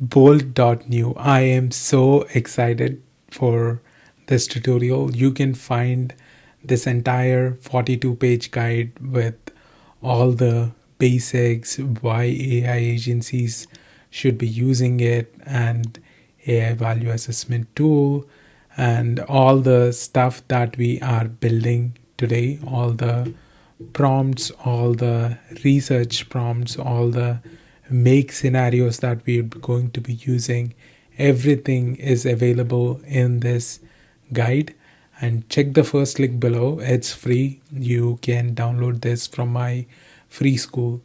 Bolt.new. I am so excited for this tutorial. You can find this entire 42-page guide with all the basics, why AI agencies should be using it, and AI value assessment tool, and all the stuff that we are building today, all the prompts, all the research prompts, all the make scenarios that we're going to be using. Everything is available in this guide. And check the first link below. It's free. You can download this from my free school.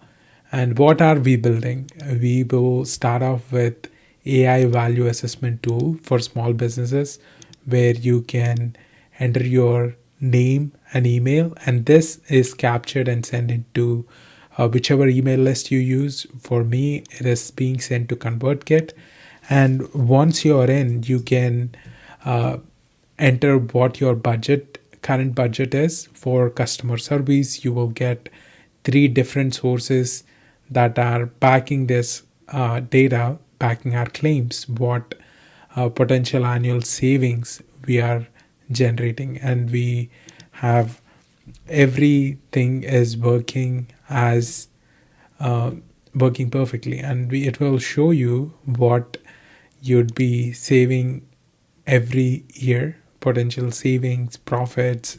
And what are we building? We will start off with AI value assessment tool for small businesses, where you can enter your name and email, and this is captured and sent into whichever email list you use. For me, it is being sent to ConvertKit. And once you're in, you can enter what your current budget is for customer service. You will get 3 different sources that are backing this data, backing our claims, what potential annual savings we are generating. And we have everything is working as working perfectly, and it will show you what you'd be saving every year, potential savings, profits,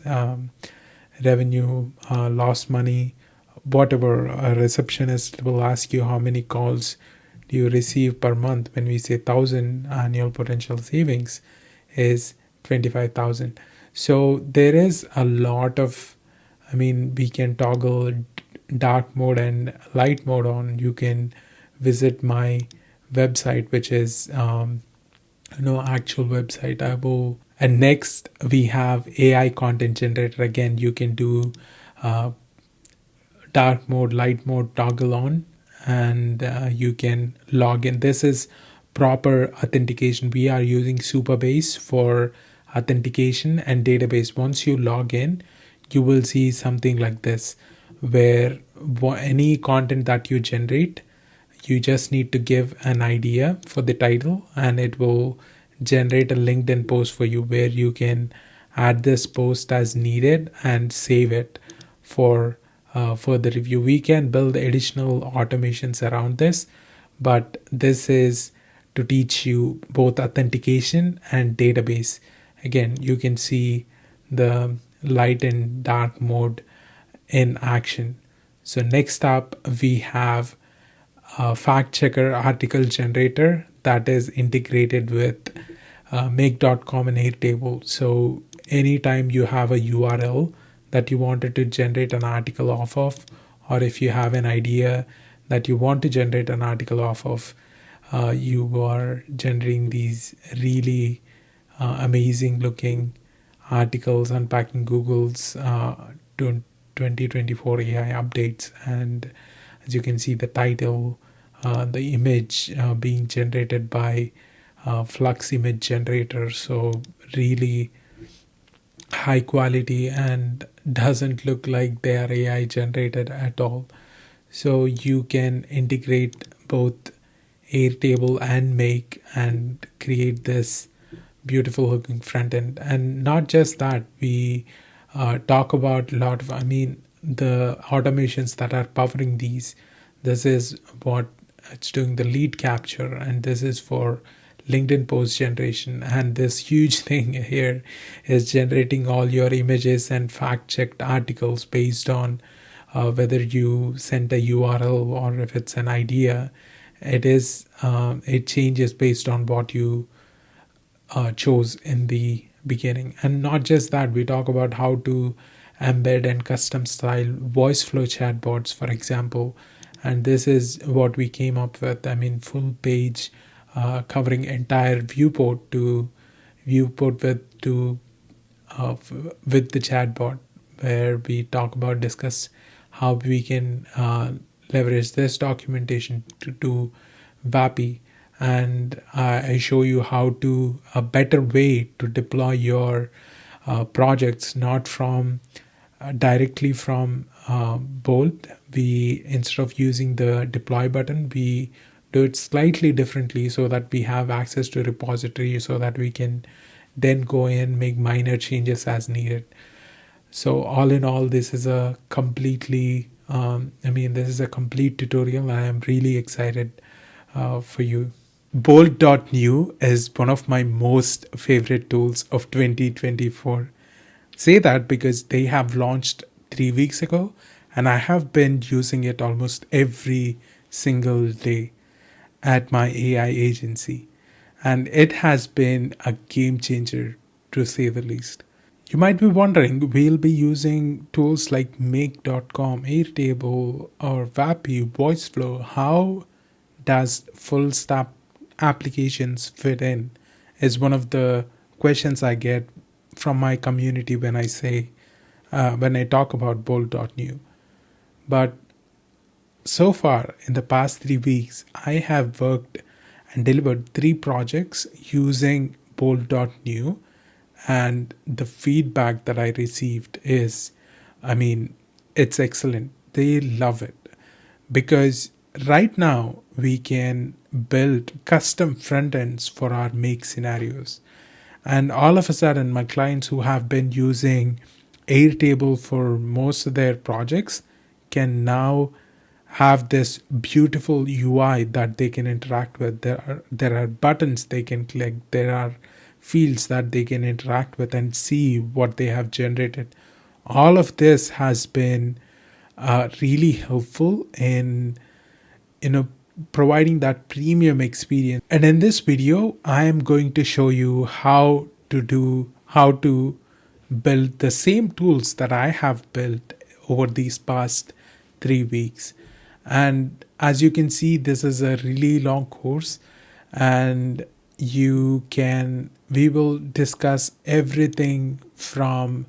revenue, lost money, whatever. A receptionist will ask you how many calls do you receive per month. When we say 1,000, annual potential savings is 25,000. So there is a lot of, we can toggle dark mode and light mode on. You can visit my website, which is actual website. I will. And next we have AI content generator. Again, you can do dark mode, light mode toggle on, and you can log in. This is proper authentication. We are using Supabase for authentication and database. Once you log in, you will see something like this, where any content that you generate, you just need to give an idea for the title, and it will generate a LinkedIn post for you, where you can add this post as needed and save it for further review. We can build additional automations around this, but this is to teach you both authentication and database. Again, you can see the light and dark mode in action. So next up, we have a fact checker article generator that is integrated with make.com and Airtable. So anytime you have a URL that you wanted to generate an article off of, or if you have an idea that you want to generate an article off of, you are generating these really amazing looking articles unpacking Google's 2024 AI updates. And as you can see, the title, the image being generated by Flux image generator. So really high quality and doesn't look like they are AI generated at all. So you can integrate both Airtable and Make and create this beautiful looking front end. And not just that, we talk about a lot of, the automations that are powering these. This is what it's doing, the lead capture, and this is for LinkedIn post generation. And this huge thing here is generating all your images and fact checked articles based on whether you sent a URL or if it's an idea. It changes based on what you chose in the beginning. And not just that, we talk about how to embed and custom style Voiceflow chatbots, for example. And this is what we came up with. Full page covering entire viewport with the chatbot, where we discuss how we can leverage this documentation to VAPI. And I show you how to a better way to deploy your projects, not from directly from Bolt. We, instead of using the deploy button, we do it slightly differently so that we have access to repository so that we can then go in, make minor changes as needed. So all in all, this is a completely, this is a complete tutorial. I am really excited for you. Bolt.new is one of my most favorite tools of 2024. Say that because they have launched 3 weeks ago and I have been using it almost every single day at my AI agency. And it has been a game changer to say the least. You might be wondering, we'll be using tools like Make.com, Airtable, or Vapi, Voiceflow. How does full stack applications fit in? Is one of the questions I get from my community when when I talk about Bolt.new. But so far, in the past 3 weeks, I have worked and delivered 3 projects using Bolt.new, and the feedback that I received is, I mean, it's excellent. They love it because right now we can build custom front ends for our make scenarios. And all of a sudden, my clients who have been using Airtable for most of their projects can now have this beautiful UI that they can interact with. There are buttons they can click. There are fields that they can interact with and see what they have generated. All of this has been really helpful in providing that premium experience. And in this video, I am going to show you how to build the same tools that I have built over these past 3 weeks. And as you can see, this is a really long course, and we will discuss everything from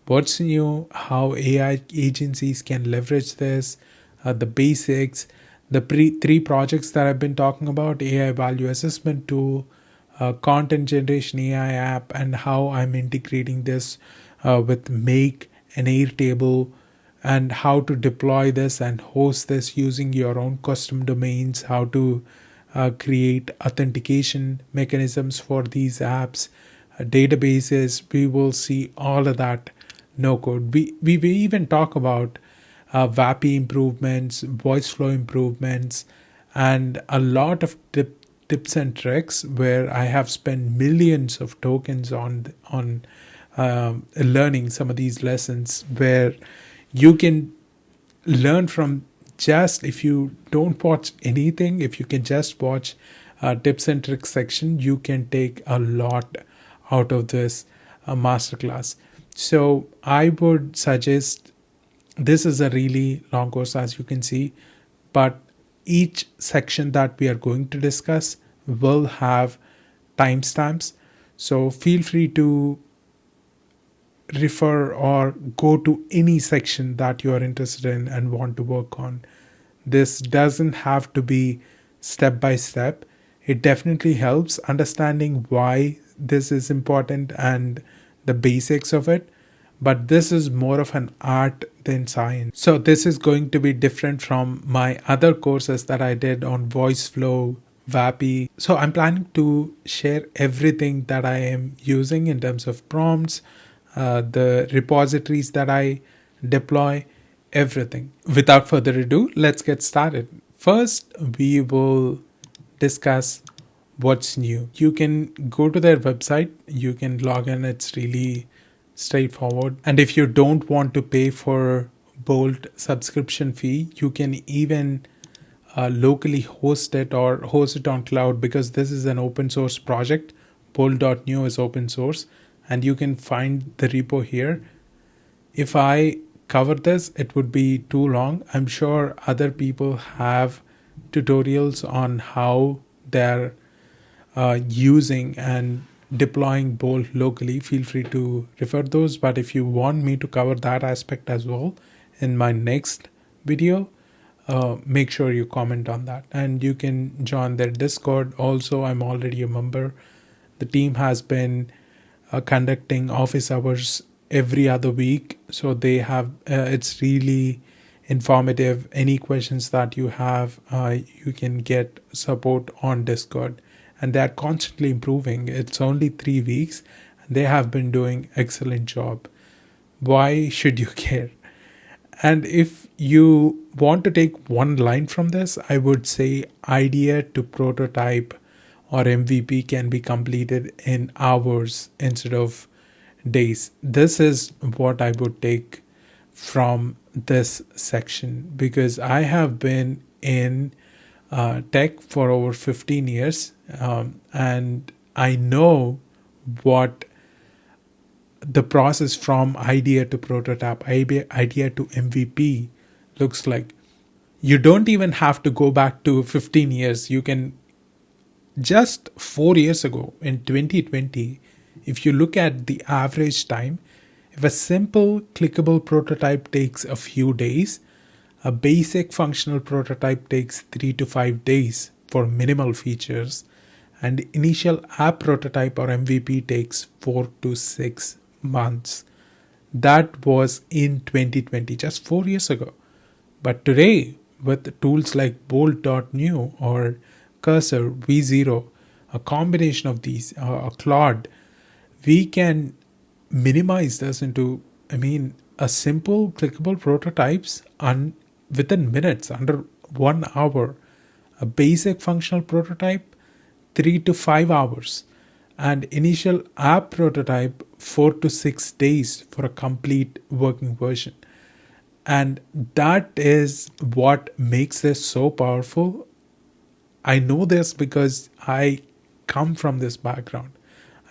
what's new, how AI agencies can leverage this, the basics, the three projects that I've been talking about: AI value assessment tool, content generation AI app, and how I'm integrating this with Make and Airtable, and how to deploy this and host this using your own custom domains, how to create authentication mechanisms for these apps, databases. We will see all of that no code. We even talk about Vapi improvements, Voiceflow improvements, and a lot of tips and tricks where I have spent millions of tokens on learning some of these lessons, where you can learn from, just if you don't watch anything, if you can just watch tips and tricks section, you can take a lot out of this masterclass. So I would suggest, this is a really long course, as you can see, but each section that we are going to discuss will have timestamps. So feel free to refer or go to any section that you are interested in and want to work on. This doesn't have to be step by step. It definitely helps understanding why this is important and the basics of it, but this is more of an art than science. So this is going to be different from my other courses that I did on Voiceflow, Vapi. So I'm planning to share everything that I am using in terms of prompts, the repositories that I deploy, everything. Without further ado, let's get started. First, we will discuss what's new. You can go to their website, you can log in, it's really straightforward. And if you don't want to pay for Bolt subscription fee, you can even locally host it or host it on cloud, because this is an open source project. Bolt.new is open source, and you can find the repo here. If I cover this, it would be too long. I'm sure other people have tutorials on how they're using and deploying Bolt locally. Feel free to refer those. But if you want me to cover that aspect as well in my next video, make sure you comment on that. And you can join their Discord. Also, I'm already a member. The team has been conducting office hours every other week, so they have it's really informative. Any questions that you have, you can get support on Discord, and they're constantly improving. It's only 3 weeks, and they have been doing excellent job. Why should you care? And if you want to take one line from this, I would say idea to prototype or MVP can be completed in hours instead of days. This is what I would take from this section, because I have been in tech for over 15 years, and I know what the process from idea to prototype, idea to MVP looks like. You don't even have to go back to 15 years. You can just 4 years ago in 2020, if you look at the average time, if a simple clickable prototype takes a few days, a basic functional prototype takes 3 to 5 days for minimal features, and initial app prototype or MVP takes 4 to 6 months. That was in 2020, just 4 years ago. But today, with tools like Bolt.new or Cursor, V0, a combination of these, a Claude, we can minimize this into, a simple clickable prototypes within minutes, under 1 hour. A basic functional prototype, 3 to 5 hours. And initial app prototype, 4 to 6 days for a complete working version. And that is what makes this so powerful. I know this because I come from this background.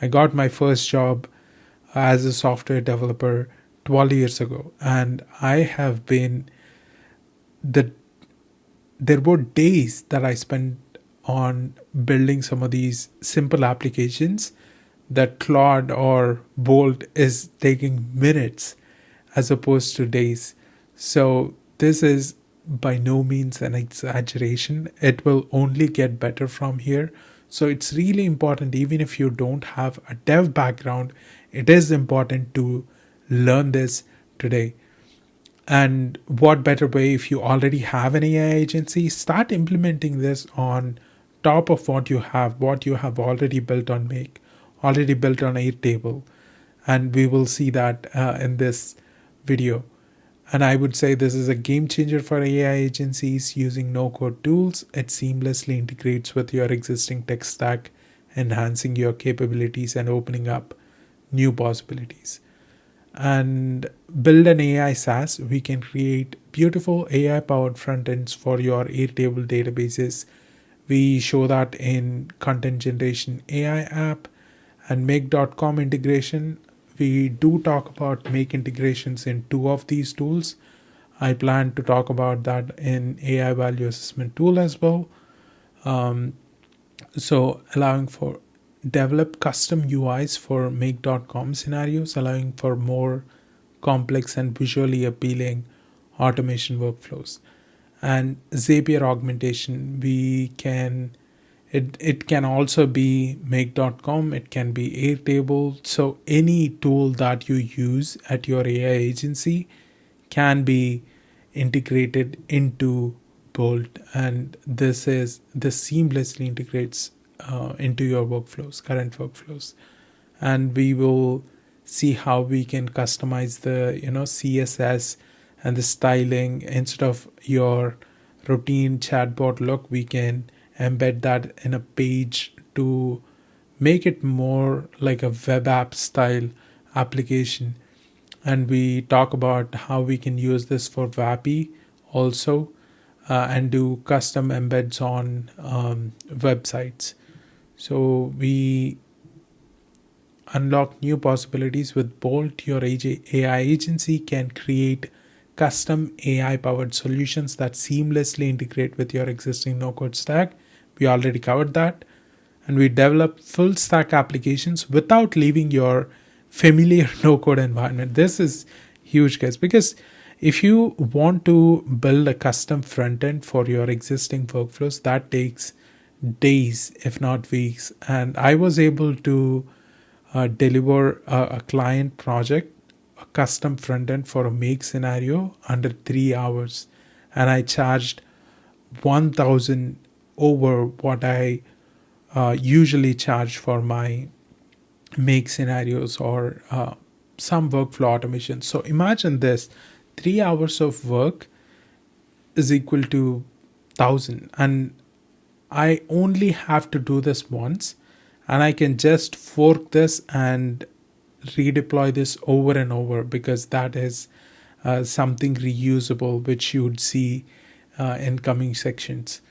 I got my first job as a software developer 12 years ago, and I have been the there were days that I spent on building some of these simple applications that Claude or Bolt is taking minutes as opposed to days. So this is by no means an exaggeration. It will only get better from here. So it's really important, even if you don't have a dev background, it is important to learn this today. And what better way, if you already have an AI agency, start implementing this on top of what you have already built on Make, already built on Airtable. And we will see that in this video. And I would say this is a game changer for AI agencies using no-code tools. It seamlessly integrates with your existing tech stack, enhancing your capabilities and opening up new possibilities. And build an AI SaaS. We can create beautiful AI-powered front ends for your Airtable databases. We show that in content generation AI app and Make.com integration. We do talk about Make integrations in 2 of these tools. I plan to talk about that in AI value assessment tool as well. So allowing for develop custom UIs for Make.com scenarios, allowing for more complex and visually appealing automation workflows. And Zapier augmentation, it can also be Make.com, it can be Airtable. So any tool that you use at your AI agency can be integrated into Bolt, and this seamlessly integrates into your current workflows. And we will see how we can customize the CSS and the styling. Instead of your routine chatbot look, we can embed that in a page to make it more like a web app style application. And we talk about how we can use this for WAPI also, and do custom embeds on websites. So we unlock new possibilities with Bolt. Your AI agency can create custom AI powered solutions that seamlessly integrate with your existing no code stack. We already covered that. And we develop full stack applications without leaving your familiar no code environment. This is huge, guys, because if you want to build a custom front end for your existing workflows, that takes days, if not weeks. And I was able to deliver a client project, a custom front end for a make scenario under 3 hours, and I charged 1,000 over what I usually charge for my make scenarios or some workflow automation. So imagine this: 3 hours of work is equal to 1,000, and I only have to do this once, and I can just fork this and redeploy this over and over, because that is something reusable, which you would see in coming sections.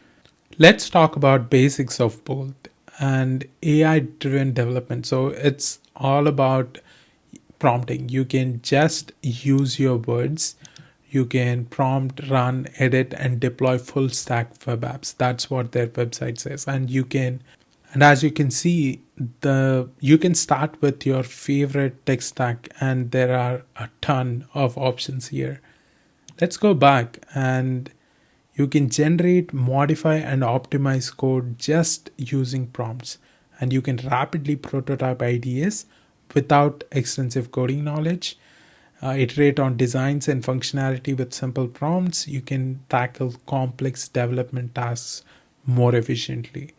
Let's talk about basics of Bolt and AI driven development. So it's all about prompting. You can just use your words. You can prompt, run, edit, and deploy full stack web apps. That's what their website says. And as you can see, you can start with your favorite tech stack, and there are a ton of options here. Let's go back, and you can generate, modify, and optimize code just using prompts. And you can rapidly prototype ideas without extensive coding knowledge. Iterate on designs and functionality with simple prompts. You can tackle complex development tasks more efficiently.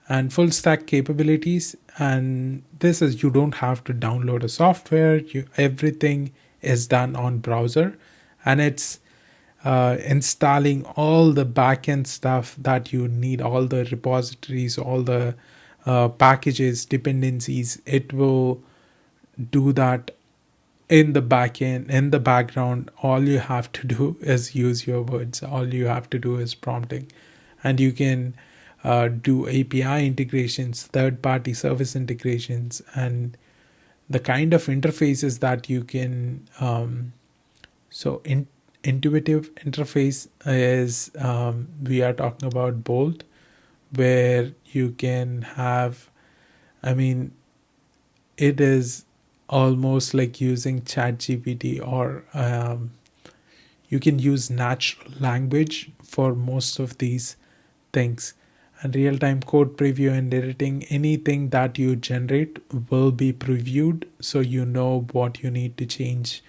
And full stack capabilities, and this is, you don't have to download a software. Everything is done on browser, and it's installing all the backend stuff that you need, all the repositories, all the packages, dependencies. It will do that in the backend, in the background. All you have to do is use your words. All you have to do is prompting, and you can do API integrations, third-party service integrations, and the kind of interfaces that you can. Intuitive interface is, we are talking about Bolt, where you can have, I mean, it is almost like using ChatGPT, or you can use natural language for most of these things. And real-time code preview and editing, anything that you generate will be previewed, so you know what you need to change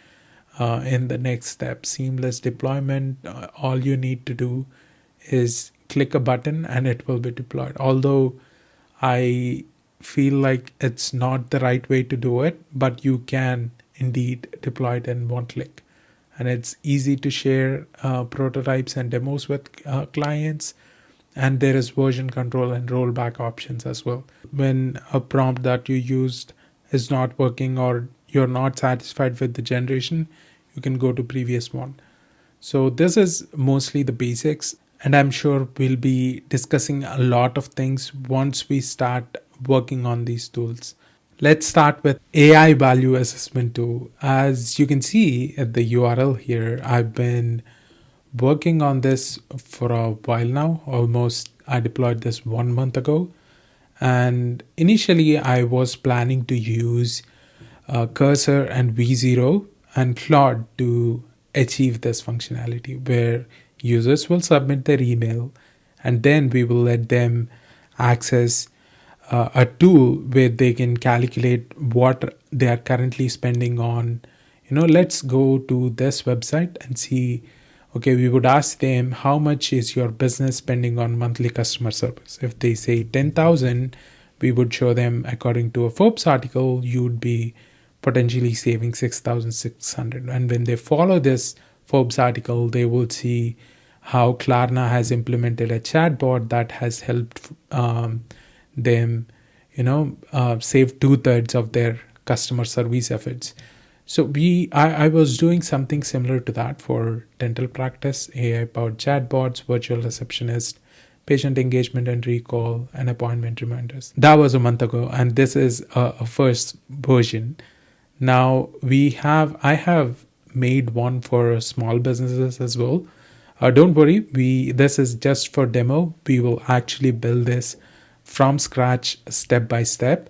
in the next step. Seamless deployment, all you need to do is click a button and it will be deployed. Although I feel like it's not the right way to do it, but you can indeed deploy it in one click. And it's easy to share prototypes and demos with clients. And there is version control and rollback options as well. When a prompt that you used is not working, or you're not satisfied with the generation, you can go to previous one. So this is mostly the basics, and I'm sure we'll be discussing a lot of things once we start working on these tools. Let's start with AI value assessment tool. As you can see at the URL here, I've been working on this for a while now. Almost, I deployed this 1 month ago, and initially I was planning to use Cursor and V0 and Claude to achieve this functionality, where users will submit their email, and then we will let them access a tool where they can calculate what they are currently spending on. Let's go to this website and see. Okay, we would ask them, how much is your business spending on monthly customer service? If they say 10,000, we would show them, according to a Forbes article, you would be potentially saving 6,600. And when they follow this Forbes article, they will see how Klarna has implemented a chatbot that has helped them, save 2/3 of their customer service efforts. So I was doing something similar to that for dental practice: AI-powered chatbots, virtual receptionist, patient engagement and recall, and appointment reminders. That was a month ago, and this is a first version. Now I have made one for small businesses as well. Don't worry, this is just for demo. We will actually build this from scratch, step by step.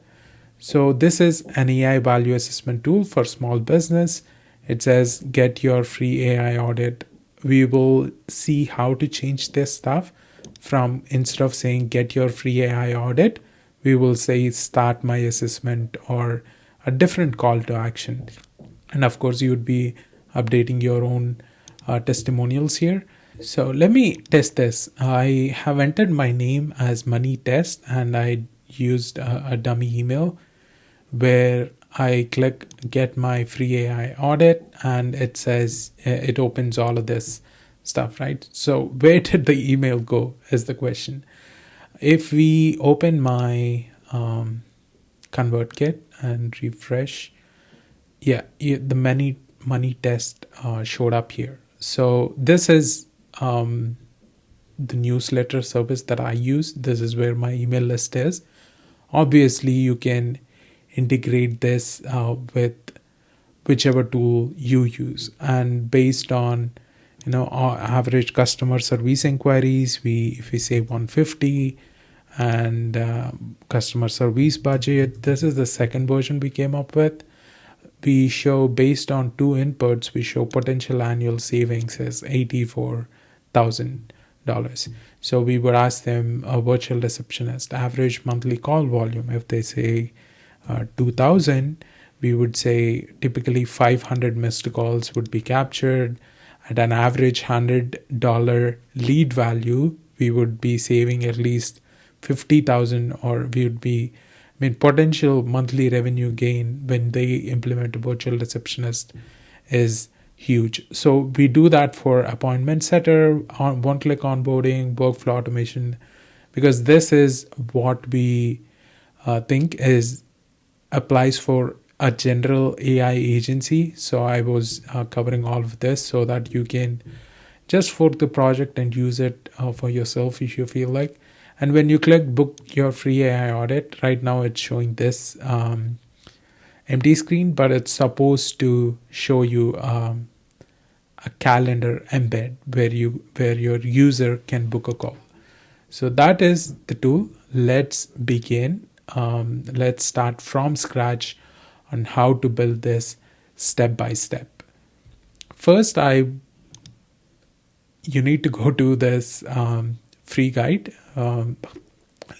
So this is an AI value assessment tool for small business. It says get your free AI audit. We will see how to change this stuff from, instead of saying get your free AI audit, we will say start my assessment, or a different call to action. And of course, you would be updating your own testimonials here. So let me test this. I have entered my name as Money Test, and I used a dummy email where I click get my free AI audit, and it says it opens all of this stuff, right? So where did the email go is the question. If we open my ConvertKit and refresh, the money test showed up here. So this is the newsletter service that I use. This is where my email list is. Obviously, you can integrate this with whichever tool you use, and based on our average customer service inquiries, if we say 150, and customer service budget, this is the second version we came up with. We show, based on two inputs, we show potential annual savings as $84,000. So we would ask them, a virtual receptionist, average monthly call volume. If they say 2,000, we would say typically 500 missed calls would be captured. At an average $100 lead value, we would be saving at least 50,000, or we would be, potential monthly revenue gain when they implement a virtual receptionist is huge. So we do that for appointment setter, on one-click onboarding, workflow automation, because this is what we think applies for a general AI agency. So I was covering all of this so that you can just fork the project and use it for yourself if you feel like. And when you click book your free AI audit, right now it's showing this empty screen, but it's supposed to show you a calendar embed where your user can book a call. So that is the tool. Let's begin. Let's start from scratch on how to build this step by step. First, you need to go to this free guide.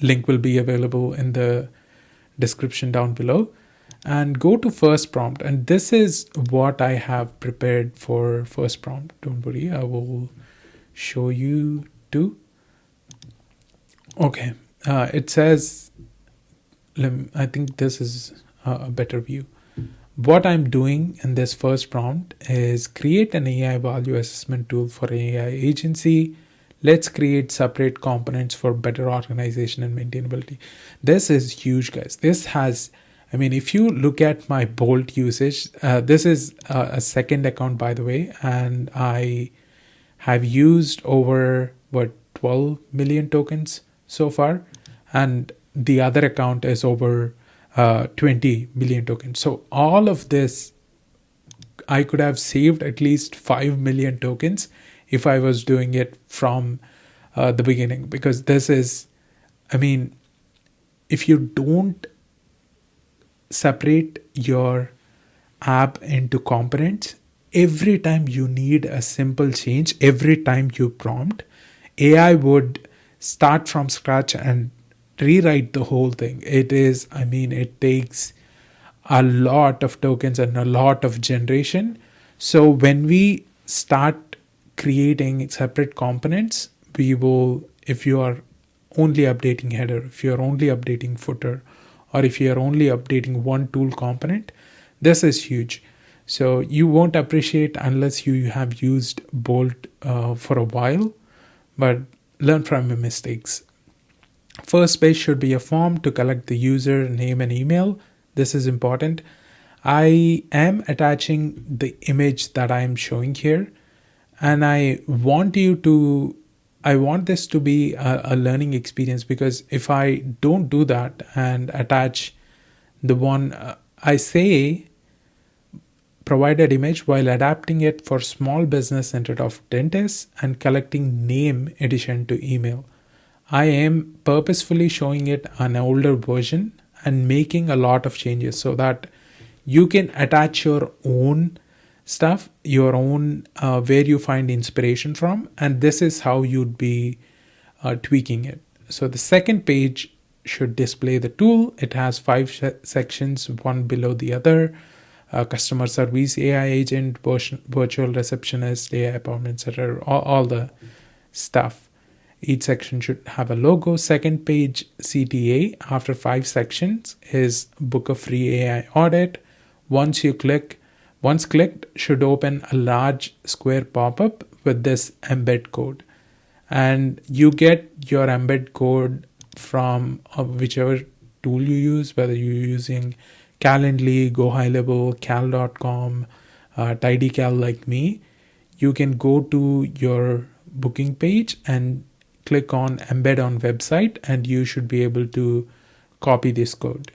Link will be available in the description down below, and go to first prompt. And this is what I have prepared for first prompt. Don't worry, I will show you too. Okay, it says, I think this is a better view. What I'm doing in this first prompt is create an AI value assessment tool for an AI agency. Let's create separate components for better organization and maintainability. This is huge, guys. This has, if you look at my Bolt usage, this is a second account, by the way, and I have used over 12 million tokens so far, and the other account is over 20 million tokens. So all of this, I could have saved at least 5 million tokens if I was doing it from the beginning, because this is, if you don't separate your app into components, every time you need a simple change, every time you prompt, AI would start from scratch and rewrite the whole thing. It takes a lot of tokens and a lot of generation. So when we start creating separate components, if you are only updating header, if you are only updating footer, or if you are only updating one tool component, this is huge. So you won't appreciate unless you have used Bolt for a while, but learn from your mistakes. First page should be a form to collect the user name and email. This is important. I am attaching the image that I am showing here, and I want this to be a learning experience, because if I don't do that and attach the one I say provided image while adapting it for small business instead of dentists and collecting name addition to email, I am purposefully showing it an older version and making a lot of changes so that you can attach your own stuff, your own where you find inspiration from, and this is how you'd be tweaking it. So the second page should display the tool. It has 5 sections, one below the other. customer service AI agent, virtual receptionist, AI appointment setter, all the stuff. Each section should have a logo. Second page CTA after 5 sections is book a free AI audit. Once clicked, should open a large square pop-up with this embed code. And you get your embed code from whichever tool you use, whether you're using Calendly, Go High Level, Cal.com, TidyCal like me. You can go to your booking page and click on embed on website, and you should be able to copy this code.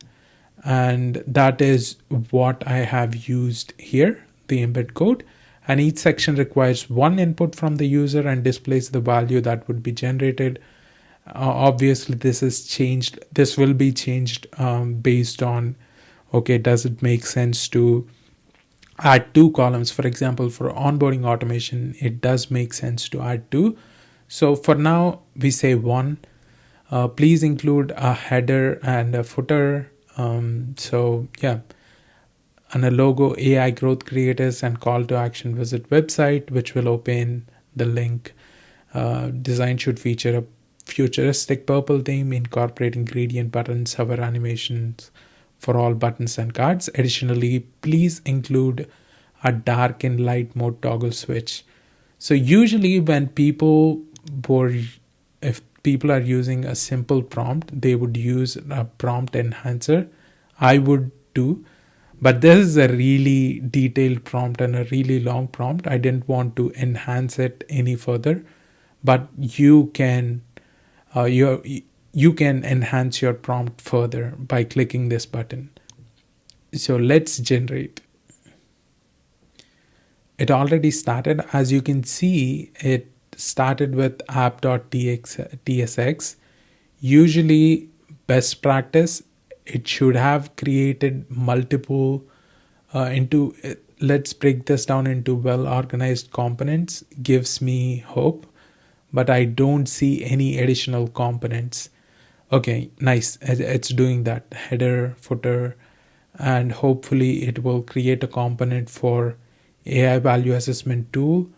And that is what I have used here, the embed code. And each section requires one input from the user and displays the value that would be generated. Obviously this will be changed based on, okay, does it make sense to add 2 columns? For example, for onboarding automation, it does make sense to add 2. So for now we say 1. Please include a header and a footer. So yeah, and a logo, AI growth creators, and call to action, visit website, which will open the link. Design should feature a futuristic purple theme incorporating gradient buttons, hover animations for all buttons and cards. Additionally, please include a dark and light mode toggle switch. So usually when if people are using a simple prompt, they would use a prompt enhancer. I would too. But this is a really detailed prompt and a really long prompt. I didn't want to enhance it any further, but you can enhance your prompt further by clicking this button. So let's generate. It already started. As you can see, it started with app.tsx. Usually, best practice, it should have created multiple let's break this down into well organized components. Gives me hope, but I don't see any additional components. Okay, nice. It's doing that. Header, footer, and hopefully it will create a component for AI value assessment tool,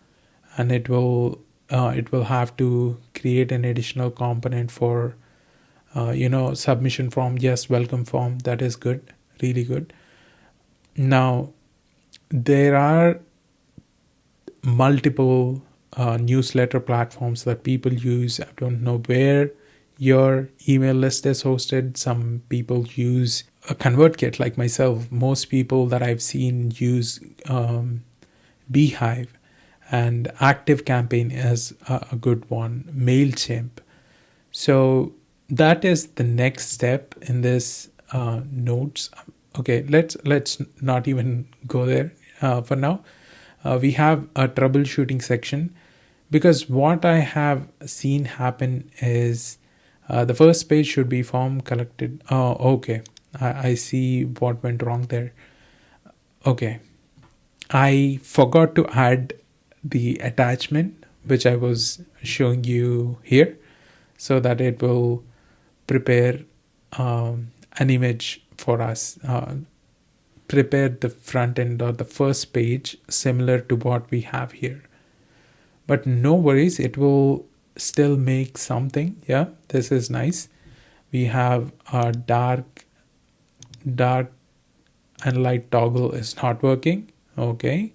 and it will have to create an additional component for submission form. Yes, welcome form. That is good, really good. Now there are multiple newsletter platforms that people use. I don't know where your email list is hosted. Some people use a ConvertKit like myself. Most people that I've seen use Beehive, and ActiveCampaign is a good one. MailChimp. So that is the next step in this notes. Okay, let's not even go there for now. We have a troubleshooting section, because what I have seen happen is the first page should be form collected. Oh, okay. I see what went wrong there. Okay. I forgot to add the attachment, which I was showing you here, so that it will prepare an image for us. Prepare the front end or the first page similar to what we have here. But no worries, it will still make something. Yeah, this is nice. We have a dark and light toggle is not working. Okay,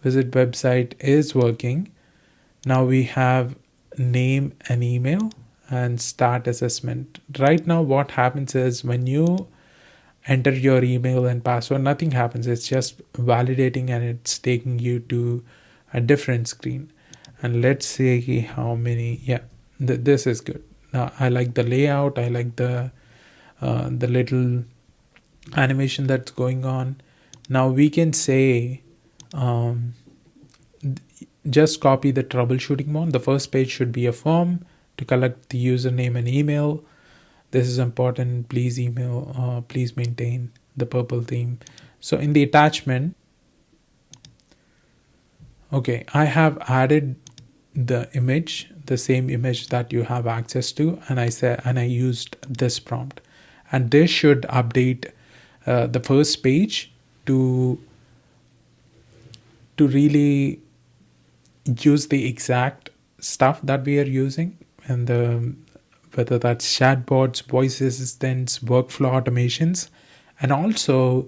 visit website is working. Now we have name and email and start assessment. Right now what happens is when you enter your email and password, nothing happens. It's just validating and it's taking you to a different screen. And let's see how many. Yeah, this is good. Now I like the layout. I like the little animation that's going on. Now we can say just copy the troubleshooting mode. The first page should be a form to collect the username and email. This is important. Please email, please maintain the purple theme. So in the attachment, okay, I have added the image, the same image that you have access to, and I used this prompt, and this should update the first page to to really use the exact stuff that we are using, and whether that's chatbots, voice assistants, workflow automations, and also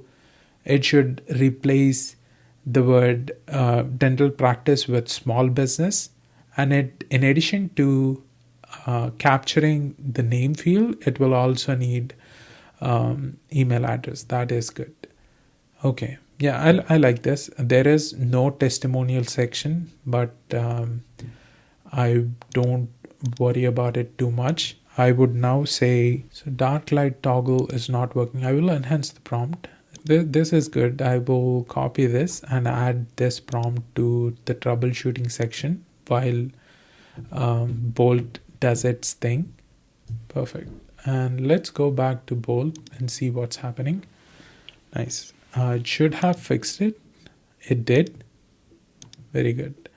it should replace the word dental practice with small business. And it, in addition to capturing the name field, it will also need email address. That is good. Okay. Yeah, I like this. There is no testimonial section, but I don't worry about it too much. I would now say, so dark light toggle is not working. I will enhance the prompt. This is good. I will copy this and add this prompt to the troubleshooting section while Bolt does its thing. Perfect. And let's go back to Bolt and see what's happening. Nice. It should have fixed it. It did. Very good.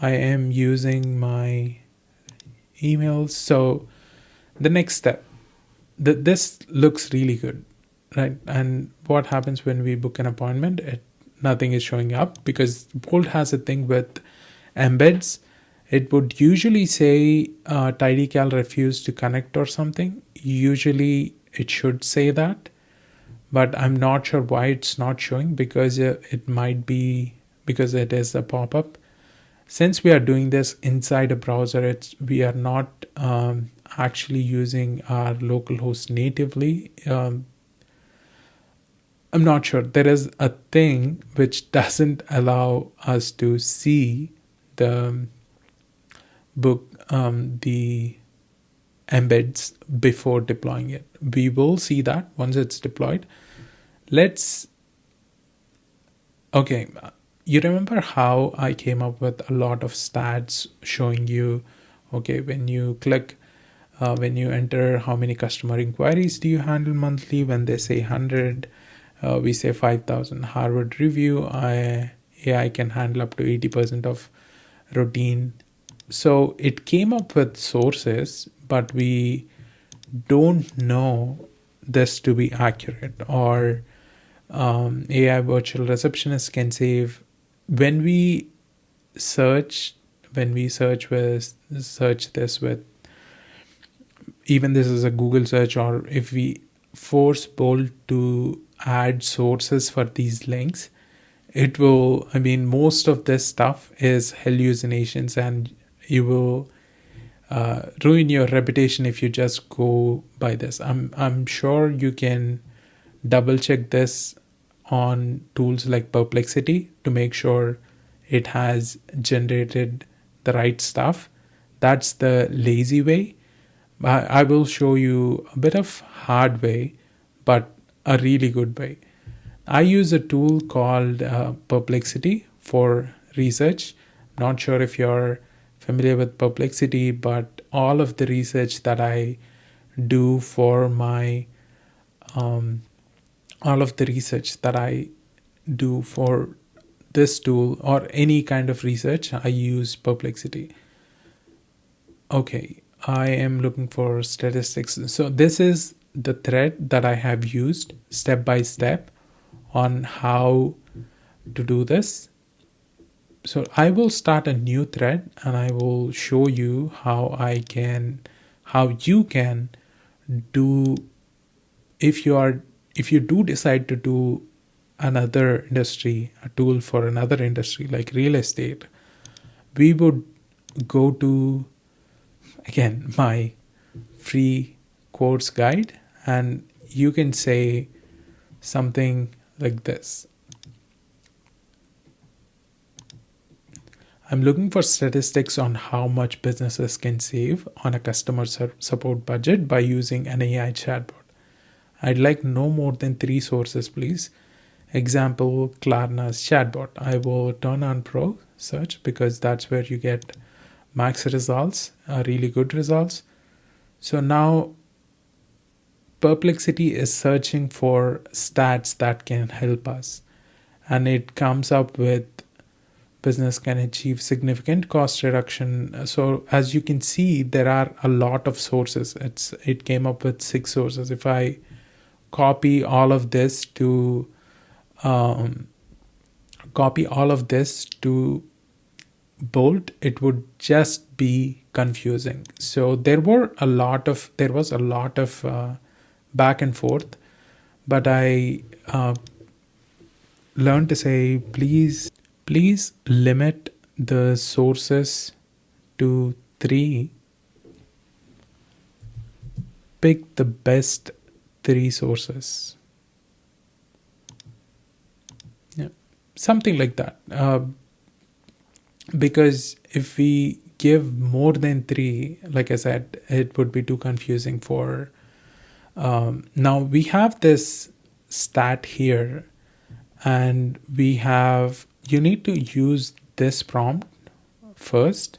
I am using my emails. So the next step, this looks really good, right? And what happens when we book an appointment? Nothing is showing up because Bolt has a thing with embeds. It would usually say TidyCal refused to connect or something. Usually it should say that, but I'm not sure why it's not showing, because it might be because it is a pop-up. Since we are doing this inside a browser, we are not actually using our localhost natively. I'm not sure. There is a thing which doesn't allow us to see the book, the embeds before deploying it. We will see that once it's deployed. Okay, you remember how I came up with a lot of stats showing you, okay, when you click, when you enter how many customer inquiries do you handle monthly, when they say 100, we say 5,000. Harvard review, AI can handle up to 80% of routine. So it came up with sources, but we don't know this to be accurate, or AI virtual receptionist can save. When we search this with, even this is a Google search, or if we force Bolt to add sources for these links, it will, I mean, most of this stuff is hallucinations, and you will ruin your reputation if you just go by this. I'm sure you can double check this on tools like Perplexity to make sure it has generated the right stuff. That's the lazy way. I will show you a bit of hard way, but a really good way. I use a tool called Perplexity for research. Not sure if you're familiar with Perplexity, but all of the research that I do for my all of the research that I do for this tool, or any kind of research, I use Perplexity. Okay, I am looking for statistics. So this is the thread that I have used step by step on how to do this. So I will start a new thread and I will show you how you can do, if you do decide to do another industry, a tool for another industry like real estate. We would go to, again, my free course guide, and you can say something like this. I'm looking for statistics on how much businesses can save on a customer support budget by using an AI chatbot. I'd like no more than 3 sources, please. Example, Klarna's chatbot. I will turn on Pro search because that's where you get max results, really good results. So now Perplexity is searching for stats that can help us, and it comes up with business can achieve significant cost reduction. So as you can see, there are a lot of sources. It came up with 6 sources. If I copy all of this to copy all of this to Bolt, it would just be confusing. So there was a lot of back and forth, but I learned to say, please limit the sources to 3. Pick the best 3 sources. Yeah, something like that. Because if we give more than 3, like I said, it would be too confusing for. Now we have this stat here, and you need to use this prompt first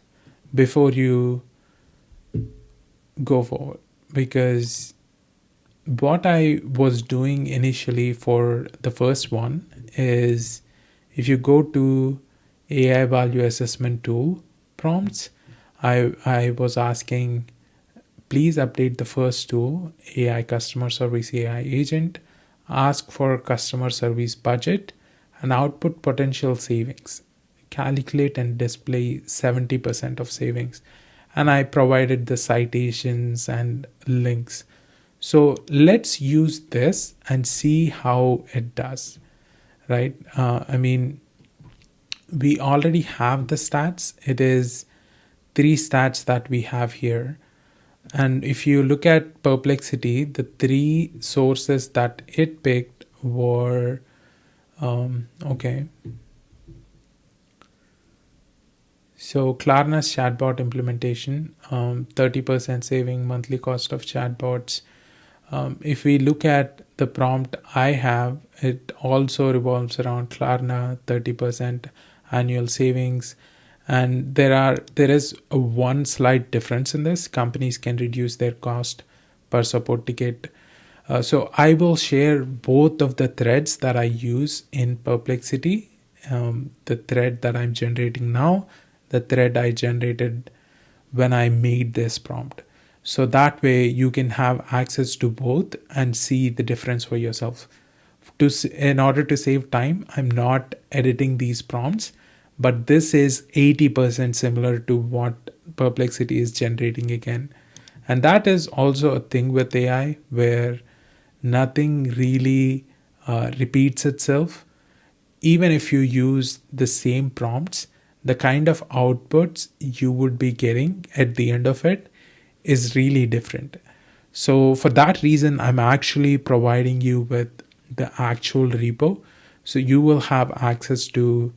before you go forward, because what I was doing initially for the first one is, if you go to AI value assessment tool prompts, I was asking, please update the first two, AI customer service AI agent, ask for customer service budget and output potential savings, calculate and display 70% of savings, and I provided the citations and links. So let's use this and see how it does, right? We already have the stats. It is 3 stats that we have here. And if you look at Perplexity, the 3 sources that it picked were, okay. So Klarna's chatbot implementation, 30% saving monthly cost of chatbots. If we look at the prompt I have, it also revolves around Klarna, 30% annual savings. And there is a one slight difference in this. Companies can reduce their cost per support ticket. So I will share both of the threads that I use in Perplexity, the thread that I'm generating now, the thread I generated when I made this prompt. So that way you can have access to both and see the difference for yourself. In order to save time, I'm not editing these prompts, but this is 80% similar to what Perplexity is generating again. And that is also a thing with AI where nothing really repeats itself. Even if you use the same prompts, the kind of outputs you would be getting at the end of it is really different. So for that reason, I'm actually providing you with the actual repo. So you will have access to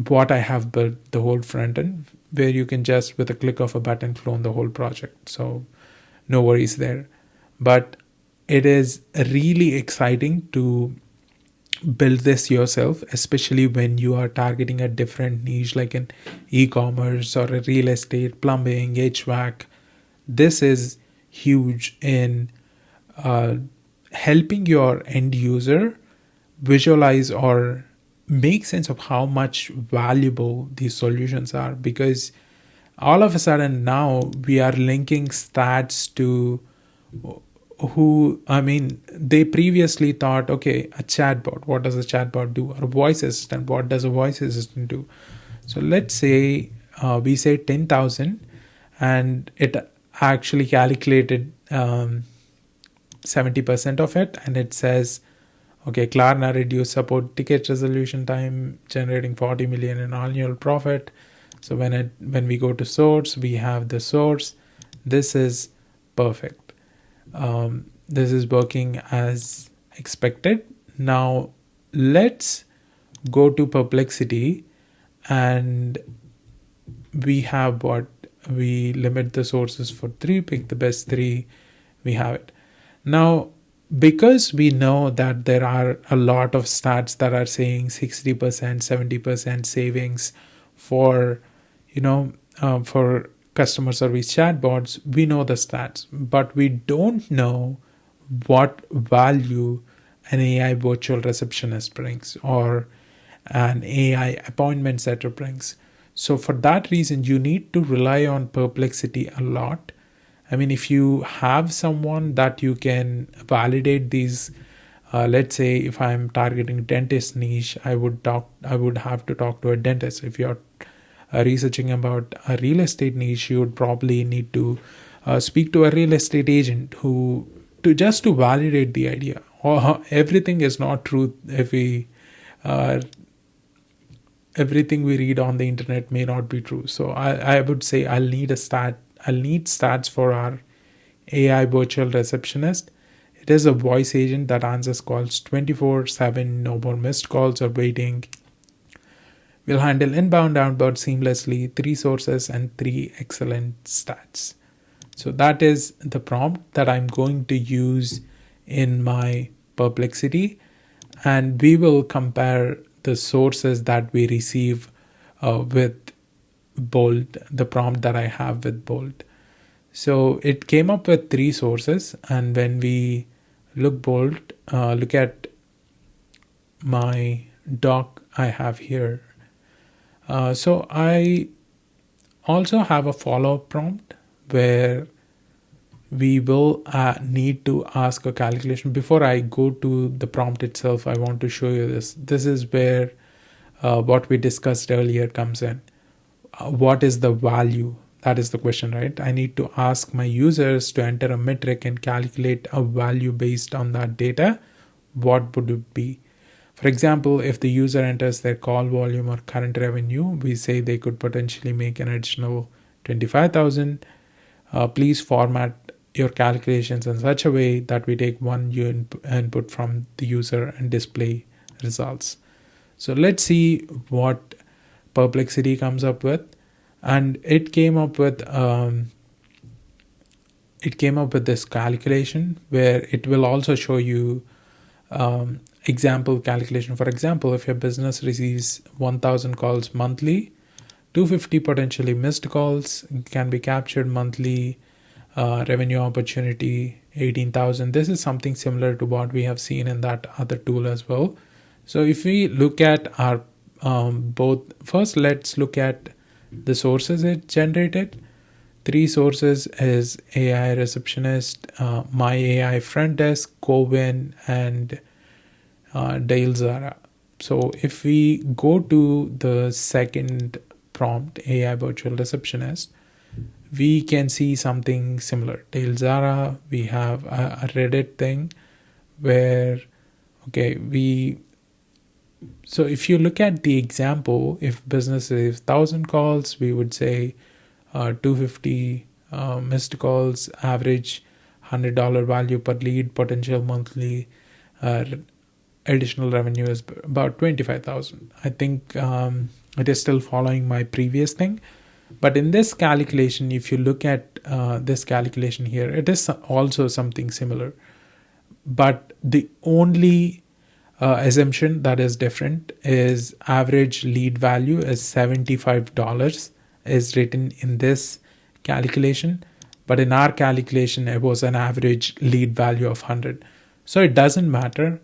what I have built, the whole front end, where you can just with a click of a button clone the whole project. So no worries there. But it is really exciting to build this yourself, especially when you are targeting a different niche like an e-commerce or a real estate, plumbing, HVAC. This is huge in helping your end user visualize or make sense of how much valuable these solutions are, because all of a sudden now we are linking stats to they previously thought, okay, a chatbot, what does a chatbot do? Or a voice assistant, what does a voice assistant do? So let's say we say 10,000 and it actually calculated 70% of it, and it says, okay, Klarna reduced support ticket resolution time, generating 40 million in annual profit. So when we go to source, we have the source. This is perfect. This is working as expected. Now let's go to Perplexity, and we have we limit the sources for 3, pick the best 3. We have it. Now, because we know that there are a lot of stats that are saying 60%, 70% savings for, for customer service chatbots, we know the stats, but we don't know what value an AI virtual receptionist brings or an AI appointment setter brings. So for that reason, you need to rely on Perplexity a lot. If you have someone that you can validate these Let's say if I'm targeting dentist niche, I would have to talk to a dentist. If you're researching about a real estate niche, you would probably need to speak to a real estate agent who to just to validate the idea. Or everything is not true. If we uh, everything we read on the internet may not be true. So I would say I'll need stats for our AI virtual receptionist. It is a voice agent that answers calls 24/7, no more missed calls or waiting. Will handle inbound, outbound seamlessly, 3 sources and 3 excellent stats. So that is the prompt that I'm going to use in my Perplexity, and we will compare the sources that we receive with Bolt, the prompt that I have with Bolt. So it came up with 3 sources, and when we look at my doc I have here. So I also have a follow-up prompt where we will need to ask a calculation. Before I go to the prompt itself, I want to show you this. This is where what we discussed earlier comes in. What is the value? That is the question, right? I need to ask my users to enter a metric and calculate a value based on that data. What would it be? For example, if the user enters their call volume or current revenue, we say they could potentially make an additional 25,000. Please format your calculations in such a way that we take one input from the user and display results. So let's see what Perplexity comes up with, and it came up with this calculation where it will also show you example calculation. For example, if your business receives 1,000 calls monthly, 250 potentially missed calls can be captured monthly. Revenue opportunity 18,000. This is something similar to what we have seen in that other tool as well. So if we look at our both, first let's look at the sources it generated. 3 sources is AI receptionist, my AI front desk, Cowin, and Dale Zara. So if we go to the second prompt, AI virtual receptionist, we can see something similar. Dale Zara, we have a Reddit thing where, so if you look at the example, if business is 1,000 calls, we would say 250 missed calls, average $100 value per lead, potential monthly additional revenue is about 25,000. I think it is still following my previous thing. But in this calculation, if you look at this calculation here, it is also something similar. But the only assumption that is different is average lead value is $75 is written in this calculation. But in our calculation, it was an average lead value of 100. So it doesn't matter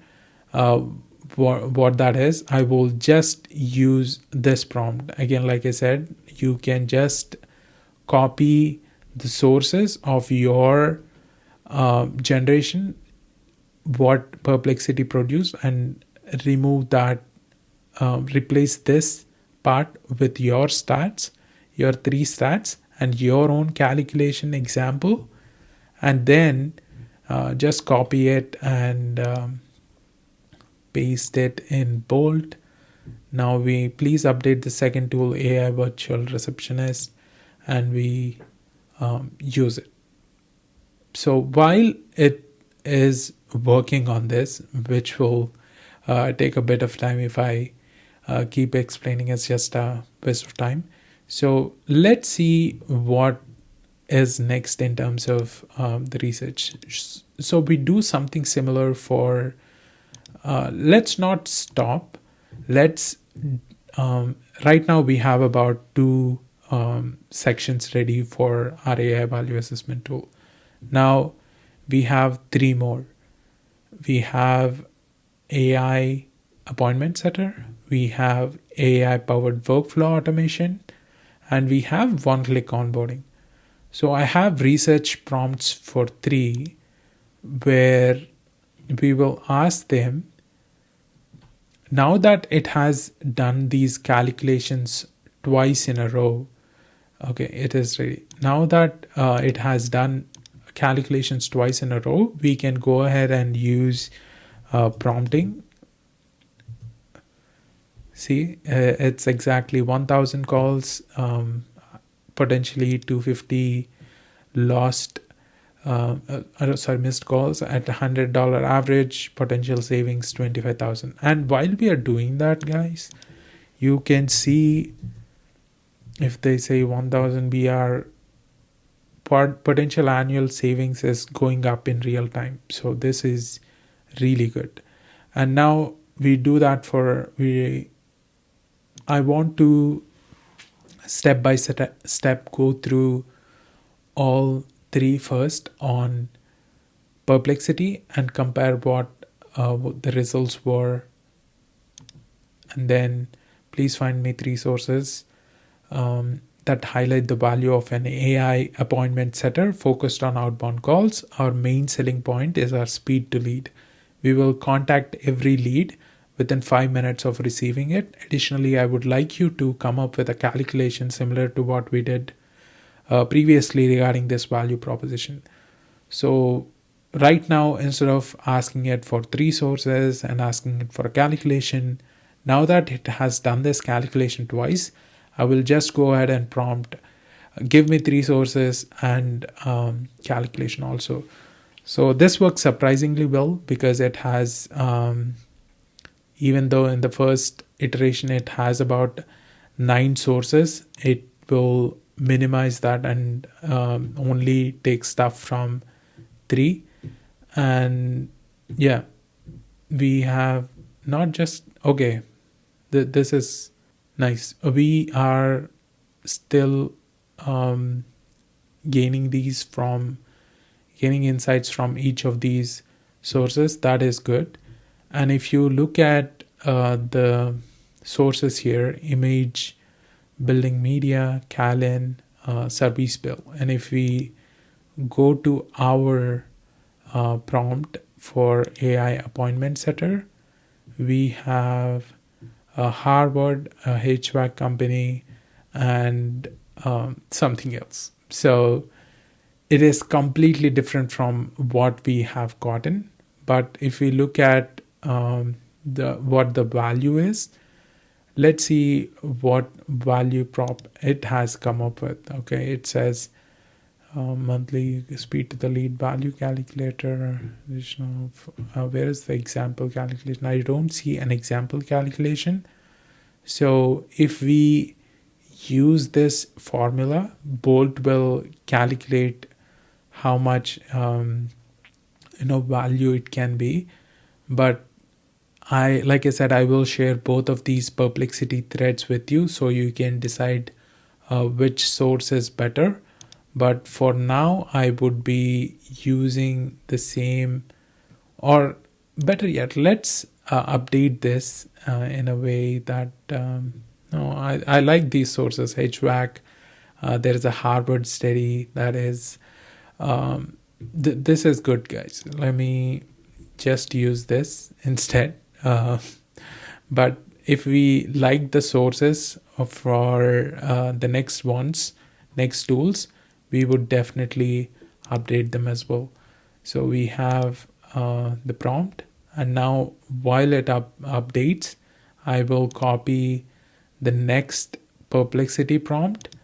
what that is. I will just use this prompt. Again, like I said, you can just copy the sources of your generation, what Perplexity produced, and remove that, replace this part with your stats, your 3 stats, and your own calculation example, and then just copy it and paste it in Bolt. Now we please update the second tool, AI virtual receptionist, and we use it. So while it is working on this, which will take a bit of time if I keep explaining, it's just a waste of time. So let's see what is next in terms of the research. So we do something similar for, let's not stop. Let's, right now we have about 2 sections ready for our AI value assessment tool. Now we have 3 more. We have AI appointment setter, we have AI powered workflow automation, and we have one-click onboarding. So I have research prompts for 3 where we will ask them, now that it has done these calculations twice in a row. Okay, it is ready. Now that it has done calculations twice in a row, we can go ahead and use prompting. See, it's exactly 1000 calls, potentially 250 lost, missed calls at $100 average, potential savings 25,000. And while we are doing that, guys, you can see if they say 1000 BR, potential annual savings is going up in real time. So this is really good. And now we do that I want to step by step go through all three first on Perplexity and compare what the results were. And then please find me three sources that highlight the value of an AI appointment setter focused on outbound calls. Our main selling point is our speed to lead. We will contact every lead within 5 minutes of receiving it. Additionally, I would like you to come up with a calculation similar to what we did previously regarding this value proposition. So right now, instead of asking it for three sources and asking it for a calculation, now that it has done this calculation twice, I will just go ahead and prompt, give me three sources and calculation also. So this works surprisingly well because it has, even though in the first iteration it has about 9 sources, it will minimize that and only take stuff from 3. And yeah, we have not just, okay, this is nice. We are still gaining insights from each of these sources. That is good. And if you look at the sources here, image, building media, Callan, service bill, and if we go to our prompt for AI appointment setter, we have a Harvard, a HVAC company, and something else. So it is completely different from what we have gotten. But if we look at what the value is, let's see what value prop it has come up with. Okay, it says monthly speed to the lead value calculator. Where is the example calculation? I don't see an example calculation. So if we use this formula, Bolt will calculate how much value it can be. But like I said, I will share both of these Perplexity threads with you so you can decide which source is better. But for now, I would be using the same, or better yet, let's update this in a way that I like these sources. HVAC, there is a Harvard study that is this is good, guys. Let me just use this instead. But if we like the sources for the next tools, we would definitely update them as well. So we have the prompt, and now while it updates, I will copy the next Perplexity prompt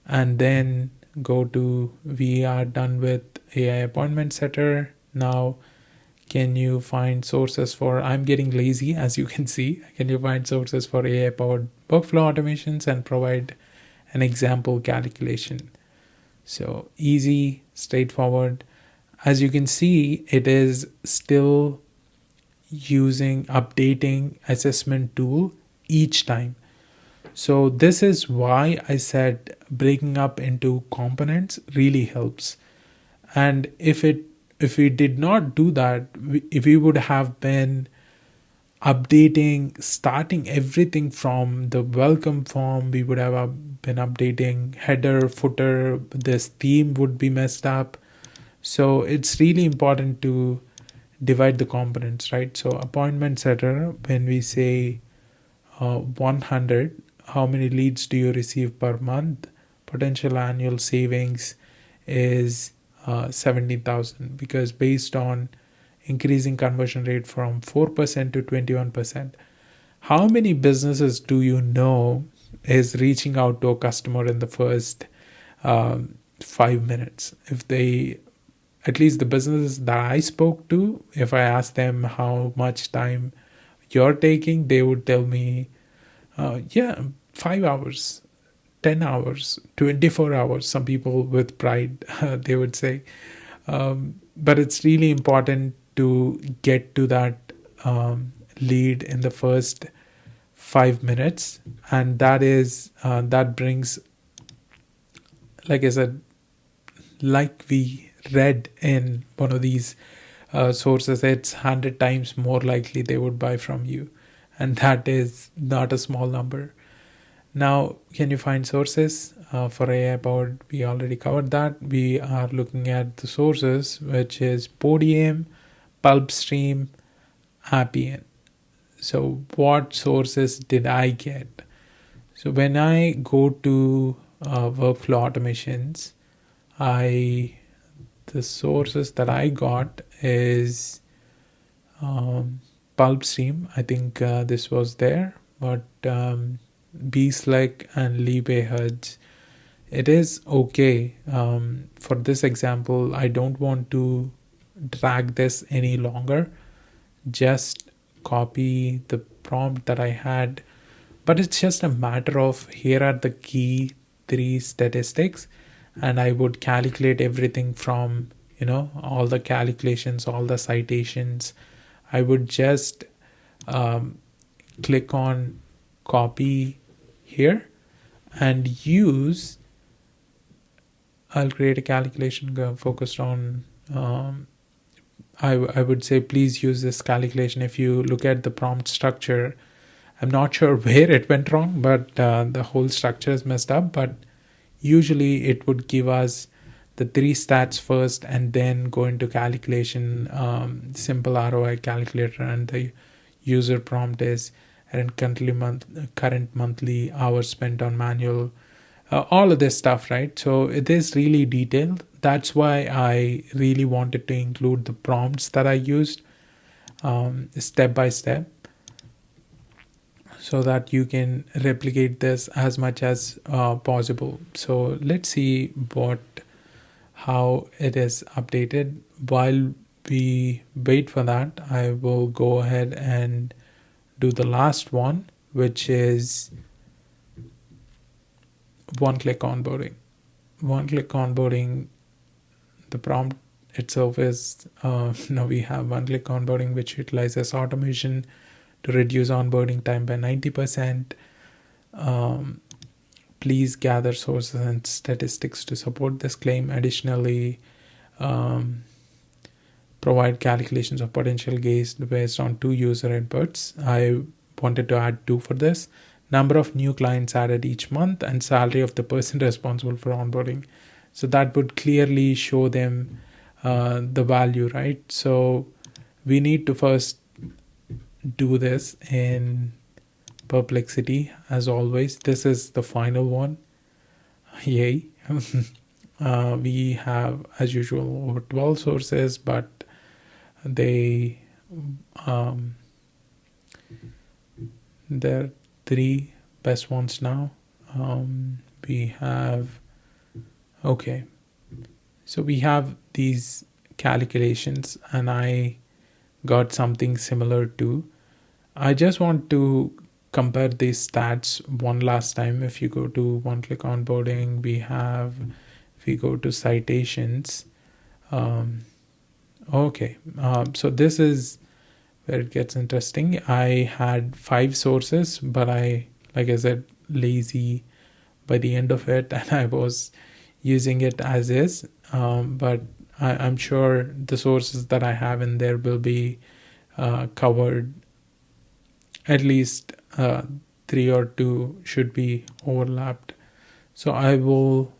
and then go to, we are done with AI appointment setter. Now, can you find sources for, I'm getting lazy as you can see, can you find sources for AI powered workflow automations and provide an example calculation? So easy, straightforward. As you can see, it is still updating assessment tool each time. So this is why I said breaking up into components really helps. And if we did not do that, if we would have been starting everything from the welcome form, we would have been updating header, footer, this theme would be messed up. So it's really important to divide the components, right? So appointment setter, when we say 100, how many leads do you receive per month? Potential annual savings is 17,000, because based on increasing conversion rate from 4% to 21%. How many businesses do you know is reaching out to a customer in the first 5 minutes? If they, at least the businesses that I spoke to, if I asked them how much time you're taking, they would tell me, yeah, 5 hours, 10 hours, 24 hours. Some people with pride, they would say. But it's really important to get to that lead in the first 5 minutes. And that brings, like I said, like we read in one of these sources, it's 100 times more likely they would buy from you. And that is not a small number. Now, can you find sources for AI powered? We already covered that. We are looking at the sources, which is Podium, Pulpstream, Appian. So, what sources did I get? So, when I go to workflow automations, the sources that I got is Pulpstream. I think this was there, but Beeslick and Liebehudge, it is okay. For this example, I don't want to drag this any longer. Just copy the prompt that I had, but it's just a matter of, here are the key three statistics, and I would calculate everything from, all the calculations, all the citations. I would just click on copy here and use, I'll create a calculation focused on, I would say please use this calculation. If you look at the prompt structure, I'm not sure where it went wrong, but the whole structure is messed up. But usually it would give us the three stats first and then go into calculation, simple ROI calculator, and the user prompt is current monthly hours spent on manual, all of this stuff, right? So it is really detailed. That's why I really wanted to include the prompts that I used step by step, so that you can replicate this as much as possible. So let's see how it is updated. While we wait for that, I will go ahead and do the last one, which is one-click onboarding. One-click onboarding, the prompt itself is, now we have one-click onboarding, which utilizes automation to reduce onboarding time by 90%. Please gather sources and statistics to support this claim. Additionally, provide calculations of potential gains based on 2 user inputs. I wanted to add 2 for this. Number of new clients added each month and salary of the person responsible for onboarding. So that would clearly show them the value, right? So we need to first do this in Perplexity. As always, this is the final one. Yay. We have, as usual, over 12 sources, but they're 3 best ones now. We have, okay, so we have these calculations, and I got something similar too. I just want to compare these stats one last time. If you go to one-click onboarding, if we go to citations, okay, so this is where it gets interesting. I had 5 sources, but like I said, lazy by the end of it, and I was using it as is. But I'm sure the sources that I have in there will be covered. At least 3 or 2 should be overlapped. So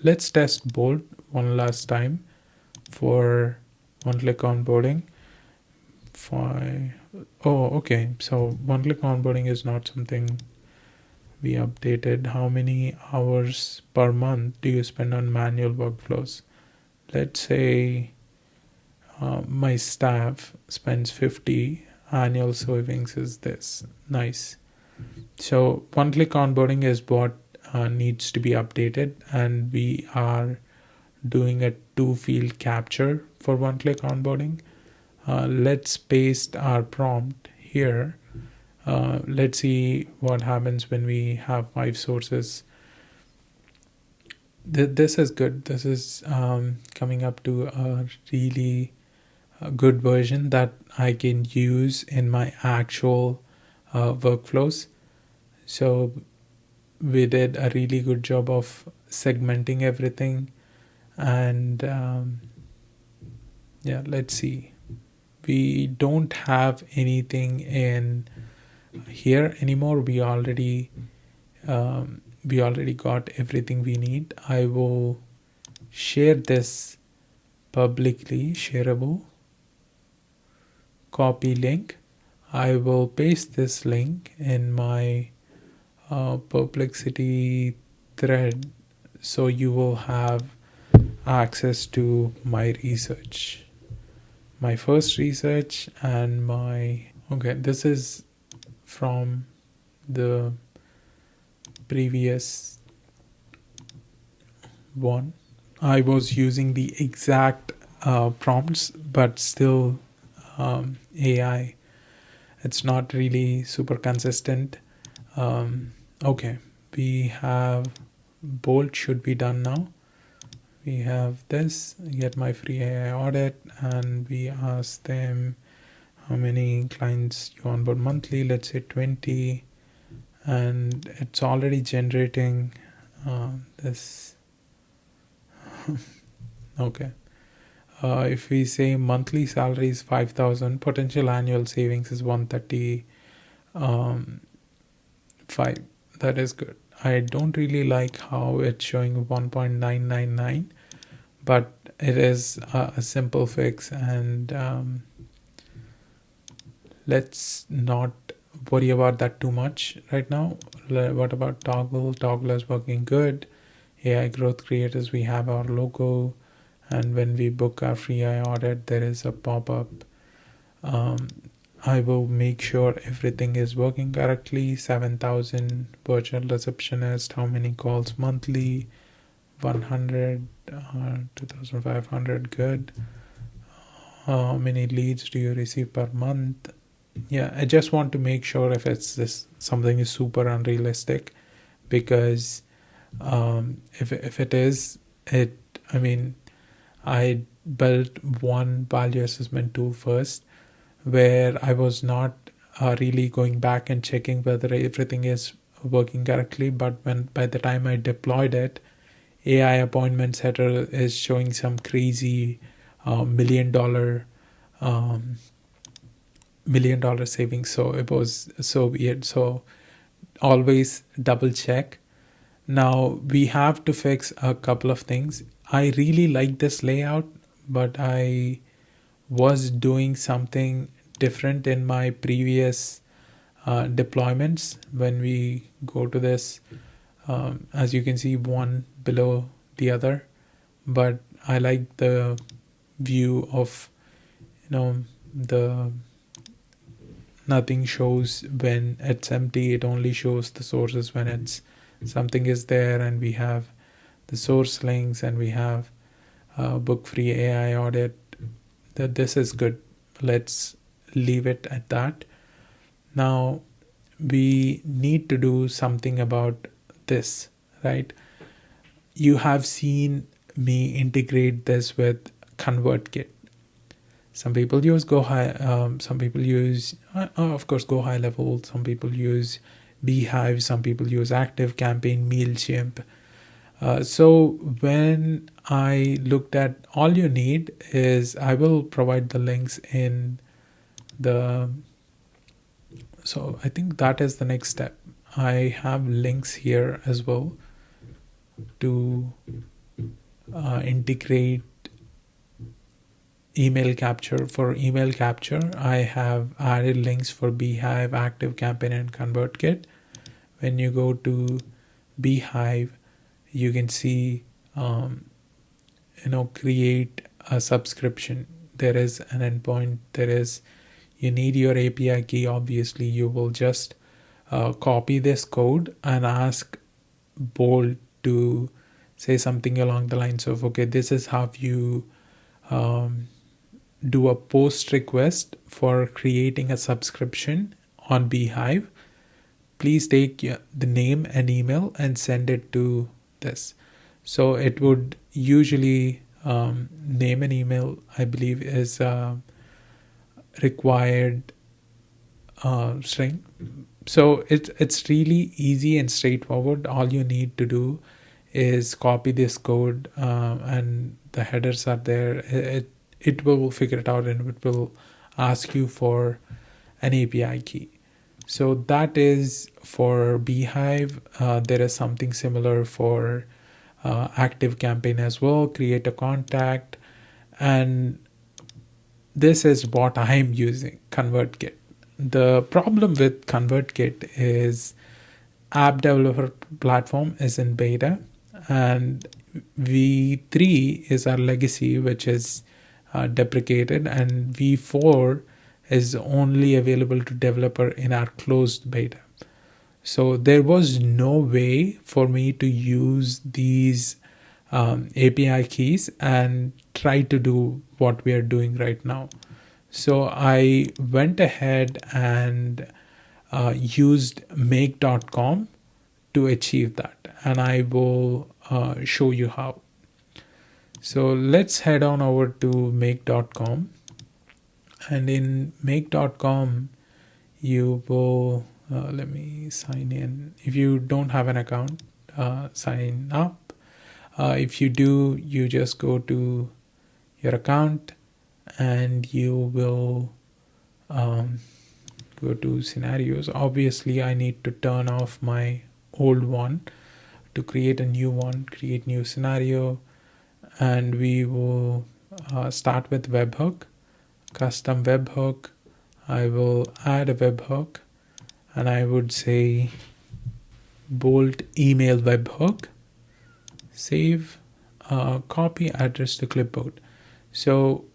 let's test Bolt one last time for one-click onboarding. 5. Oh, okay. So one click onboarding is not something we updated. How many hours per month do you spend on manual workflows? Let's say my staff spends 50. Annual savings is this. Nice. So one click onboarding is what needs to be updated, and we are doing a 2 field capture for one click onboarding. Let's paste our prompt here. Let's see what happens when we have 5 sources. This is good. This is coming up to a really good version that I can use in my actual workflows. So we did a really good job of segmenting everything. And yeah, let's see. We don't have anything in here anymore. We already got everything we need. I will share this publicly shareable. Copy link. I will paste this link in my Perplexity thread, so you will have access to my research, my first research, and my okay, this is from the previous one. I was using the exact prompts, but still AI, it's not really super consistent. Okay, we have Bolt should be done now. We have this, get my free AI audit, and we ask them how many clients you onboard monthly. Let's say 20, and it's already generating this. Okay. If we say monthly salary is 5,000, potential annual savings is 135. That is good. I don't really like how it's showing 1.999, but it is a simple fix, and let's not worry about that too much right now. What about Toggle? Toggle is working good. AI growth creators, we have our logo, and when we book our free AI audit, there is a pop-up. I will make sure everything is working correctly. 7,000 virtual receptionist. How many calls monthly? 100, 2,500. Good. How many leads do you receive per month? Yeah, I just want to make sure if it's this something is super unrealistic, because if it is, I built one value assessment tool first, where I was not really going back and checking whether everything is working correctly. But by the time I deployed it, AI appointment setter is showing some crazy $1 million $1 million savings. So it was so weird. So always double check. Now we have to fix a couple of things. I really like this layout, but I was doing something different in my previous deployments. When we go to this, as you can see, one below the other, but I like the view of, the nothing shows when it's empty. It only shows the sources when it's something is there, and we have the source links, and we have book free AI audit. This is good. Let's leave it at that. Now we need to do something about this, right? You have seen me integrate this with ConvertKit. Some people use Go High. Some people use, of course, Go High Level. Some people use Beehive. Some people use Active Campaign, Mailchimp. So when I looked at, all you need is, I will provide the links in the. So I think that is the next step. I have links here as well to integrate email capture. For email capture, I have added links for Beehive, ActiveCampaign, and ConvertKit. When you go to Beehive, you can see create a subscription. There is an endpoint. You need your API key. Obviously, you will just copy this code and ask Bolt to say something along the lines of, okay, this is how you um, do a post request for creating a subscription on Beehive. Please take the name and email and send it to this. So it would usually name and email, I believe, is required string. So it's really easy and straightforward. All you need to do is copy this code, and the headers are there. It will figure it out, and it will ask you for an API key. So that is for Beehive. There is something similar for ActiveCampaign as well. Create a contact, and this is what I am using, ConvertKit. The problem with ConvertKit is app developer platform is in beta, and V3 is our legacy, which is deprecated, and V4 is only available to developer in our closed beta. So there was no way for me to use these API keys and try to do what we are doing right now. So I went ahead and used make.com to achieve that, and I will show you how. So let's head on over to make.com, and in make.com you will let me sign in. If you don't have an account, sign up. If you do, you just go to your account and you will go to scenarios. Obviously I need to turn off my old one to create a new one. Create new scenario, and we will start with webhook, custom webhook. I will add a webhook, and I would say Bolt email webhook. Save, copy address to clipboard. So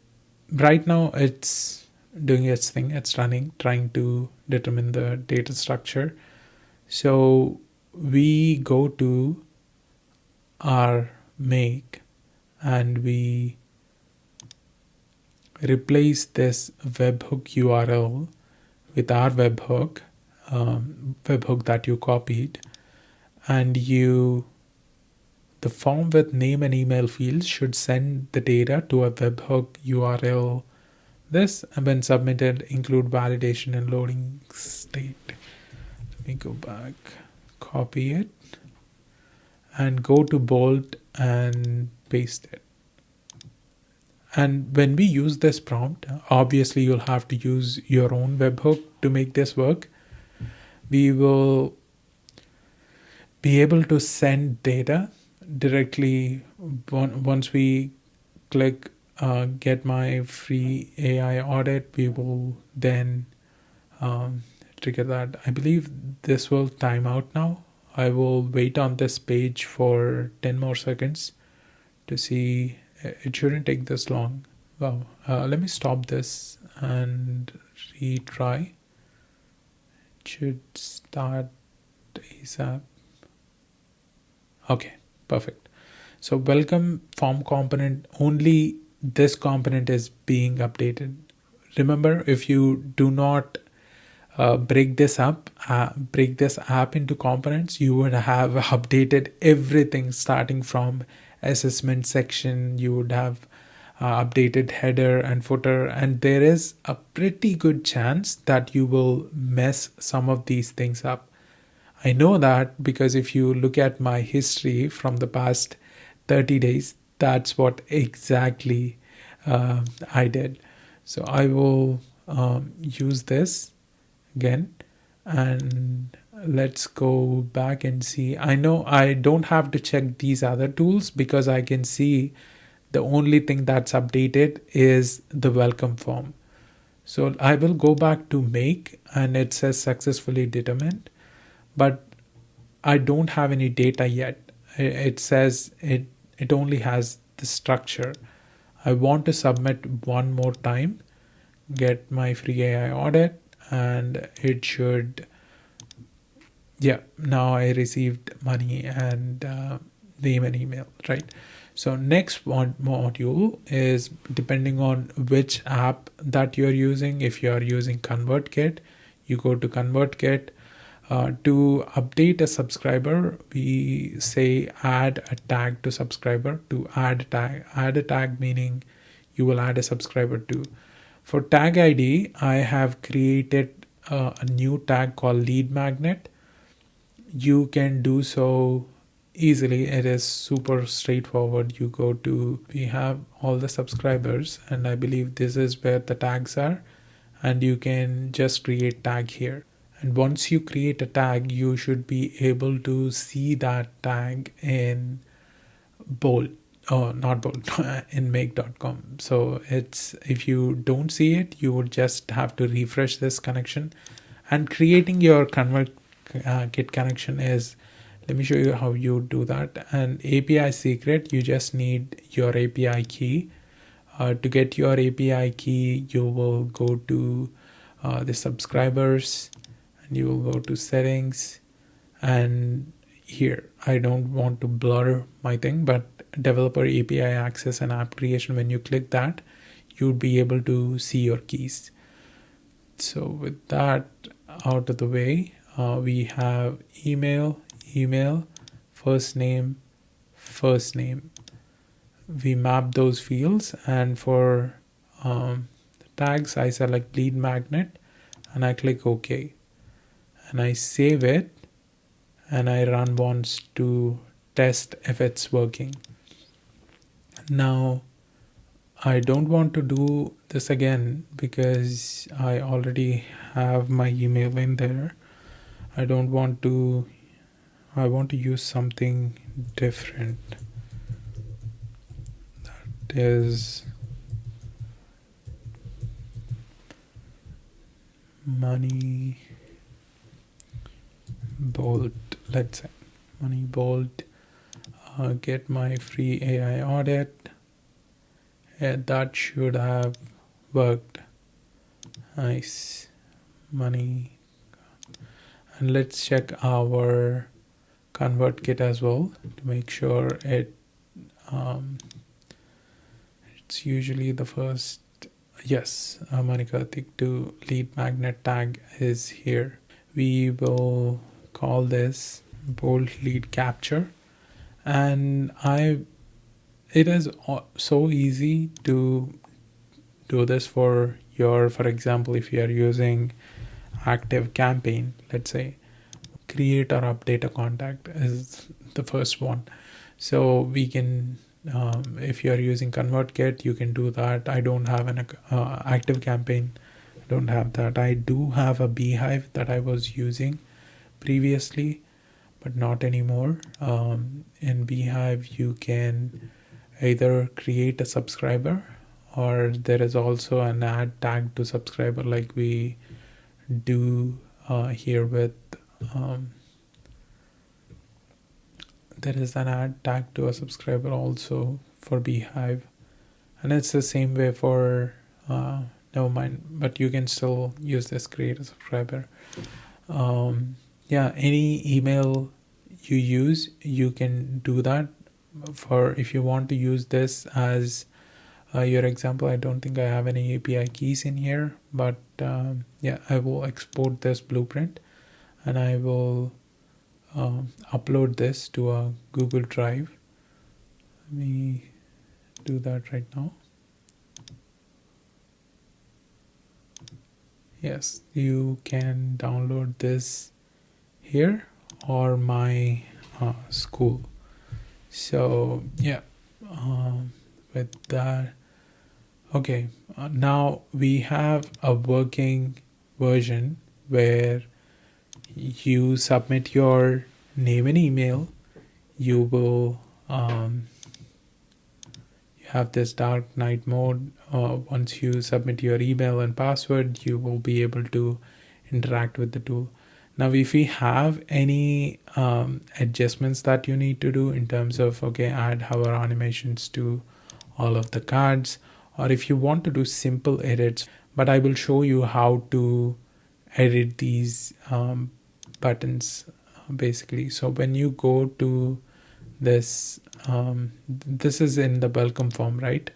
right now it's doing its thing. It's running, trying to determine the data structure. So we go to our make and we replace this webhook URL with our webhook, webhook that you copied, and the form with name and email fields should send the data to a webhook URL. This, and when submitted, include validation and loading state. Let me go back, copy it, and go to Bolt and paste it. And when we use this prompt, obviously you'll have to use your own webhook to make this work. We will be able to send data directly once we click get my free AI audit. We will then trigger that. I believe this will time out now. I will wait on this page for 10 more seconds to see. It shouldn't take this long. Wow. Let me stop this and retry. It should start ASAP. Okay, perfect. So welcome form component, only this component is being updated. Remember, if you do not break this app into components, you would have updated everything starting from assessment section. You would have updated header and footer, and there is a pretty good chance that you will mess some of these things up. I know that because if you look at my history from the past 30 days, that's what exactly I did. So I will use this again, and let's go back and see. I know I don't have to check these other tools because I can see The only thing that's updated is the welcome form. So I will go back to make, and it says successfully determined, but I don't have any data yet. It says it only has the structure. I want to submit one more time, get my free AI audit, and it should, yeah, now I received money and name and email, right? So next one module is depending on which app that you're using. If you're using ConvertKit, you go to ConvertKit. To update a subscriber, we say add a tag to subscriber. To add a tag meaning you will add a subscriber to. For tag ID, I have created a new tag called lead magnet. You can do so easily. It is super straightforward. You go to, we have all the subscribers, and I believe this is where the tags are, and you can just create tag here. And once you create a tag, you should be able to see that tag in Bolt, oh not Bolt, in make.com. So it's, if you don't see it, you would just have to refresh this connection. And creating your convert kit connection is, let me show you how you do that. An API secret, you just need your API key. To get your API key, you will go to the subscribers, and you will go to settings, and here I don't want to blur my thing, but developer API access and app creation, when you click that, you'll be able to see your keys. So with that out of the way, we have email, first name. We map those fields, and for tags, I select lead magnet and I click OK, and I save it, and I run once to test if it's working. Now I don't want to do this again because I already have my email in there. I want to use something different. That is money Bolt, let's say money Bolt, get my free AI audit. That should have worked. Nice. Money. And let's check our ConvertKit as well to make sure it's usually the first. Yes, Manikarthik to lead magnet tag is here. We will call this Bolt lead capture, and it is so easy to do this for example, if you are using active campaign, let's say create or update a contact is the first one. So we can, if you are using ConvertKit, you can do that. I don't have an active campaign, don't have that. I do have a Beehive that I was using previously, but not anymore. In Beehive, you can either create a subscriber, or there is also an add tag to subscriber, like we do here with there is an add tag to a subscriber also for Beehive, and it's the same way for never mind, but you can still use this create a subscriber. Yeah, any email you use, you can do that. For if you want to use this as your example, I don't think I have any API keys in here, but yeah, I will export this blueprint and I will upload this to a Google Drive. Let me do that right now. Yes, you can download this here or my school. So yeah, with that, okay, now we have a working version where you submit your name and email. You will you have this dark night mode. Once you submit your email and password, you will be able to interact with the tool. Now, if we have any adjustments that you need to do in terms of, okay, add hover animations to all of the cards, or if you want to do simple edits, but I will show you how to edit these buttons basically. So when you go to this, this is in the welcome form, right?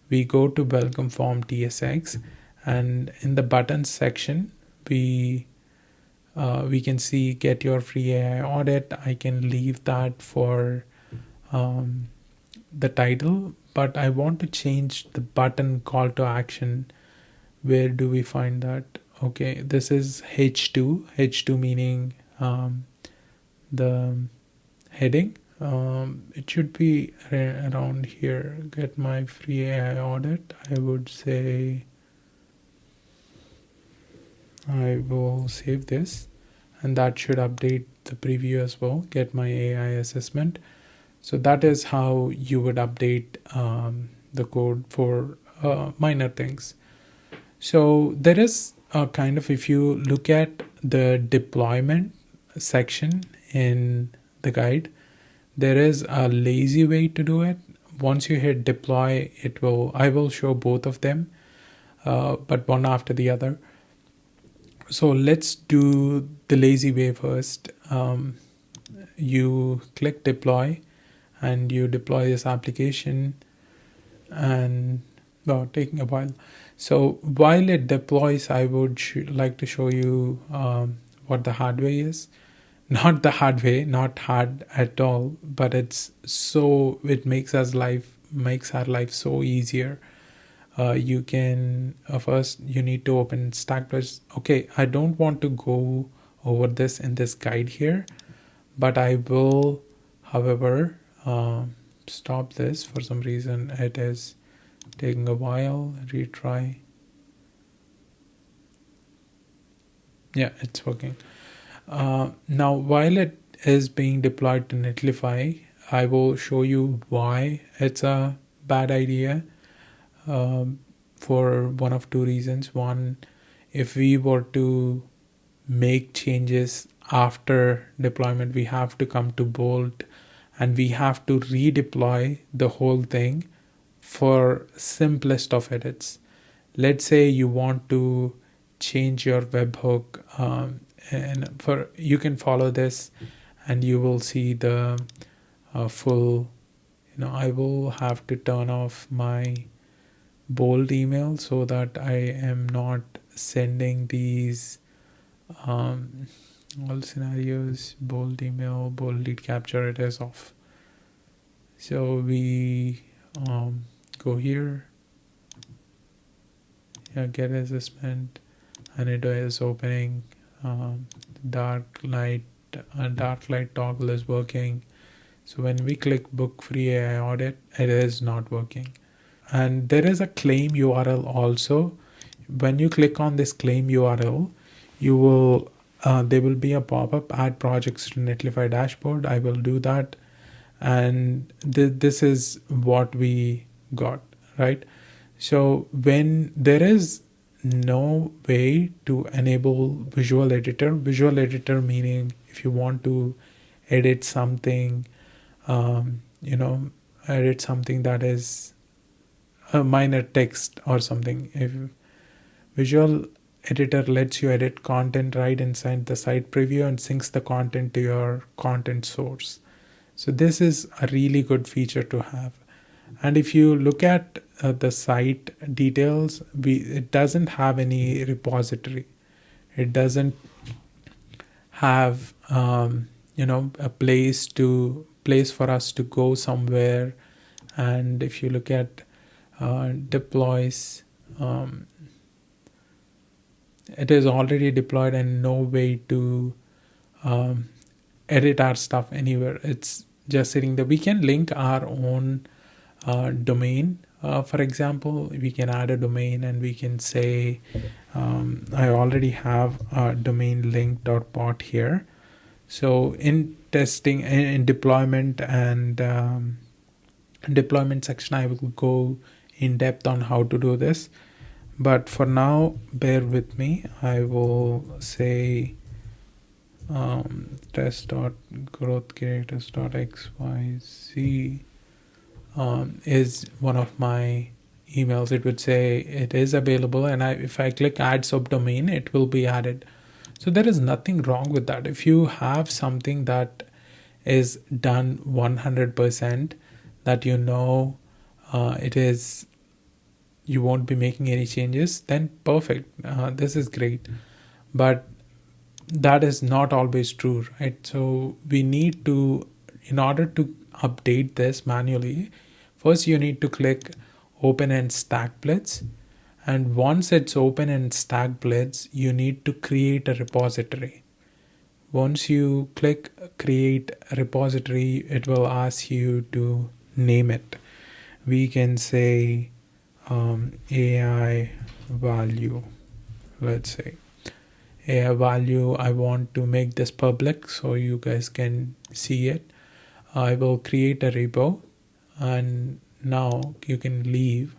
We go to welcome form TSX, and in the buttons section, we can see get your free AI audit. I can leave that for the title, but I want to change the button call to action. Where do we find that? Okay, this is H2 meaning the heading. It should be around here. Get my free AI audit. I would say I will save this, and that should update the preview as well. Get my AI assessment. So that is how you would update the code for minor things. So there is a kind of, if you look at the deployment section in the guide, there is a lazy way to do it. Once you hit deploy, I will show both of them, but one after the other. So let's do the lazy way first. You click deploy and you deploy this application, and taking a while. So while it deploys, I would like to show you what the hard way is. Not the hard way, not hard at all, but it makes our life so easier. You can first you need to open Stackbridge. Okay, I don't want to go over this in this guide here, but I will, however, stop this. For some reason it is taking a while. Retry. Yeah, it's working. Now while it is being deployed to Netlify, I will show you why it's a bad idea, for one of two reasons. One, if we were to make changes after deployment, we have to come to Bolt and we have to redeploy the whole thing for simplest of edits. Let's say you want to change your webhook, and you can follow this and you will see the full, I will have to turn off my Bolt email so that I am not sending these all scenarios. Bolt email, Bolt lead capture, it is off. So we go here, get assessment, and it is opening. Dark light toggle is working. So when we click book free AI audit, it is not working. And there is a claim URL also. When you click on this claim URL, you will there will be a pop-up, add projects to Netlify dashboard. I will do that, and this is what we got, right? So when there is no way to enable visual editor meaning if you want to edit something, edit something that is a minor text or something. If visual editor lets you edit content right inside the site preview and syncs the content to your content source. So this is a really good feature to have. And if you look at the site details, it doesn't have any repository. It doesn't have a place for us to go somewhere. And if you look at deploys, it is already deployed and no way to edit our stuff anywhere. It's just sitting there. We can link our own domain. For example, we can add a domain and we can say I already have a domain link.bot here. So in testing, in deployment and deployment section, I will go in depth on how to do this. But for now, bear with me. I will say test.growthcreators.xyz is one of my emails. It would say it is available, and if I click add subdomain, it will be added. So there is nothing wrong with that. If you have something that is done 100%, that it is, you won't be making any changes, then perfect. This is great. But that is not always true, right? So we need to, in order to update this manually, first you need to click open and stack blitz. And once it's open and stack blitz, you need to create a repository. Once you click create a repository, it will ask you to name it. We can say AI value, let's say AI value. I want to make this public so you guys can see it. I will create a repo, and now you can leave.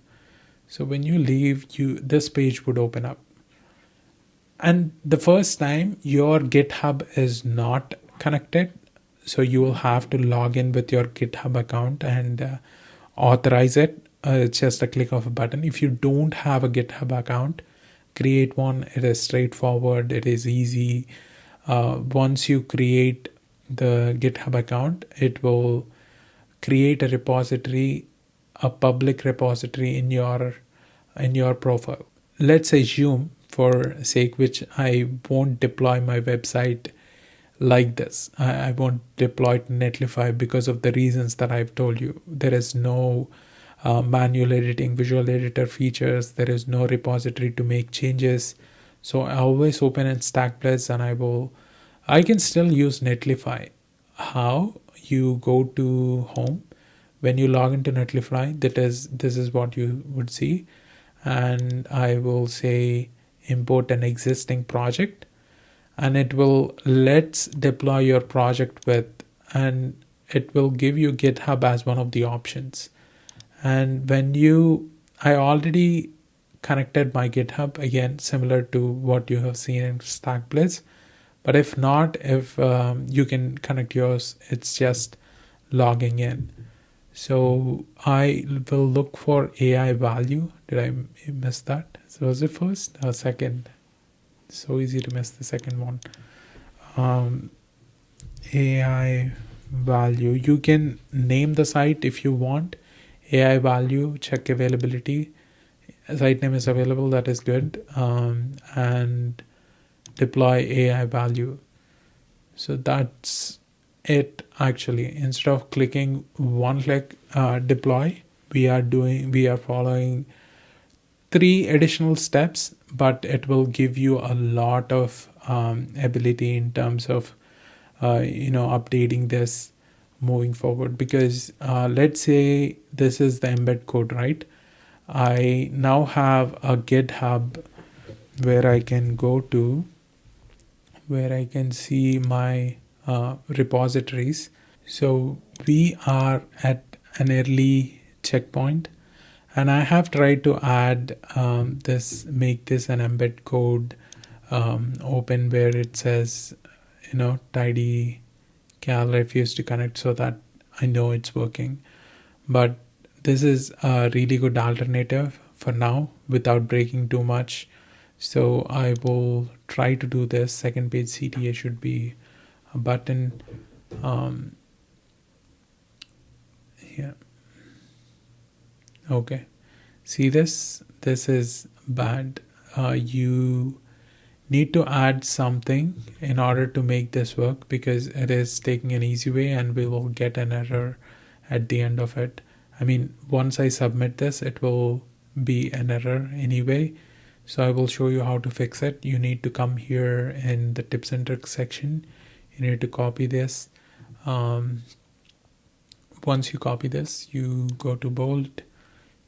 So when you leave, this page would open up. And the first time your GitHub is not connected, so you will have to log in with your GitHub account and authorize it. It's just a click of a button. If you don't have a GitHub account, create one. It is straightforward. It is easy. Once you create the GitHub account, it will create a repository, a public repository in your profile. Let's assume, for sake which, I won't deploy my website like this. I won't deploy to Netlify because of the reasons that I've told you. There is no manual editing, visual editor features. There is no repository to make changes. So I always open in Stackblitz, and I can still use Netlify. How? You go to home. When you log into Netlify, this is what you would see. And I will say import an existing project, and it will let's deploy your project with, and it will give you GitHub as one of the options. And I already connected my GitHub, again similar to what you have seen in Stackblitz. But if not, if you can connect yours, it's just logging in. So I will look for AI value. Did I miss that? So was it first or second? So easy to miss the second one. AI value. You can name the site if you want. AI value, check availability. Site name is available, that is good. And deploy AI value. So that's it. Actually, instead of clicking one click deploy, we are following 3 additional steps, but it will give you a lot of ability in terms of updating this moving forward. Because let's say this is the embed code, right? I now have a GitHub where I can go to, where I can see my repositories. So we are at an early checkpoint, and I have tried to add make this an embed code open, where it says, tidy cal refuse to connect, so that I know it's working. But this is a really good alternative for now without breaking too much. So I will try to do this. Second page CTA should be a button. Yeah. Okay. See this? This is bad. You need to add something in order to make this work, because it is taking an easy way and we will get an error at the end of it. I mean, once I submit this, it will be an error anyway. So I will show you how to fix it. You need to come here in the tips and tricks section. You need to copy this. Once you copy this, you go to Bolt,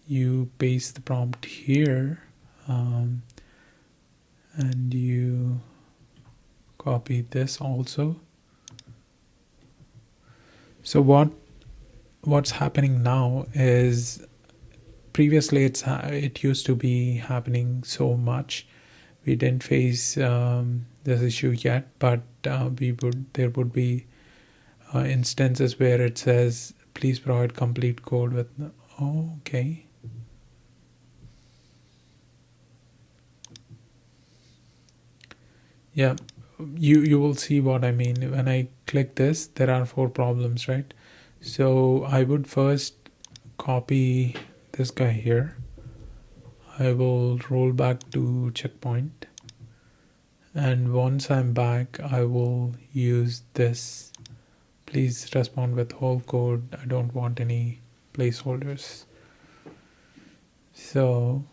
you paste the prompt here, and you copy this also. So what what's happening now is previously it used to be happening so much. We didn't face this issue yet, but there would be instances where it says please provide complete code with. Oh, okay. Yeah, you will see what I mean. When I click this, there are 4 problems, right? So I would first copy this guy here. I will roll back to checkpoint, and once I'm back I will use this please respond with whole code. I don't want any placeholders. So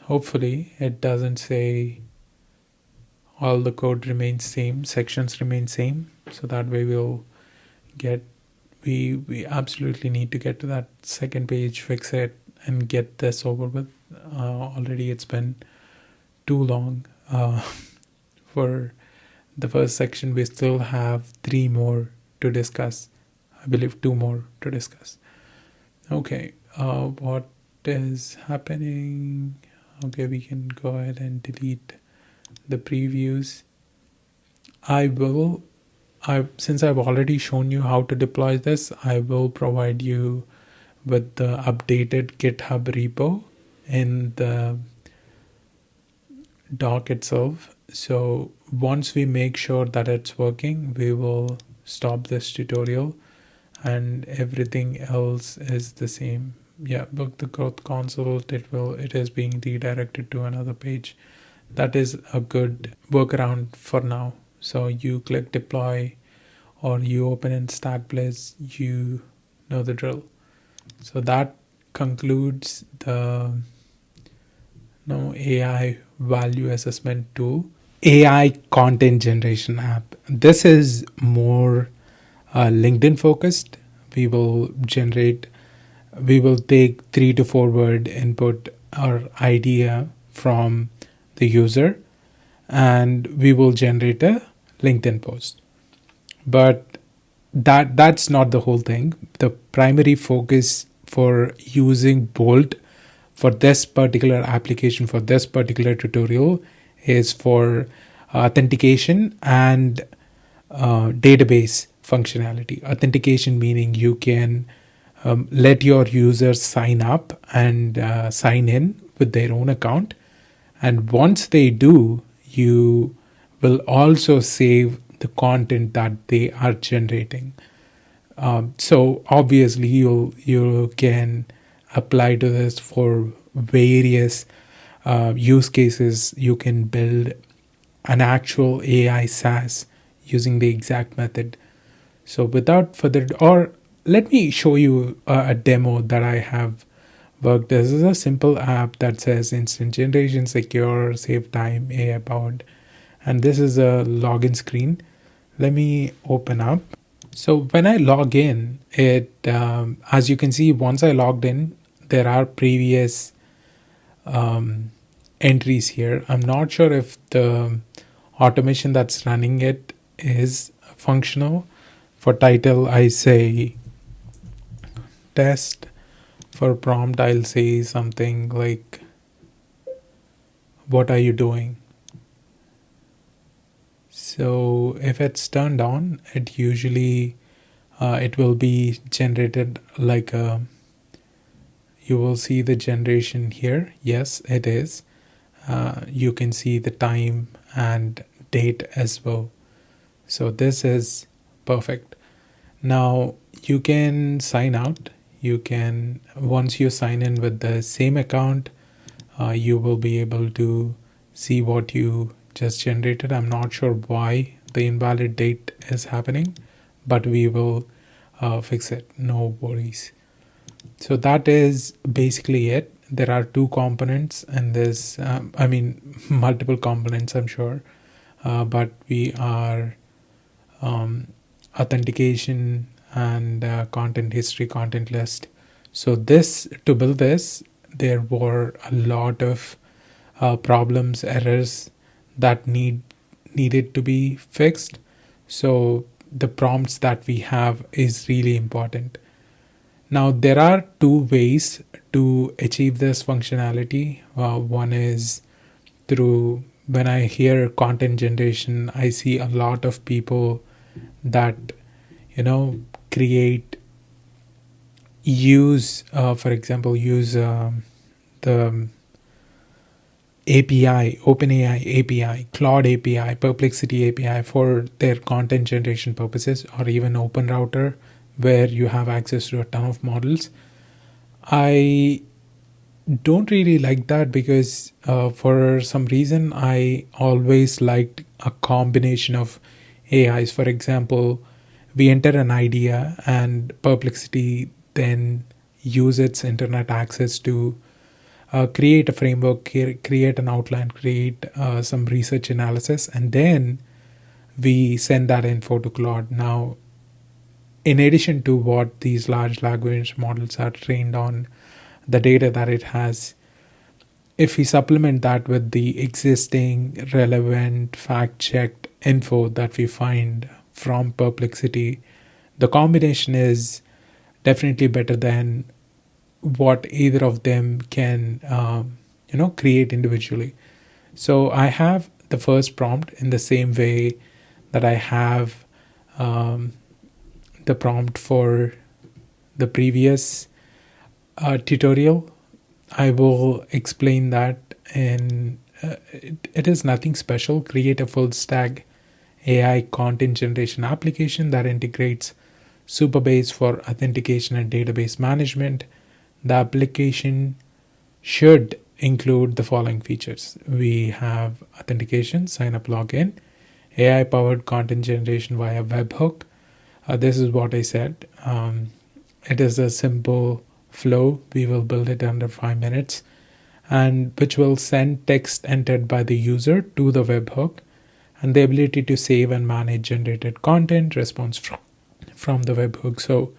hopefully it doesn't say all the code remains same, sections remain same, so that way we'll get we absolutely need to get to that second page, fix it, and get this over with. Already it's been too long for the first section. We still have 3 more to discuss. I believe 2 more to discuss. Okay, what is happening? Okay, we can go ahead and delete the previews. Since I've already shown you how to deploy this, I will provide you with the updated GitHub repo in the doc itself. So once we make sure that it's working, we will stop this tutorial and everything else is the same. Yeah, book the growth console. It is being redirected to another page. That is a good workaround for now. So you click deploy or you open in StackBliz, you know the drill. So that concludes the AI value assessment tool. AI content generation app. This is more LinkedIn focused. We will generate, we will take 3 to 4 word input or idea from the user and we will generate a LinkedIn post. But that's not the whole thing. The primary focus for using Bolt for this particular application, for this particular tutorial, is for authentication and database functionality. Authentication meaning you can let your users sign up and sign in with their own account, and once they do, you will also save the content that they are generating. So obviously you can apply to this for various use cases. You can build an actual AI SaaS using the exact method. So without further, or let me show you a demo that I have worked. This is a simple app that says instant generation, secure, save time, AI powered, and this is a login screen. Let me open up. So when I log in, as you can see, once I logged in, there are previous entries here. I'm not sure if the automation that's running it is functional. For title, I say test. For prompt, I'll say something like, what are you doing? So if it's turned on, it usually it will be generated like a, you will see the generation here. Yes, it is. You can see the time and date as well. So this is perfect. Now you can sign out. You can, once you sign in with the same account, you will be able to see what you just generated. I'm not sure why the invalid date is happening, but we will fix it. No worries. So that is basically it. There are 2 components and there's multiple components, I'm sure, but we are authentication and content history, content list. So this, to build this, there were a lot of problems, errors that needed to be fixed. So the prompts that we have is really important. Now, there are two ways to achieve this functionality. One is through, when I hear content generation, I see a lot of people that, create, use, for example, use the API, OpenAI API, Claude API, Perplexity API for their content generation purposes, or even OpenRouter, where you have access to a ton of models. I don't really like that because for some reason I always liked a combination of AIs. For example, we enter an idea and Perplexity then use its internet access to create a framework, create an outline, create some research analysis, and then we send that info to Claude. Now, in addition to what these large language models are trained on, the data that it has, if we supplement that with the existing relevant fact checked info that we find from Perplexity, the combination is definitely better than what either of them can create individually. So I have the first prompt in the same way that I have the prompt for the previous tutorial. I will explain that in it is nothing special. Create a full stack AI content generation application that integrates Supabase for authentication and database management. The application should include the following features. We have authentication, sign up, login, AI powered content generation via webhook. This is what I said. It is a simple flow. We will build it under 5 minutes, and which will send text entered by the user to the webhook, and the ability to save and manage generated content response from the webhook. So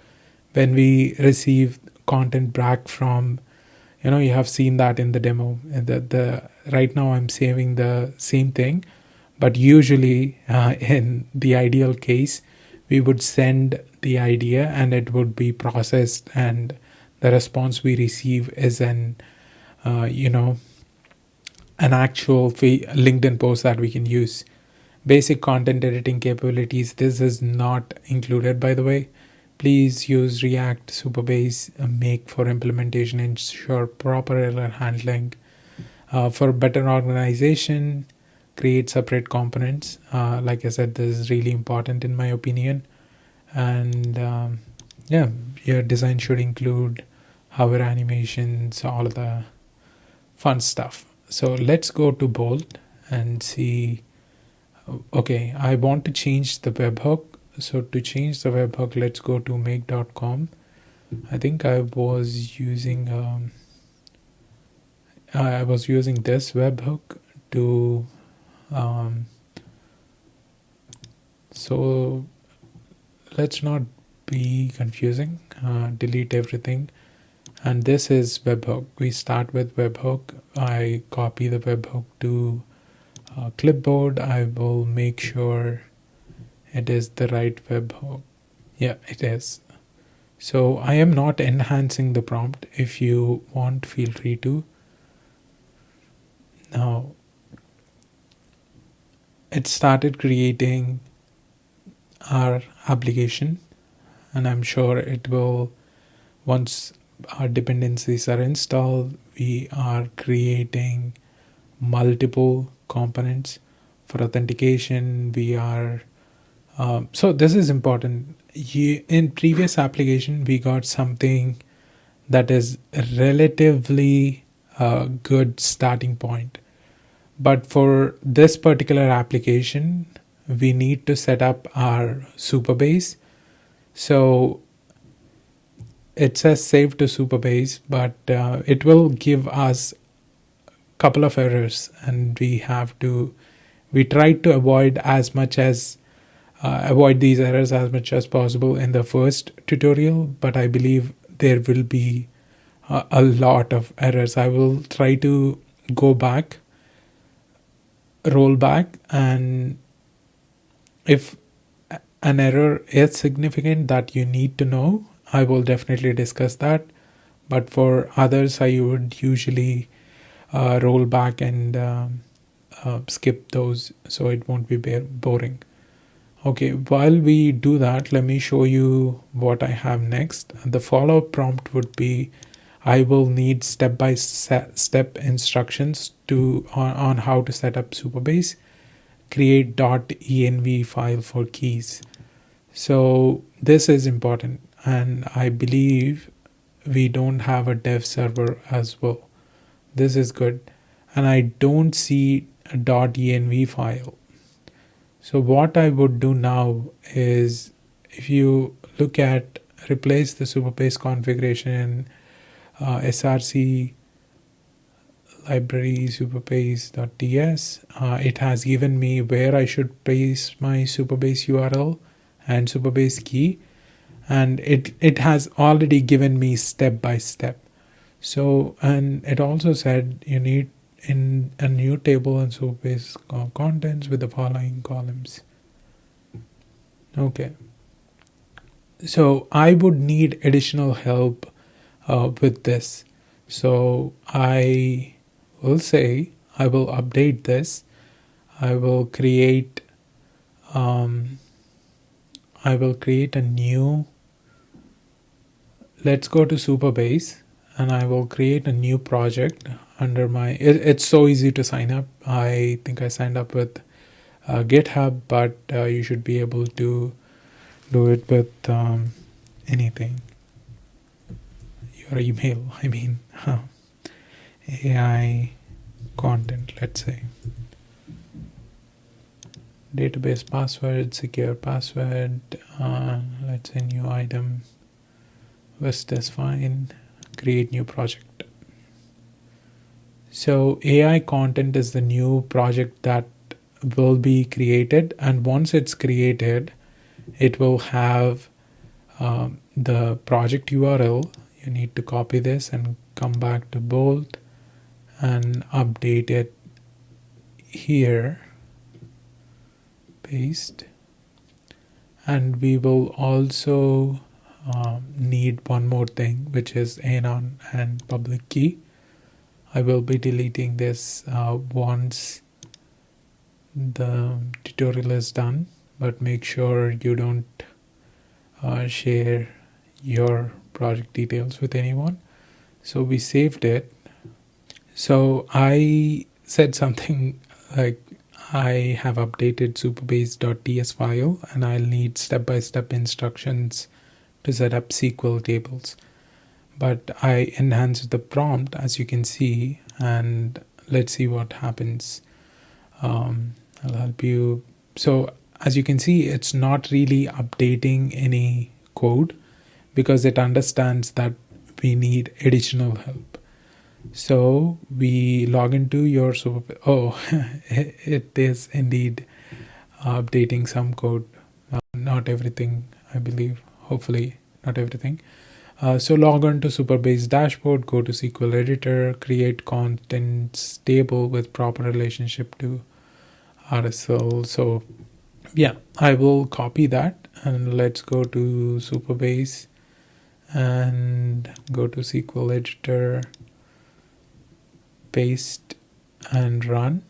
when we receive content back from, you have seen that in the demo, the right now I'm saving the same thing, but usually in the ideal case we would send the idea and it would be processed, and the response we receive is an actual LinkedIn post that we can use. Basic content editing capabilities, this is not included, by the way. Please use React, Supabase, Make for implementation, ensure proper error handling. For better organization, create separate components. Like I said, this is really important in my opinion. And your design should include hover animations, all of the fun stuff. So let's go to Bolt and see. Okay, I want to change the webhook. So to change the webhook, let's go to make.com. I think I was using this webhook to so let's not be confusing. Delete everything. And this is webhook. We start with webhook. I copy the webhook to clipboard. I will make sure it is the right webhook. Yeah, it is. So I am not enhancing the prompt. If you want, feel free to. Now it started creating our application, and I'm sure it will, once our dependencies are installed, we are creating multiple components for authentication. We are so this is important. In previous application, we got something that is relatively a good starting point. But for this particular application, we need to set up our Supabase. So it says save to Supabase, but it will give us a couple of errors, and we tried to avoid these errors as much as possible in the first tutorial, but I believe there will be a lot of errors. I will try to roll back, and if an error is significant that you need to know, I will definitely discuss that. But for others, I would usually roll back and skip those so it won't be boring. Okay, while we do that, let me show you what I have next. The follow-up prompt would be, I will need step-by-step instructions on how to set up Supabase. Create .env file for keys. So this is important, and I believe we don't have a dev server as well. This is good, and I don't see a .env file. So what I would do now is, if you look at replace the Supabase configuration in src library supabase.ts, it has given me where I should paste my Supabase URL and Supabase key, and it has already given me step by step. So, and it also said you need in a new table and Supabase contents with the following columns. Okay, so I would need additional help with this. So I will say I will update this. I will create a new. Let's go to Supabase, and I will create a new project under my. It's so easy to sign up. I think I signed up with GitHub, but you should be able to do it with anything. Your email, I mean, AI content, let's say. Database password, secure password, let's say new item, West is fine, create new project. So AI content is the new project that will be created, and once it's created, it will have the project URL. You need to copy this and come back to Bolt and update it here, paste, and we will also need one more thing, which is anon and public key. I will be deleting this once the tutorial is done, but make sure you don't share your project details with anyone. So we saved it. So I said something like, I have updated supabase.ts file, and I'll need step-by-step instructions to set up SQL tables. But I enhanced the prompt, as you can see, and let's see what happens. I'll help you. So as you can see, it's not really updating any code because it understands that we need additional help. So we log into your Supabase. Oh, it is indeed updating some code. Not everything, I believe. Hopefully, not everything. So log on to Supabase dashboard, go to SQL editor, create contents table with proper relationship to RSL. So yeah, I will copy that, and let's go to Supabase and go to SQL editor, paste and run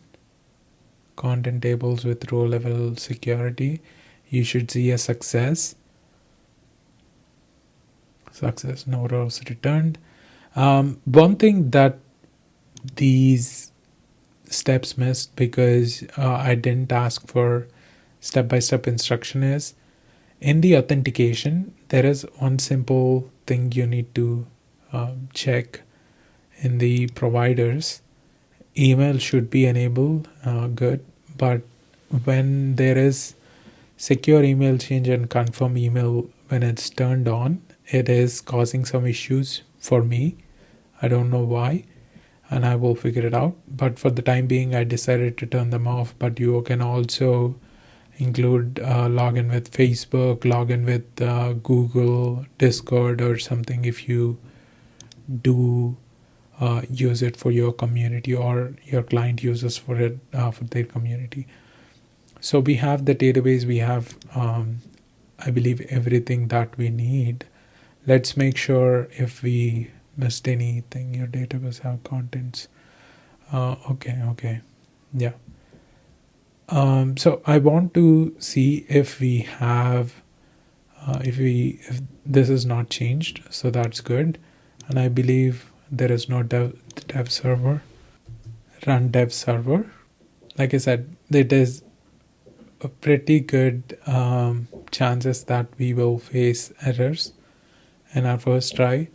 content tables with row level security. You should see a success, no rows returned. One thing that these steps missed, because I didn't ask for step-by-step instruction, is in the authentication there is one simple thing you need to check. In the providers, email should be enabled, good, but when there is secure email change and confirm email, when it's turned on, it is causing some issues for me. I don't know why, and I will figure it out, but for the time being I decided to turn them off. But you can also include login with Facebook, login with Google, Discord or something if you do use it for your community, or your client uses for it for their community. So we have the database, we have I believe, everything that we need. Let's make sure if we missed anything. Your database have contents. Okay. Yeah. So I want to see if we have, if this is not changed. So that's good. And I believe there is no dev server. Run dev server. Like I said, it is a pretty good chances that we will face errors in our first try,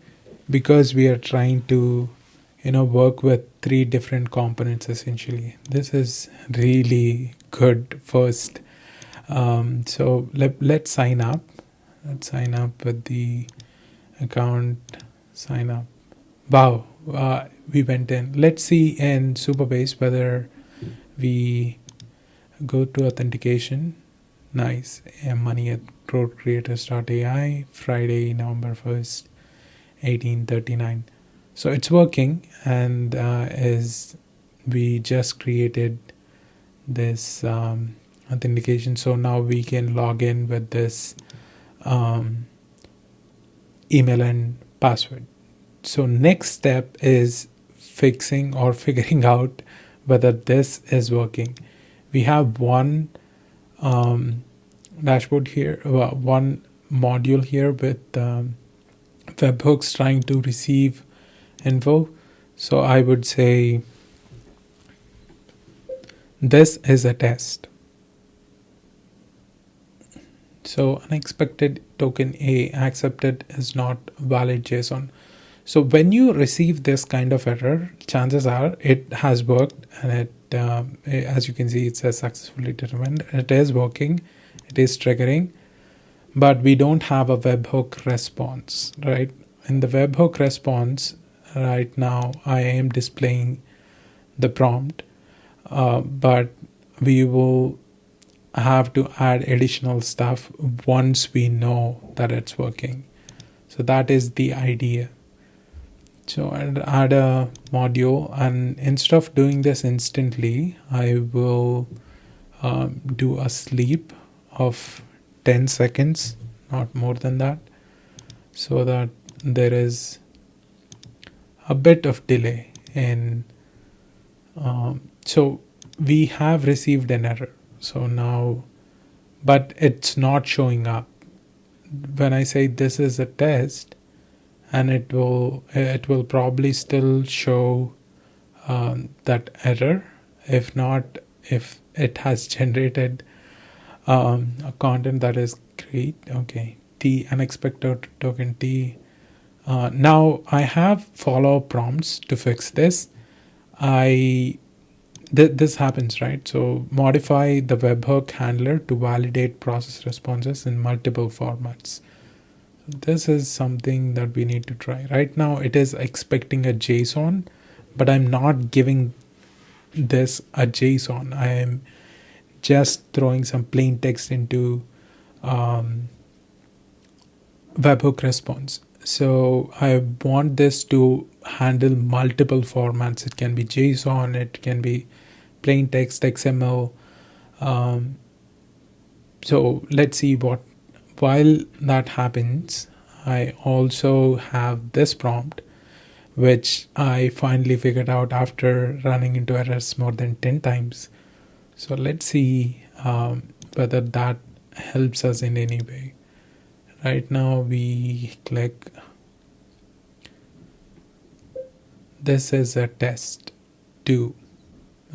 because we are trying to work with three different components essentially. This is really good first. So let's sign up. Let's sign up with the account. Sign up. Wow, we went in. Let's see in Supabase whether we go to authentication. Nice. Money at growthcreators.ai, Friday, November 1st, 1839. So it's working, and is we just created this authentication. So now we can log in with this um, email and password. So next step is fixing or figuring out whether this is working. We have one dashboard here, one module here with webhooks trying to receive info. So I would say this is a test. So unexpected token A accepted is not valid JSON. So when you receive this kind of error, chances are it has worked, and as you can see, it says successfully determined. It is working, it is triggering, but we don't have a webhook response, right? In the webhook response, right now, I am displaying the prompt, but we will have to add additional stuff once we know that it's working. So that is the idea. So I'll add a module, and instead of doing this instantly, I will do a sleep of 10 seconds, not more than that, so that there is a bit of delay in. So we have received an error. So now, but it's not showing up. When I say this is a test, and it will probably still show that error. If not, if it has generated a content that is great. Okay, T unexpected token T. Now I have follow-up prompts to fix this. This happens, right? So modify the webhook handler to validate process responses in multiple formats. This is something that we need to try. Right now it is expecting a JSON, but I'm not giving this a JSON. I am just throwing some plain text into webhook response. So I want this to handle multiple formats. It can be JSON, it can be plain text, XML. So let's see what. While that happens, I also have this prompt, which I finally figured out after running into errors more than 10 times. So let's see whether that helps us in any way. Right now we click. This is a test 2.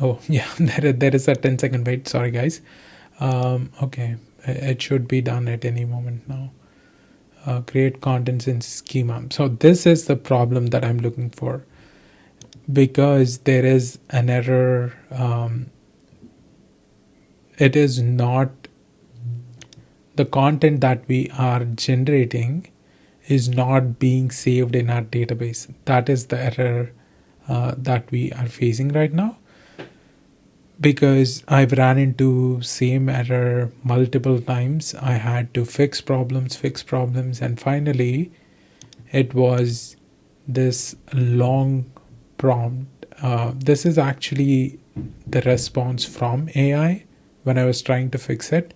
Oh yeah, there is a 10-second wait. Sorry guys. Okay, it should be done at any moment now. Create contents in schema. So this is the problem that I'm looking for, because there is an error. It is not the content that we are generating is not being saved in our database. That is the error that we are facing right now, because I've ran into same error multiple times. I had to fix problems, and finally it was this long prompt. This is actually the response from AI when I was trying to fix it,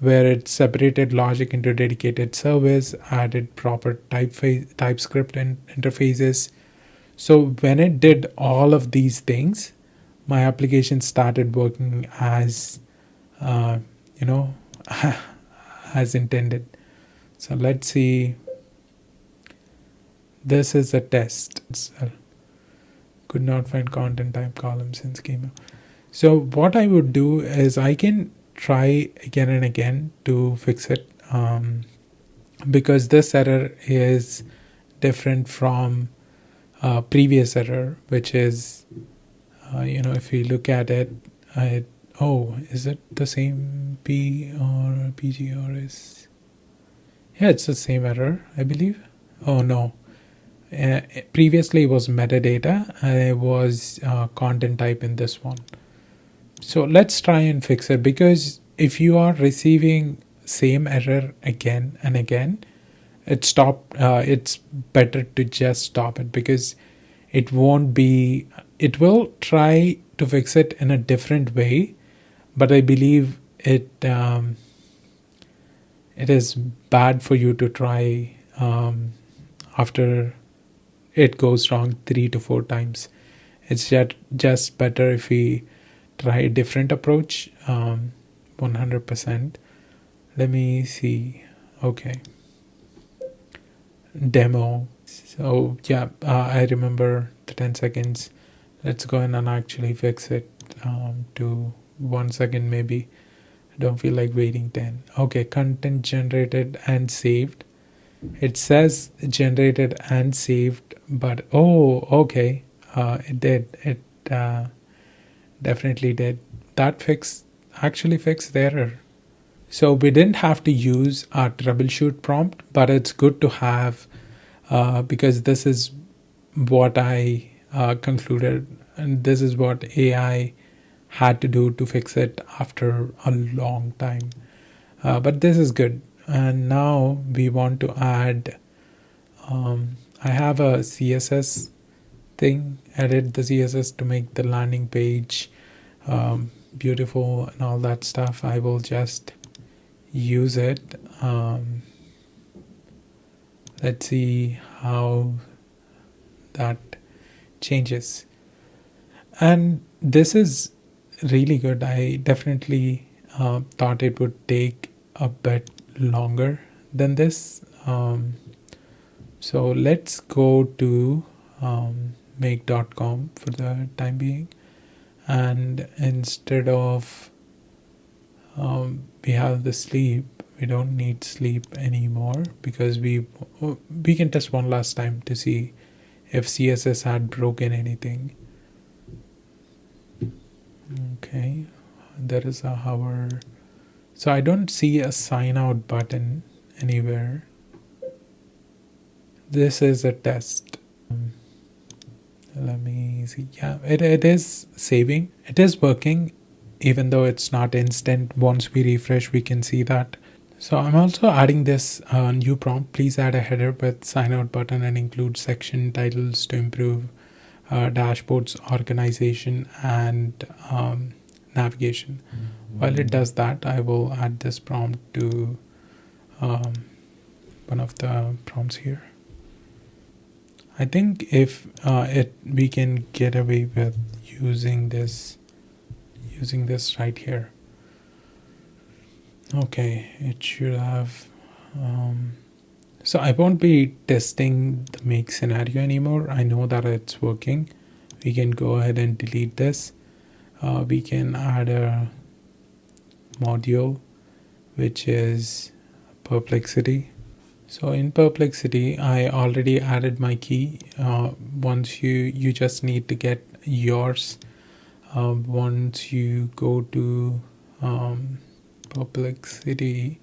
where it separated logic into dedicated service, added proper TypeScript and interfaces. So when it did all of these things, my application started working as uh, you know as intended. So let's see. This is a test. Could not find content type columns in schema. So what I would do is I can try again and again to fix it, because this error is different from previous error, which is if we look at it, is it the same P or PG or is, yeah, it's the same error, I believe. Oh no, previously it was metadata and it was content type in this one. So let's try and fix it, because if you are receiving same error again and again, it's better to just stop it, because it won't be, it will try to fix it in a different way, but I believe it is bad for you to try after it goes wrong 3 to 4 times. It's just better if we try a different approach. 100%. Let me see. Okay. Demo. So yeah, I remember the 10 seconds. Let's go in and actually fix it to 1 second maybe. I don't feel like waiting 10. Okay, content generated and saved. It says generated and saved, but okay, it did. It definitely did. That actually fixed the error. So we didn't have to use our troubleshoot prompt, but it's good to have, because this is what I concluded, and this is what AI had to do to fix it after a long time. But this is good. And now we want to add, I have a CSS thing, edit the CSS to make the landing page beautiful and all that stuff. I will just use it. Let's see how that changes. And this is really good. I definitely thought it would take a bit longer than this. So let's go to make.com for the time being, and instead of we have the sleep, we don't need sleep anymore, because we can test one last time to see if CSS had broken anything. Okay, there is a hover. So I don't see a sign out button anywhere. This is a test. Let me see. Yeah, it is saving. It is working, even though it's not instant. Once we refresh, we can see that. So I'm also adding this new prompt. Please add a header with sign out button and include section titles to improve dashboards organization and navigation. While it does that, I will add this prompt to one of the prompts here. I think if we can get away with using this right here. Okay, it should have. So I won't be testing the make scenario anymore. I know that it's working. We can go ahead and delete this. We can add a module, which is perplexity. So in perplexity, I already added my key. Once you just need to get yours. Once you go to perplexity,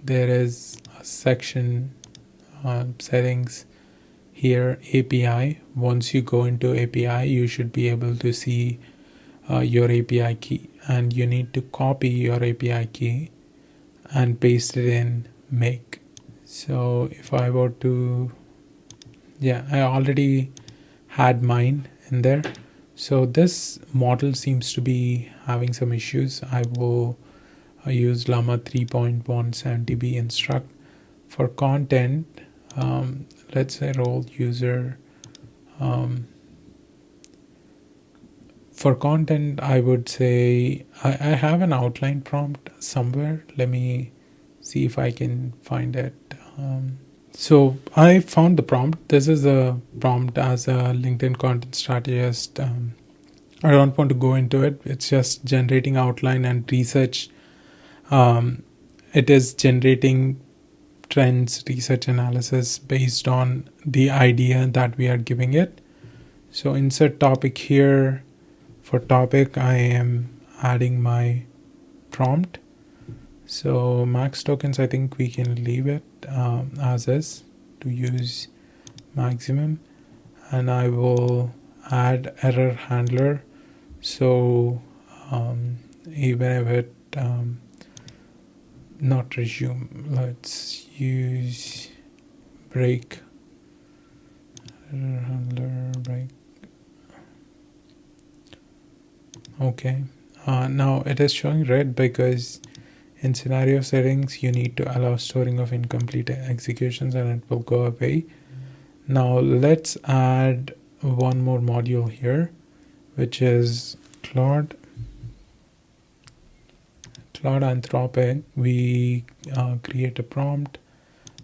there is a section settings here, API. Once you go into API, you should be able to see your API key, and you need to copy your API key and paste it in make. So if I were to, yeah, I already had mine in there. So this model seems to be having some issues. I will use llama 3.170b instruct for content. Let's say role user. For content, I would say I have an outline prompt somewhere. Let me see if I can find it. So I found the prompt. This is a prompt as a LinkedIn content strategist. I don't want to go into it. It's just generating outline and research. It is generating trends, research analysis based on the idea that we are giving it. So insert topic here. For topic, I am adding my prompt. So max tokens, I think we can leave it as is to use maximum. And I will add error handler. So even if it not resume, let's use break, error handler break. Okay, now it is showing red because in scenario settings you need to allow storing of incomplete executions and it will go away. Now let's add one more module here, which is Claude Anthropic. We create a prompt,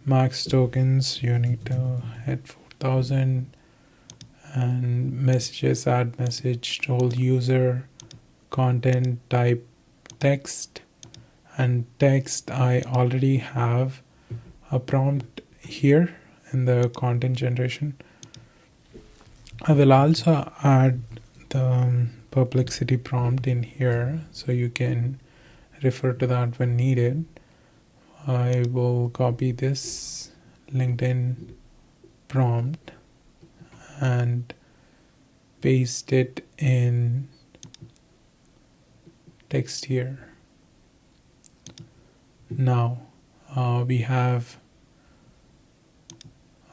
max tokens, you need to hit 4000, and messages, add message, role user, content type text, and text I already have a prompt here in the content generation. I will also add the perplexity prompt in here so you can refer to that when needed. I will copy this LinkedIn prompt and paste it in text here. Now we have,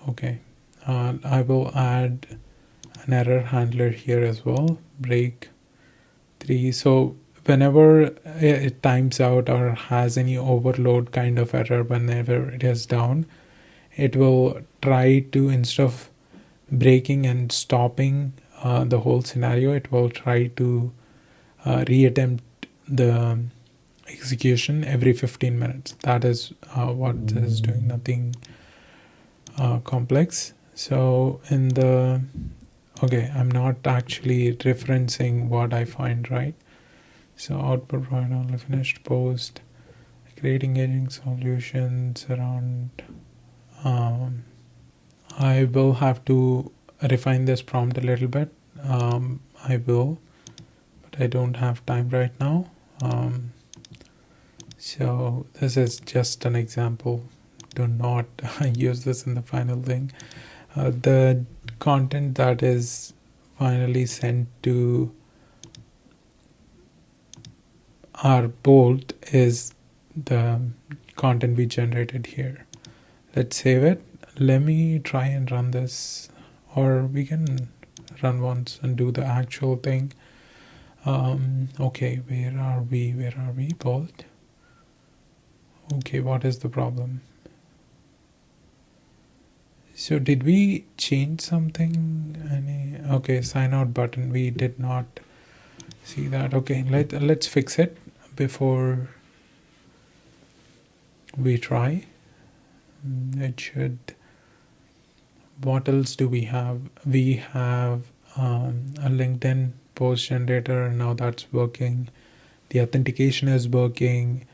okay, I will add an error handler here as well, break 3. So whenever it times out or has any overload kind of error, whenever it is down, it will try to, instead of breaking and stopping the whole scenario, it will try to reattempt the execution every 15 minutes. That is what this is doing, nothing complex. So in the, okay, I'm not actually referencing what I find, right? So output right only finished post, creating aging solutions around. I will have to refine this prompt a little bit. I will, but I don't have time right now. So this is just an example. Do not use this in the final thing. The content that is finally sent to our Bolt is the content we generated here. Let's save it. Let me try and run this, or we can run once and do the actual thing. Okay, where are we? Bolt. Okay, what is the problem? So did we change something? Okay, sign out button. We did not see that. Okay, let's fix it before we try. It should. What else do we have? We have a LinkedIn post generator, and now that's working. The authentication is working.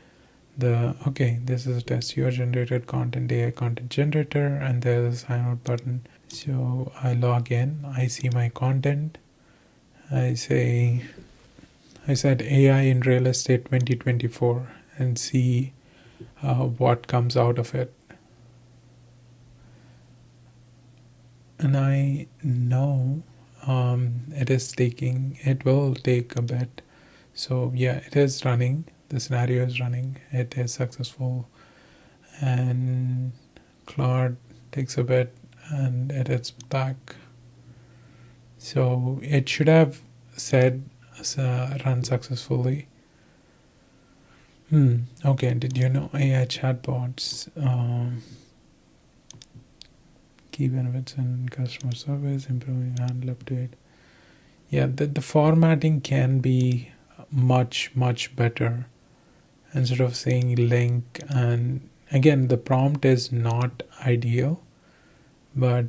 Okay, this is a test. Your generated content, AI content generator, and there's a sign out button. So I log in. I see my content. I said AI in real estate 2024 and see what comes out of it. And I know it will take a bit. So yeah, it is running. The scenario is running. It is successful. And Claude takes a bit and it is back. So it should have said run successfully. Okay, did you know AI chatbots key benefits in customer service, improving handle update? Yeah, the formatting can be much better. Instead of saying link, and again, the prompt is not ideal, but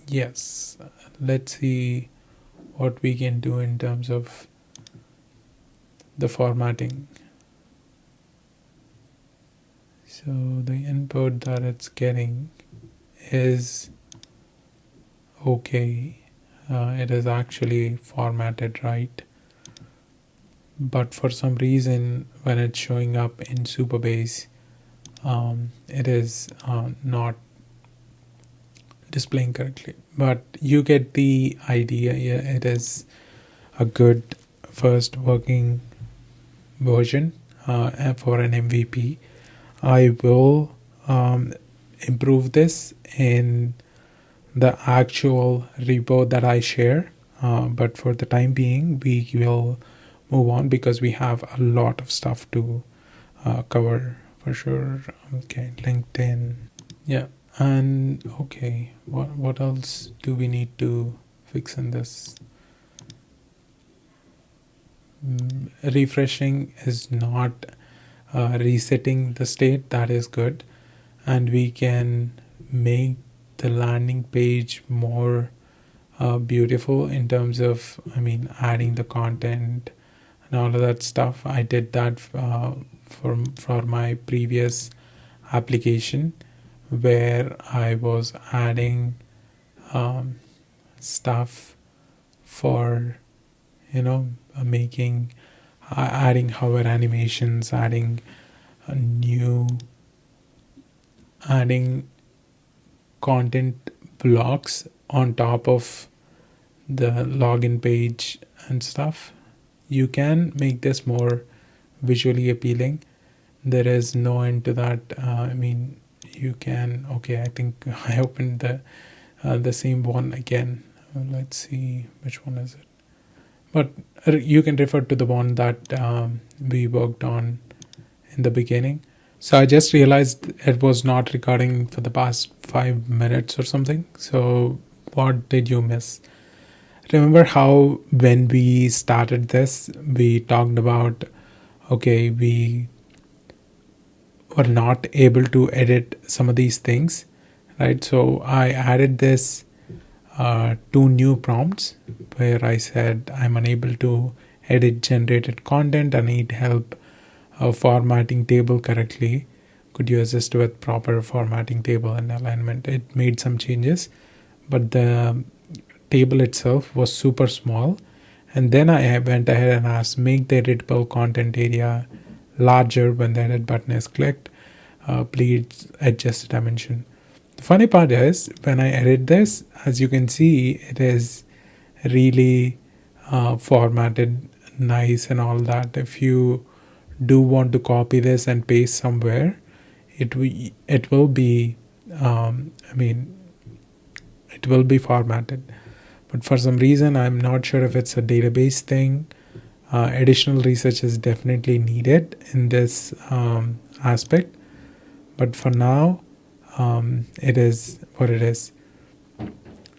yes, let's see what we can do in terms of the formatting. So the input that it's getting is okay. It is actually formatted right, but for some reason when it's showing up in Supabase, it is not displaying correctly. But you get the idea. Yeah, it is a good first working version for an MVP. I will improve this in the actual repo that I share. But for the time being, we will move on because we have a lot of stuff to cover for sure. Okay, LinkedIn. Yeah, and okay, what else do we need to fix in this? Refreshing is not resetting the state. That is good, and we can make the landing page more beautiful in terms of, I mean, adding the content and all of that stuff. I did that for my previous application where I was adding stuff for, making adding hover animations, adding a new adding content blocks on top of the login page and stuff. You can make this more visually appealing. There is no end to that. I mean, you can. Okay, I think I opened the same one again. Let's see which one is it. But you can refer to the one that we worked on in the beginning. So I just realized it was not recording for the past 5 minutes or something. So what did you miss? Remember how when we started this, we talked about, okay, we were not able to edit some of these things, right? So I added this two new prompts where I said I'm unable to edit generated content. I need help formatting table correctly. Could you assist with proper formatting table and alignment? It made some changes, but the table itself was super small. And then I went ahead and asked make the editable content area larger when the edit button is clicked. Please adjust the dimension. The funny part is when I edit this, as you can see, it is really formatted nice and all that. If you do want to copy this and paste somewhere, it will be it will be formatted. But for some reason, I'm not sure if it's a database thing. Additional research is definitely needed in this aspect. But for now, it is what it is.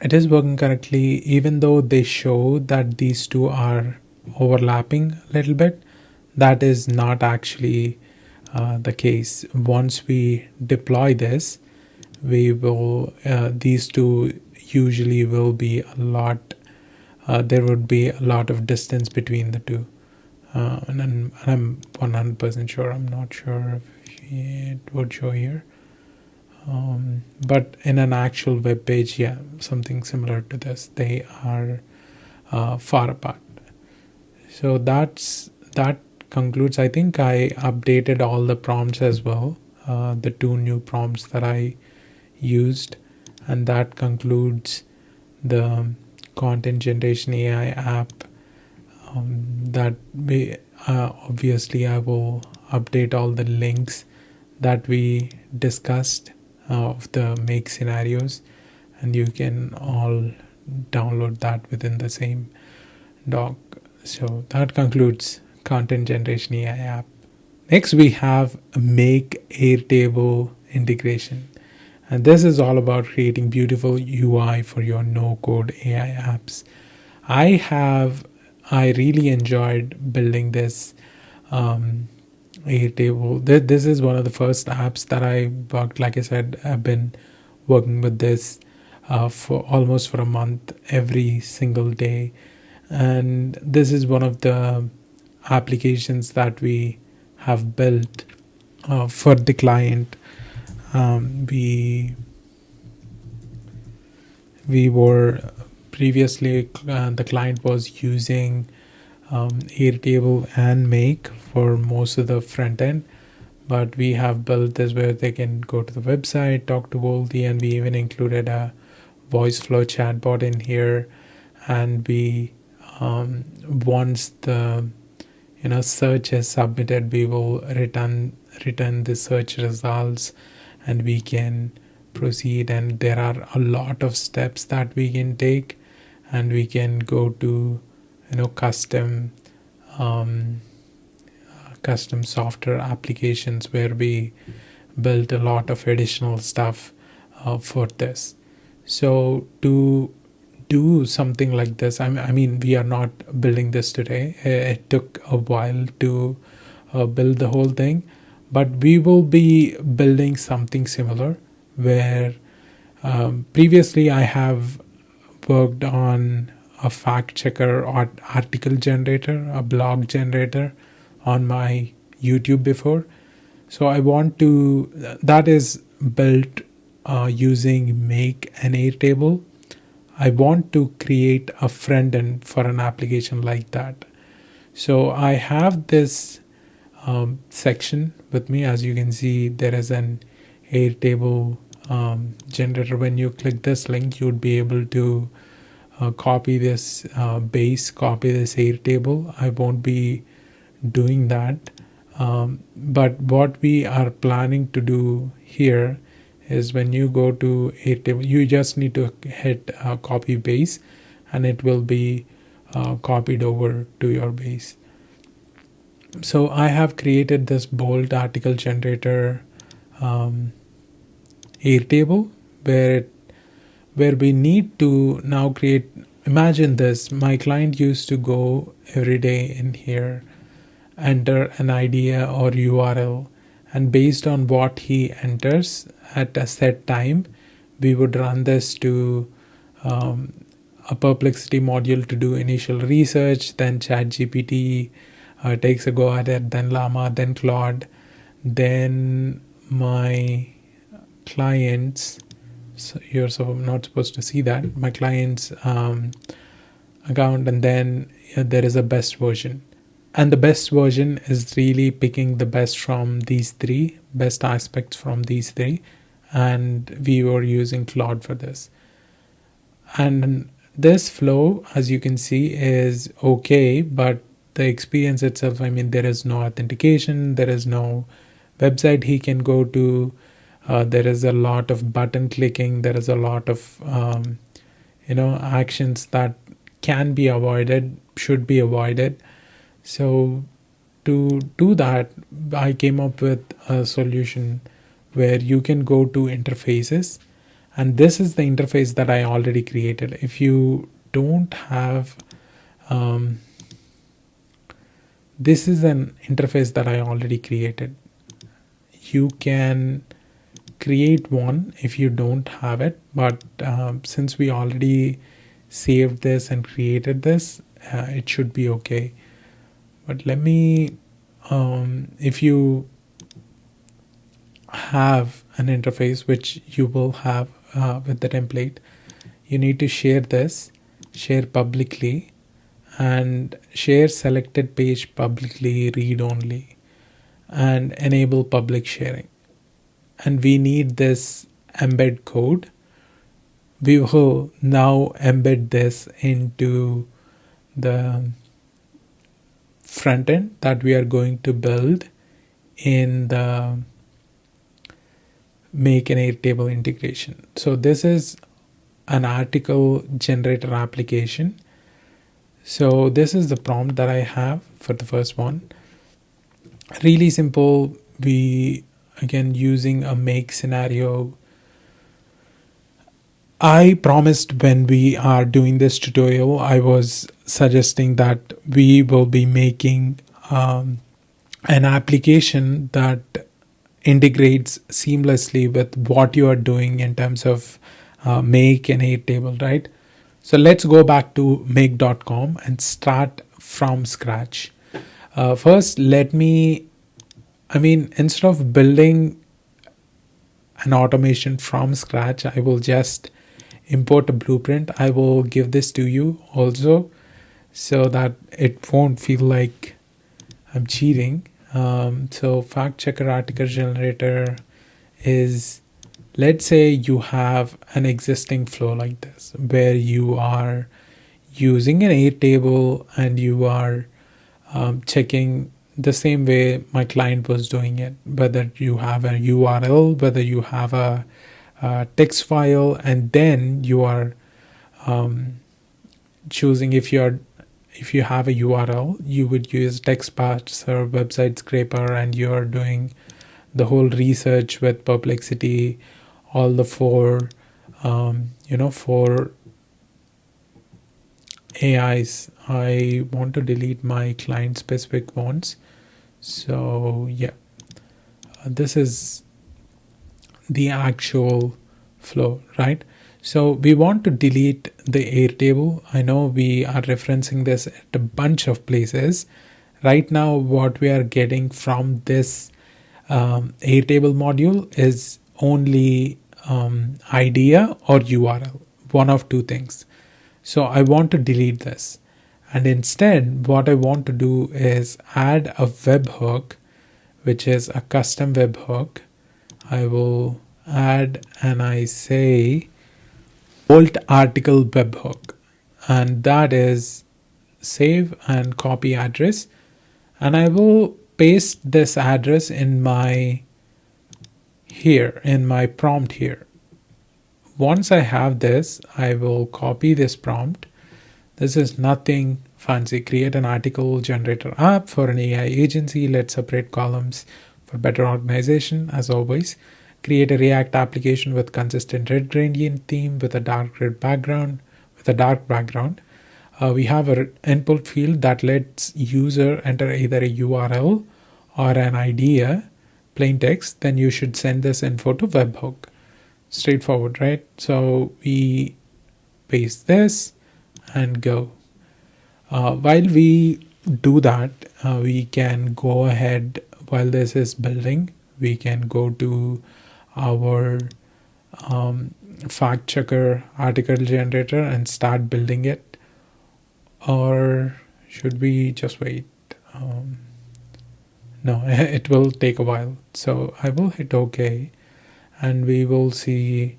It is working correctly, even though they show that these two are overlapping a little bit. That is not actually the case. Once we deploy this, we will these two usually will be a lot. There would be a lot of distance between the two, and I'm 100% sure. I'm not sure if it would show here. But in an actual web page, yeah, something similar to this. They are far apart. So that concludes. I think I updated all the prompts as well. The two new prompts that I used, and that concludes the content generation AI app. That we obviously I will update all the links that we discussed of the make scenarios, and you can all download that within the same doc. So that concludes content generation AI app. Next, we have Make Airtable integration. And this is all about creating beautiful UI for your no code AI apps. I really enjoyed building this um, Airtable. This is one of the first apps that I worked. Like I said, I've been working with this for a month every single day, and this is one of the applications that we have built for the client. We were previously the client was using Airtable and Make for most of the front end, but we have built this where they can go to the website, talk to Voldy, and we even included a Voiceflow chatbot in here. And we once the search is submitted, we will return the search results, and we can proceed. And there are a lot of steps that we can take, and we can go to um, custom software applications where we built a lot of additional stuff for this. So to do something like this, I mean, we are not building this today. It took a while to build the whole thing, but we will be building something similar where previously I have worked on a fact checker or article generator, a blog generator on my YouTube before. So I want to, that is built using Make an Airtable. I want to create a front end for an application like that. So I have this section with me. As you can see, there is an Airtable generator. When you click this link, you would be able to copy this copy this Airtable. I won't be doing that. But what we are planning to do here is when you go to Airtable, you just need to hit copy base, and it will be copied over to your base. So I have created this Bolt article generator Airtable where we need to now create. Imagine this: my client used to go every day in here, enter an idea or URL, and based on what he enters at a set time, we would run this to a Perplexity module to do initial research, then ChatGPT takes a go at it, then Llama, then Claude, then my clients. So you're not supposed to see that my client's account, and then there is a best version. And the best version is really picking the best from these three, best aspects from these three. And we were using Claude for this. And this flow, as you can see, is okay, but the experience itself, I mean, there is no authentication, there is no website he can go to, there is a lot of button clicking, there is a lot of actions that can be avoided, should be avoided. So to do that, I came up with a solution where you can go to interfaces, and this is the interface that I already created. If you don't have this is an interface that I already created. You can create one if you don't have it, but since we already saved this and created this, it should be okay. But let me if you have an interface, which you will have with the template, you need to share this, share publicly, and share selected page publicly, read only, and enable public sharing. And we need this embed code. We will now embed this into the front end that we are going to build in the Make an Airtable integration. So this is an article generator application. So this is the prompt that I have for the first one. Really simple. We again using a make scenario. I promised when we are doing this tutorial, I was suggesting that we will be making an application that integrates seamlessly with what you are doing in terms of make and Airtable, right? So let's go back to make.com and start from scratch. First, instead of building an automation from scratch, I will just import a blueprint. I will give this to you also so that it won't feel like I'm cheating. So fact checker article generator is, let's say you have an existing flow like this where you are using an Airtable and you are checking the same way my client was doing it, whether you have a URL, whether you have a text file, and then you are choosing if you have a URL, you would use text parser, website scraper, and you are doing the whole research with Perplexity, all the four AIs. I want to delete my client specific ones. So yeah, this is the actual flow, right? So we want to delete the Airtable. I know we are referencing this at a bunch of places. Right now, what we are getting from this Airtable module is only idea or URL, one of two things. So I want to delete this. And instead, what I want to do is add a webhook, which is a custom webhook. I will add and I say Bolt article webhook. And that is save and copy address. And I will paste this address in my prompt here. Once I have this, I will copy this prompt. This is nothing fancy. Create an article generator app for an AI agency. Let's separate columns for better organization. As always, create a React application with consistent red gradient theme with a dark red background. We have an input field that lets user enter either a URL or an idea, plain text. Then you should send this info to webhook. Straightforward, right? So we paste this and go. While we do that, we can go ahead while this is building. We can go to our fact checker article generator and start building it. Or should we just wait? No, it will take a while. So I will hit OK and we will see.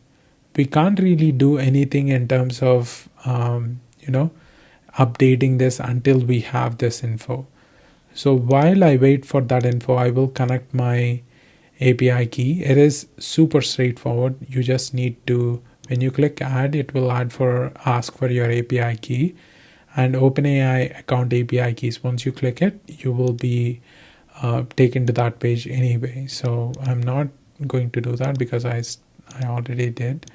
We can't really do anything in terms of updating this until we have this info. So while I wait for that info, I will connect my API key. It is super straightforward. You just need to, when you click add, it will ask for your API key and OpenAI account API keys. Once you click it, you will be taken to that page anyway. So I'm not going to do that because I already did.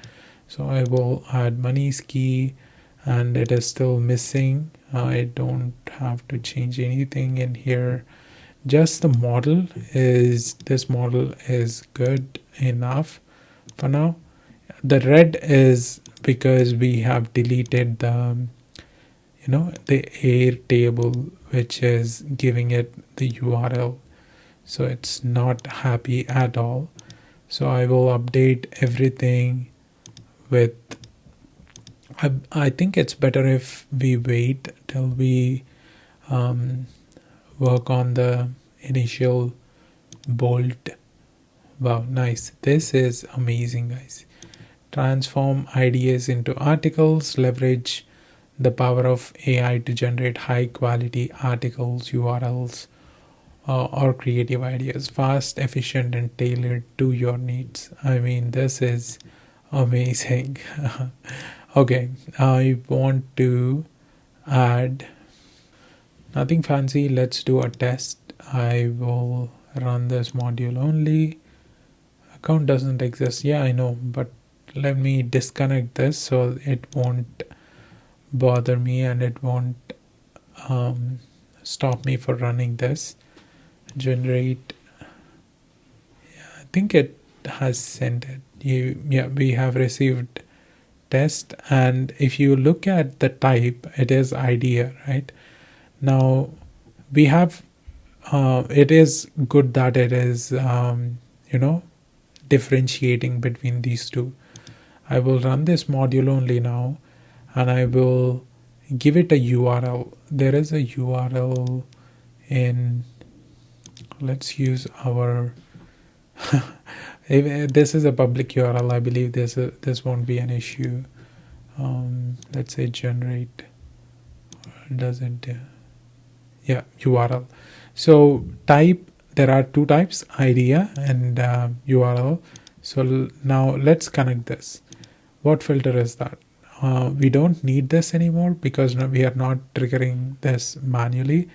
So I will add money's key and it is still missing. I don't have to change anything in here. Just the model is, this model is good enough for now. The red is because we have deleted the Airtable, which is giving it the URL. So it's not happy at all. So I will update everything with, I think it's better if we wait till we work on the initial Bolt. Wow, nice. This is amazing, guys. Transform ideas into articles, leverage the power of AI to generate high quality articles, URLs, or creative ideas, fast, efficient, and tailored to your needs. I mean, this is amazing. Okay, I want to add nothing fancy. Let's do a test. I will run this module only. Account doesn't exist. Yeah, I know, but let me disconnect this so it won't bother me and it won't um, stop me for running this. Generate. I think it has sent it. Yeah, we have received test, and if you look at the type, it is idea, right? Now we have. It is good that it is, you know, differentiating between these two. I will run this module only now, and I will give it a URL. There is a URL in. Let's use our. This is a public URL. I believe this won't be an issue. Let's say generate. Does it? Yeah, URL. So type. There are two types: idea and URL. So now let's connect this. What filter is that? We don't need this anymore because we are not triggering this manually.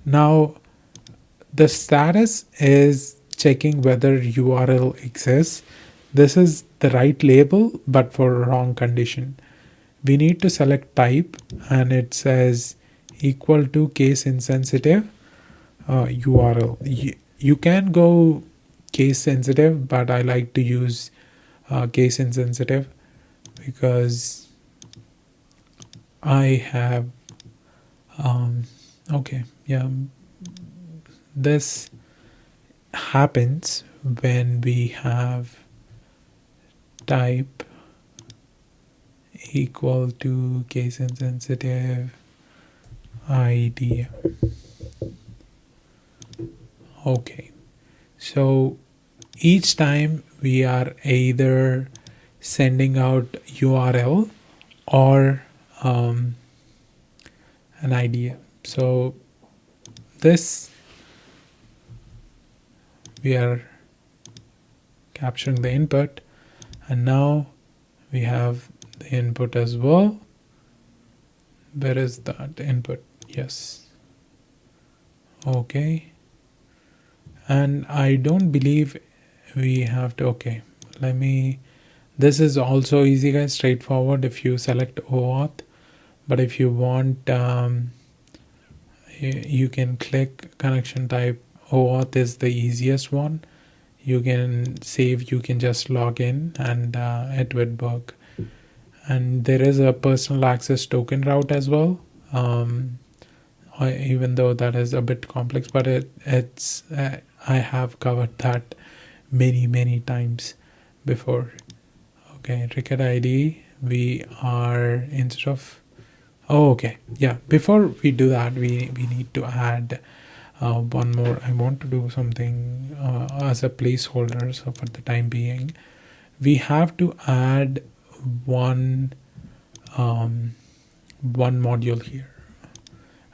Now the status is checking whether URL exists. This is the right label but for wrong condition. We need to select type, and it says equal to case insensitive URL. You can go case sensitive, but I like to use case insensitive because I have okay, yeah, this happens when we have type equal to case insensitive idea. Okay, so each time we are either sending out URL or an idea. So this we are capturing the input, and now we have the input as well. Where is that input? Yes. Okay, and I don't believe we have to. Okay, let me. This is also easy, guys, straightforward if you select OAuth, but if you want you can click connection type. OAuth is the easiest one. You can save, you can just log in, and it would work. And there is a personal access token route as well, even though that is a bit complex, but it's I have covered that many times before. Okay, record ID, we are instead of, oh okay, yeah, before we do that, we need to add one more. I want to do something as a placeholder, so for the time being we have to add one one module here,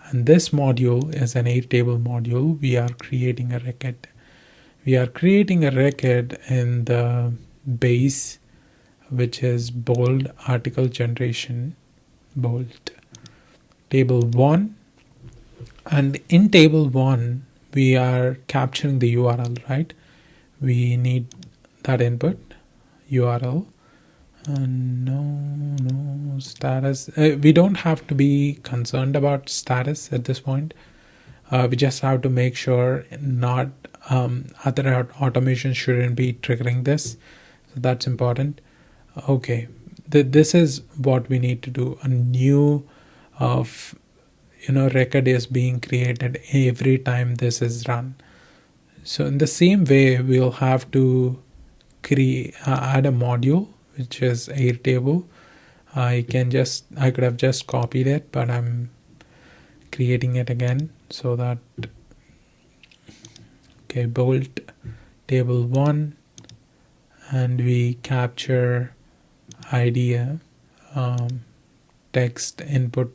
and this module is an Airtable module. We are creating a record. We are creating a record in the base, which is bold article generation, bold table 1, and in table 1 we are capturing the URL, right? We need that input URL, and no status. We don't have to be concerned about status at this point. We just have to make sure not other automation shouldn't be triggering this, so that's important. Okay, this is what we need to do. A new record is being created every time this is run. So in the same way, we'll have to create add a module, which is Airtable. I could have just copied it, but I'm creating it again so that, okay, bolt table 1, and we capture idea text input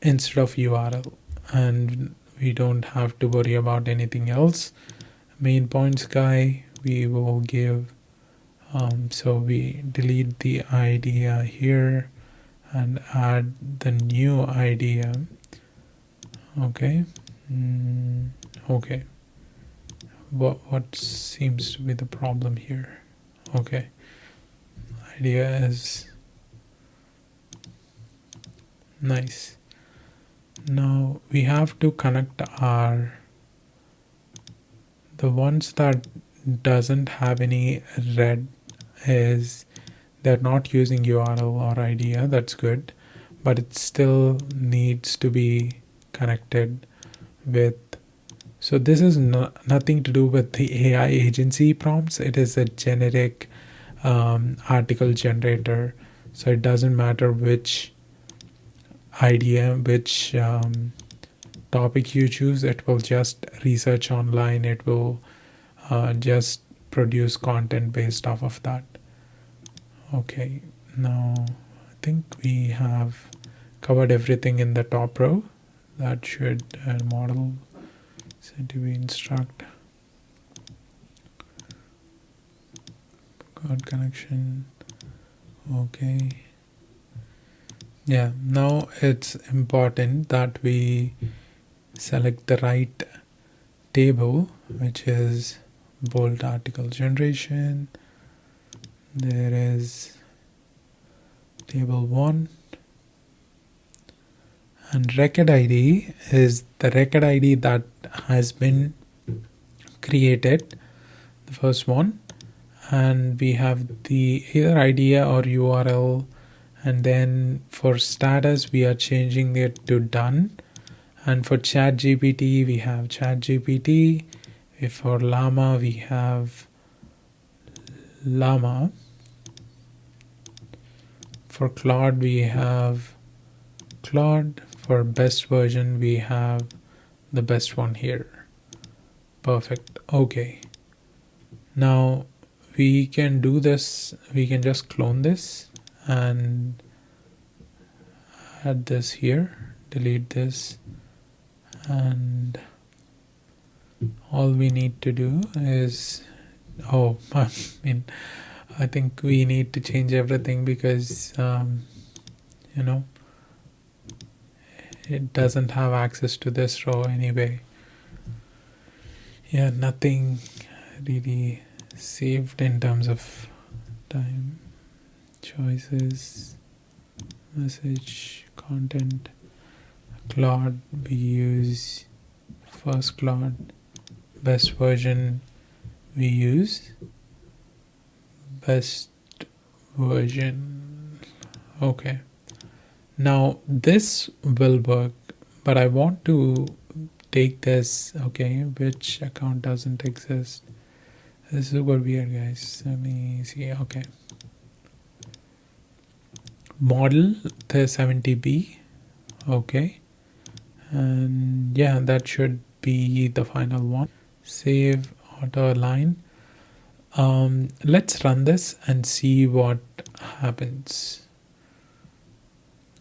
instead of URL, and we don't have to worry about anything else. Main points guy, we will give So we delete the idea here and add the new idea. Okay. Okay. What seems to be the problem here? Okay. Idea is nice. Now we have to connect the ones that doesn't have any red is they're not using URL or idea. That's good, but it still needs to be connected with. So this is nothing to do with the AI agency prompts. It is a generic article generator, so it doesn't matter which idea, which topic you choose. It will just research online. It will just produce content based off of that. Okay, now I think we have covered everything in the top row. That should model said to be instruct code connection. Okay, yeah, now it's important that we select the right table, which is Bolt article generation. There is table 1, and record ID is the record ID that has been created, the first one, and we have the either idea or URL, and then for status we are changing it to done, and for ChatGPT we have ChatGPT. For Llama we have Llama. For Claude we have Claude. For best version we have the best one here. Perfect. Okay, now we can do this. We can just clone this and add this here, delete this, and all we need to do is I mean, I think we need to change everything because you know, it doesn't have access to this row anyway. Yeah, nothing really saved in terms of time. Choices, message, content, Claude, we use first Claude, best version we use best version. Okay, now this will work, but I want to take this. Okay, which account doesn't exist? This is super weird, guys. Let me see. Okay, model the 70B. Okay, and yeah, that should be the final one. Save auto align. Let's run this and see what happens.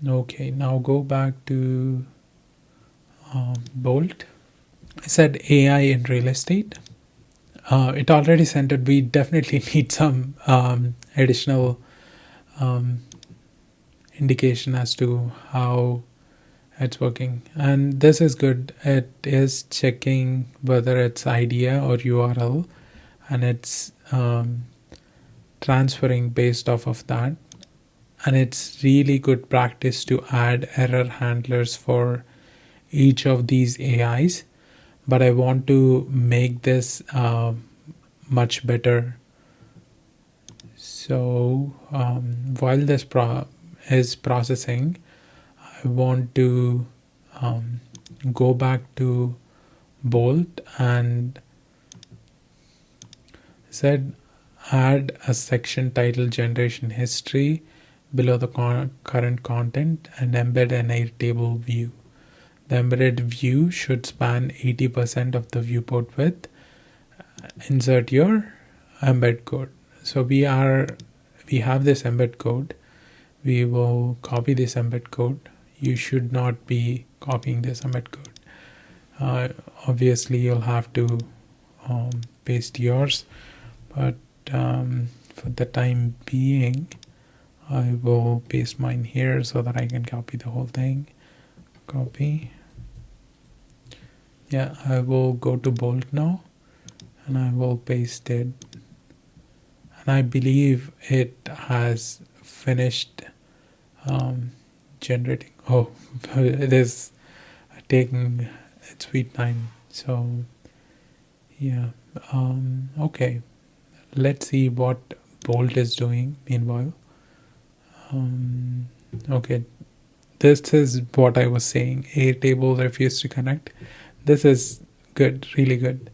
Okay, now go back to Bolt. I said AI in real estate. It already sent it. We definitely need some additional indication as to how it's working, and this is good. It is checking whether it's idea or URL, and it's transferring based off of that. And it's really good practice to add error handlers for each of these AIs, but I want to make this much better. So while this is processing, I want to go back to Bolt and said add a section title generation history below the current content and embed an Airtable view. The embedded view should span 80% of the viewport width. Insert your embed code. So we have this embed code. We will copy this embed code. You should not be copying this embed code. Obviously you'll have to paste yours, but for the time being, I will paste mine here so that I can copy the whole thing. Copy. Yeah, I will go to Bolt now and I will paste it. And I believe it has finished generating. Oh, it is taking its sweet time. So yeah, okay. Let's see what Bolt is doing meanwhile. Okay, this is what I was saying. Airtable refused to connect. This is good, really good.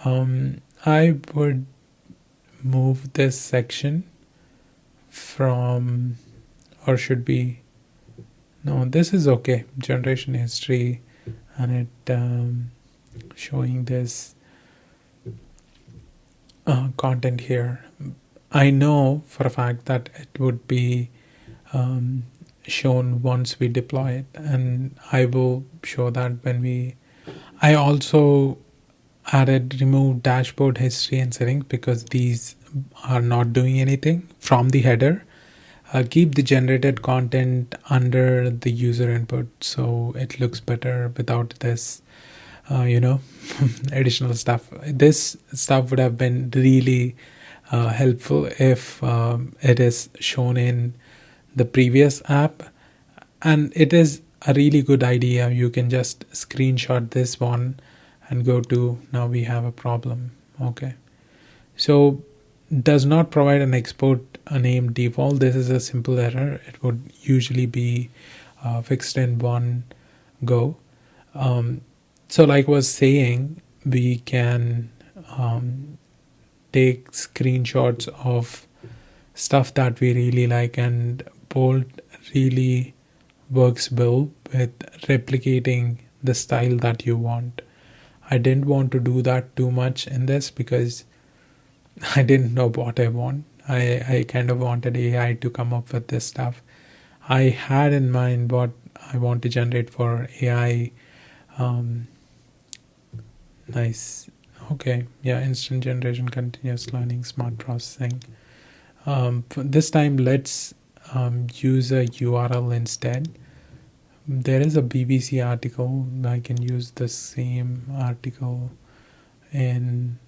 I would move this section from, or should be, no, this is okay. Generation history, and it showing this content here. I know for a fact that it would be um, shown once we deploy it, and I will show that when we. I also added remove dashboard history and settings because these are not doing anything from the header. Keep the generated content under the user input so it looks better without this additional stuff. This stuff would have been really helpful if it is shown in the previous app, and it is a really good idea. You can just screenshot this one and go to, now we have a problem. Okay, so does not provide an export a name default. This is a simple error. It would usually be fixed in one go. So like I was saying, we can take screenshots of stuff that we really like, and Bolt really works well with replicating the style that you want. I didn't want to do that too much in this because I didn't know what I want. I kind of wanted AI to come up with this stuff. I had in mind what I want to generate for AI. Nice. Okay. Yeah. Instant generation, continuous learning, smart processing. For this time, let's use a URL instead. There is a BBC article. I can use the same article in.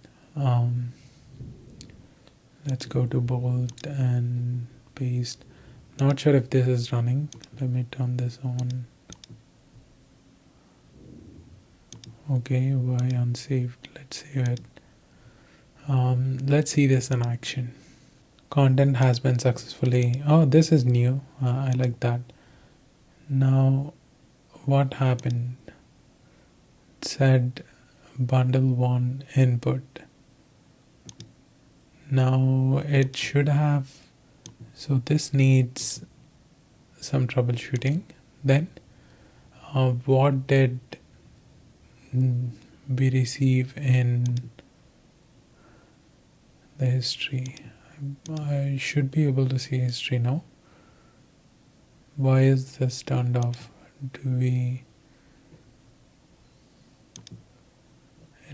Let's go to Bolt and paste. Not sure if this is running. Let me turn this on. Okay, why unsaved? Let's save it. Let's see this in action. Content has been successfully. Oh, this is new. I like that. Now, what happened? It said bundle one input. Now it should have. So this needs some troubleshooting. Then, what did we receive in the history? I should be able to see history now. Why is this turned off? It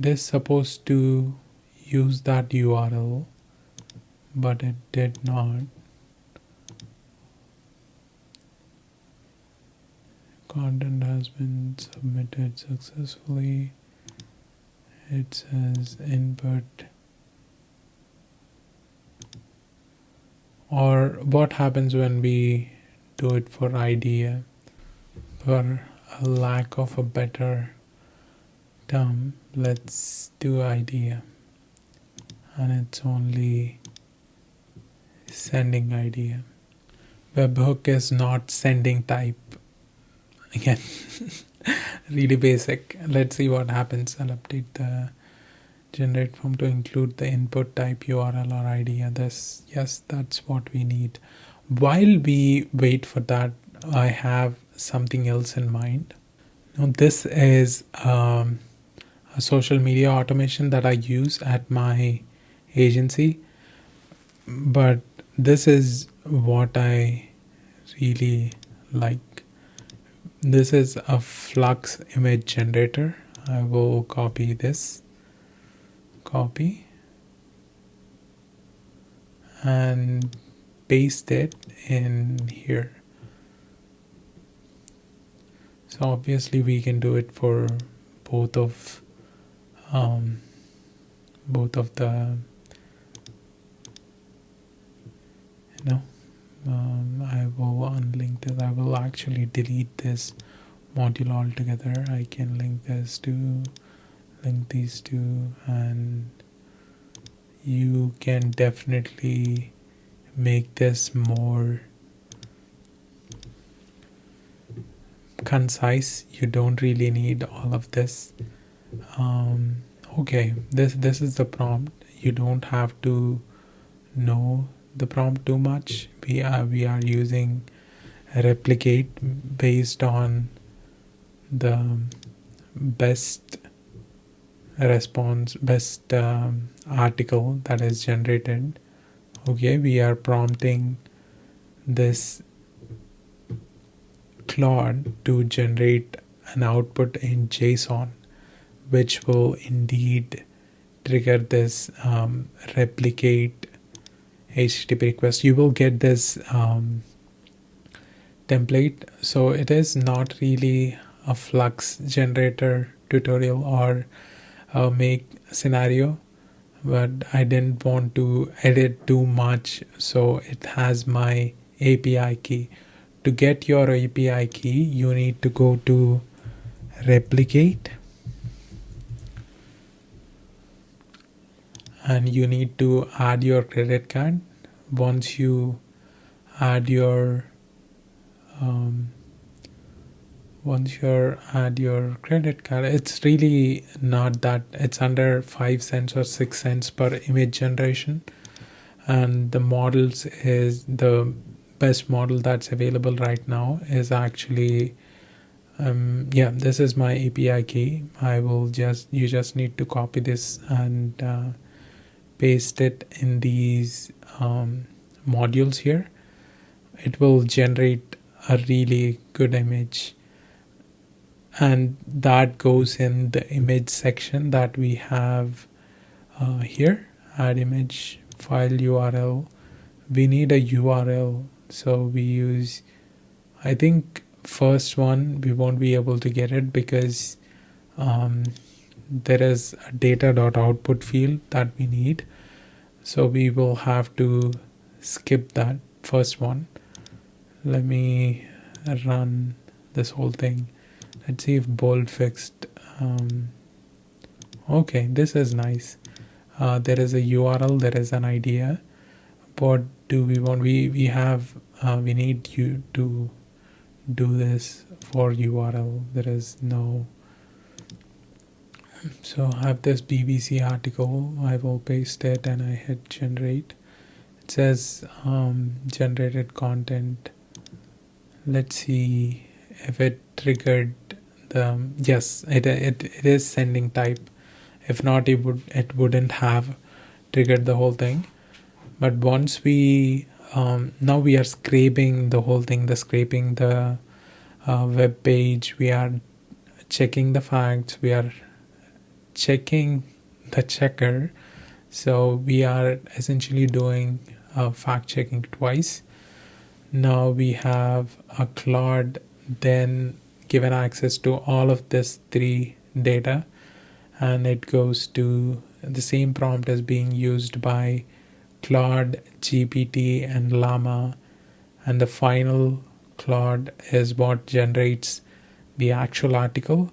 is supposed to use that URL, but it did not. Content has been submitted successfully. It says input. Or what happens when we do it for idea? For a lack of a better term, let's do idea. And it's only sending idea. Webhook is not sending type. Again, really basic. Let's see what happens. I'll update the generate form to include the input type URL or idea. Yes, that's what we need. While we wait for that, I have something else in mind. Now, this is a social media automation that I use at my agency, but this is what I really like. This is a Flux image generator. I will copy this, copy, and paste it in here. So obviously we can do it for both of um, the you know I will unlink this. I will actually delete this module altogether. I can link these two, and you can definitely make this more concise. You don't really need all of this. um, okay, this is the prompt. You don't have to know the prompt too much. We are using replicate based on the best best article that is generated. Okay, we are prompting this Claude to generate an output in JSON, which will indeed trigger this replicate HTTP request. You will get this template. So it is not really a flux generator tutorial or a make scenario, but I didn't want to edit too much, so it has my API key. To get your API key, you need to go to replicate, and you need to add your credit card. Once you add your credit card, it's really not that. It's under 5 cents or 6 cents per image generation, and the models is the best model that's available right now is actually yeah, this is my API key. You just need to copy this and paste it in these modules here. It will generate a really good image, and that goes in the image section that we have here. Add image file URL. We need a URL, so we use, I think first one we won't be able to get it because there is a data.output field that we need, so we will have to skip that first one. Let me run this whole thing. Let's see if Bolt fixed. Okay, this is nice. There is a URL, there is an idea. What do we want? We need you to do this for URL. There is no. So I have this BBC article. I will paste it and I hit generate. It says generated content. Let's see if it triggered the yes. It is sending type. If not, it wouldn't have triggered the whole thing. But once we now we are scraping the whole thing, scraping the web page. We are checking the facts. We are checking the checker. So we are essentially doing fact checking twice. Now we have a Claude then given access to all of this 3 data, and it goes to the same prompt as being used by Claude, GPT, and Llama, and the final Claude is what generates the actual article.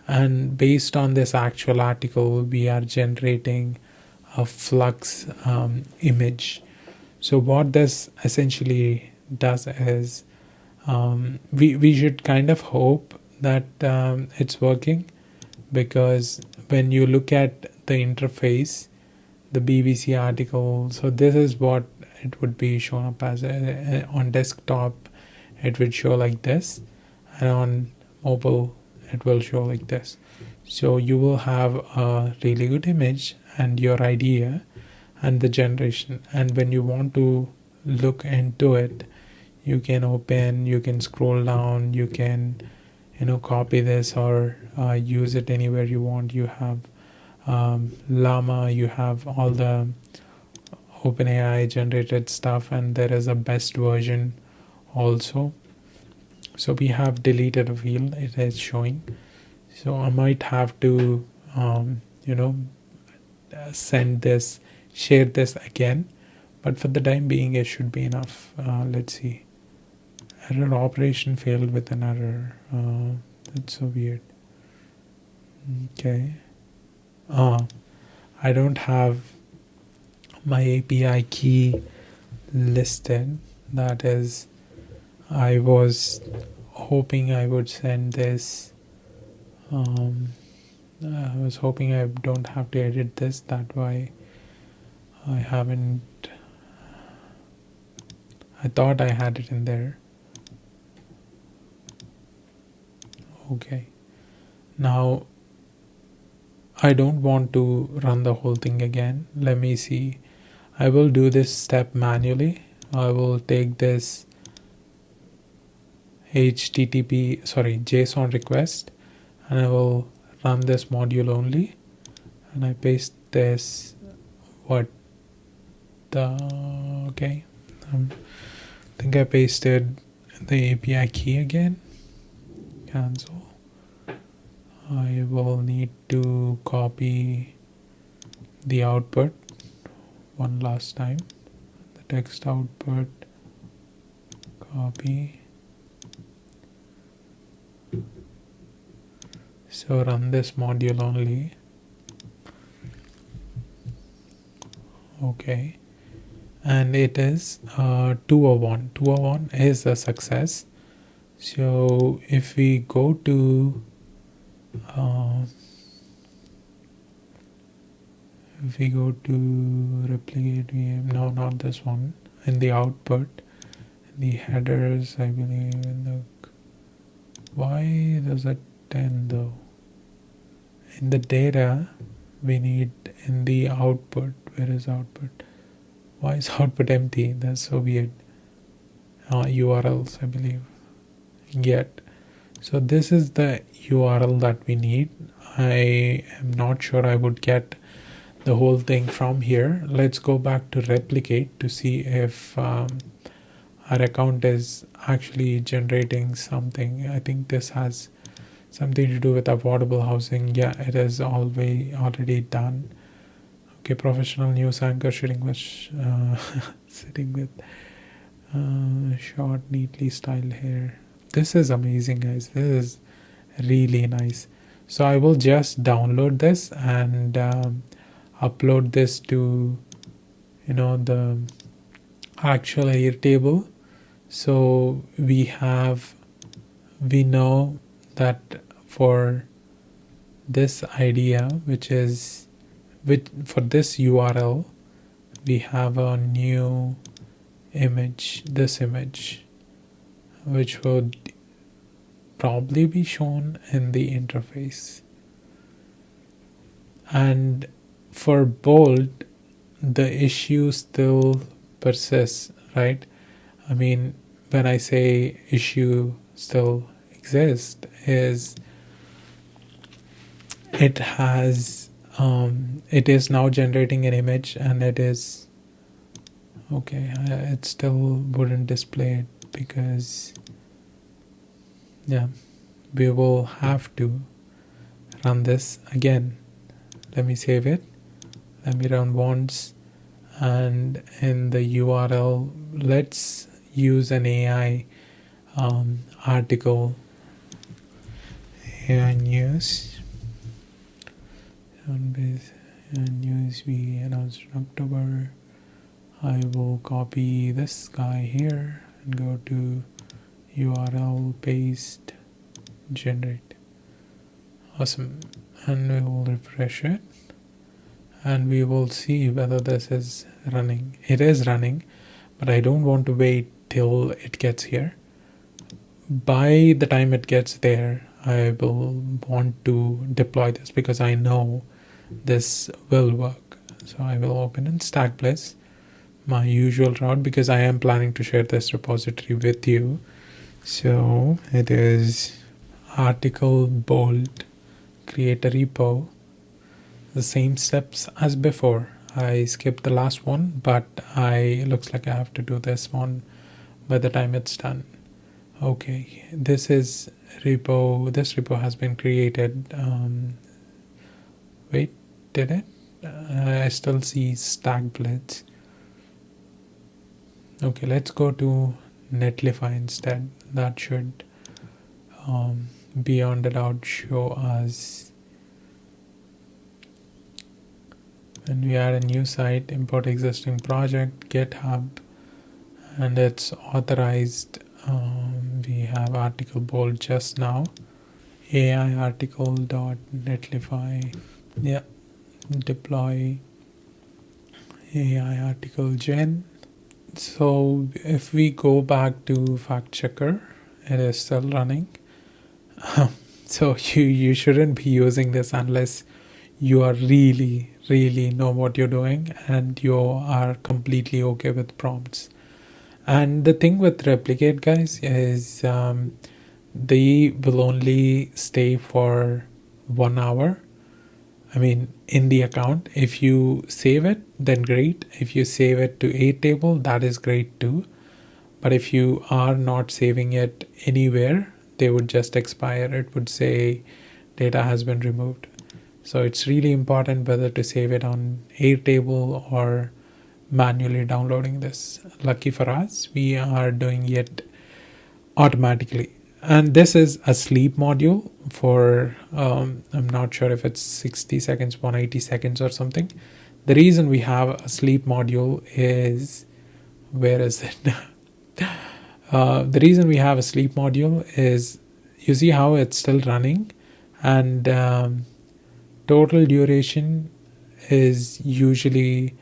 And based on this actual article, we are generating a flux image. So what this essentially does is we should kind of hope that it's working, because when you look at the interface, the BBC article, so this is what it would be shown up as. On desktop it would show like this, and on mobile it will show like this. So you will have a really good image and your idea and the generation, and when you want to look into it, you can scroll down, you can copy this or use it anywhere you want. You have Llama, you have all the OpenAI generated stuff, and there is a best version also. So we have deleted a field, it is showing. So I might have to share this again, but for the time being it should be enough. Let's see. Error operation failed with an error. That's so weird. Okay. I don't have my API key listed. That is, I was hoping I would send this. I was hoping I don't have to edit this. That's why I haven't. I thought I had it in there. Okay. Now I don't want to run the whole thing again. Let me see. I will do this step manually. I will take this JSON request, and I will run this module only, and I paste this okay. I think I pasted the API key again. Cancel. I will need to copy the output one last time. The text output, copy. So run this module only. Okay. And it is 201. 201 is a success. So if we go to replicate VM, no, not this one. In the output, in the headers, I believe in the. Why does it 10 though? In the data, we need in the output. Where is output? Why is output empty? That's so weird. URLs, I believe. Get. So this is the URL that we need. I am not sure I would get the whole thing from here. Let's go back to replicate to see if our account is actually generating something. I think this has something to do with affordable housing. Yeah, it is already done. Okay, professional news anchor sitting with short, neatly styled hair. This is amazing, guys. This is really nice. So I will just download this and upload this to the actual Airtable. So we know that for this idea, for this URL, we have a new image, this image, which would probably be shown in the interface. And for Bolt, the issue still persists, right? I mean, when I say issue still exists, is it is now generating an image, and it is okay. It still wouldn't display it because we will have to run this again. Let me save it. Let me run once, and in the URL, let's use an AI article. AI news. News we announced in October. I will copy this guy here and go to URL, paste, generate. Awesome. And we will refresh it, and we will see whether this is running. It is running, but I don't want to wait till it gets here. By the time it gets there, I will want to deploy this because I know this will work. So I will open in Stackbliss, my usual route, because I am planning to share this repository with you. So it is article Bolt, create a repo, the same steps as before. I skipped the last one, but I looks like I have to do this one by the time it's done. Okay, this is repo. This repo has been created. Wait, did it? I still see stack blitz. Okay, let's go to Netlify instead. That should beyond a doubt show us when we add a new site, import existing project, GitHub, and it's authorized. We have article bold just now. AI article dot netlify. Yeah, deploy AI article gen. So if we go back to fact checker, it is still running. So you shouldn't be using this unless you are really know what you're doing and you are completely okay with prompts. And the thing with replicate, guys, is they will only stay for 1 hour. I mean, in the account. If you save it, then great. If you save it to Airtable, that is great too. But if you are not saving it anywhere, they would just expire. It would say data has been removed. So it's really important whether to save it on Airtable or manually downloading this. Lucky for us, we are doing it automatically. And this is a sleep module for, I'm not sure if it's 60 seconds, 180 seconds or something. The reason we have a sleep module is, where is it? The reason we have a sleep module is, you see how it's still running, and total duration is usually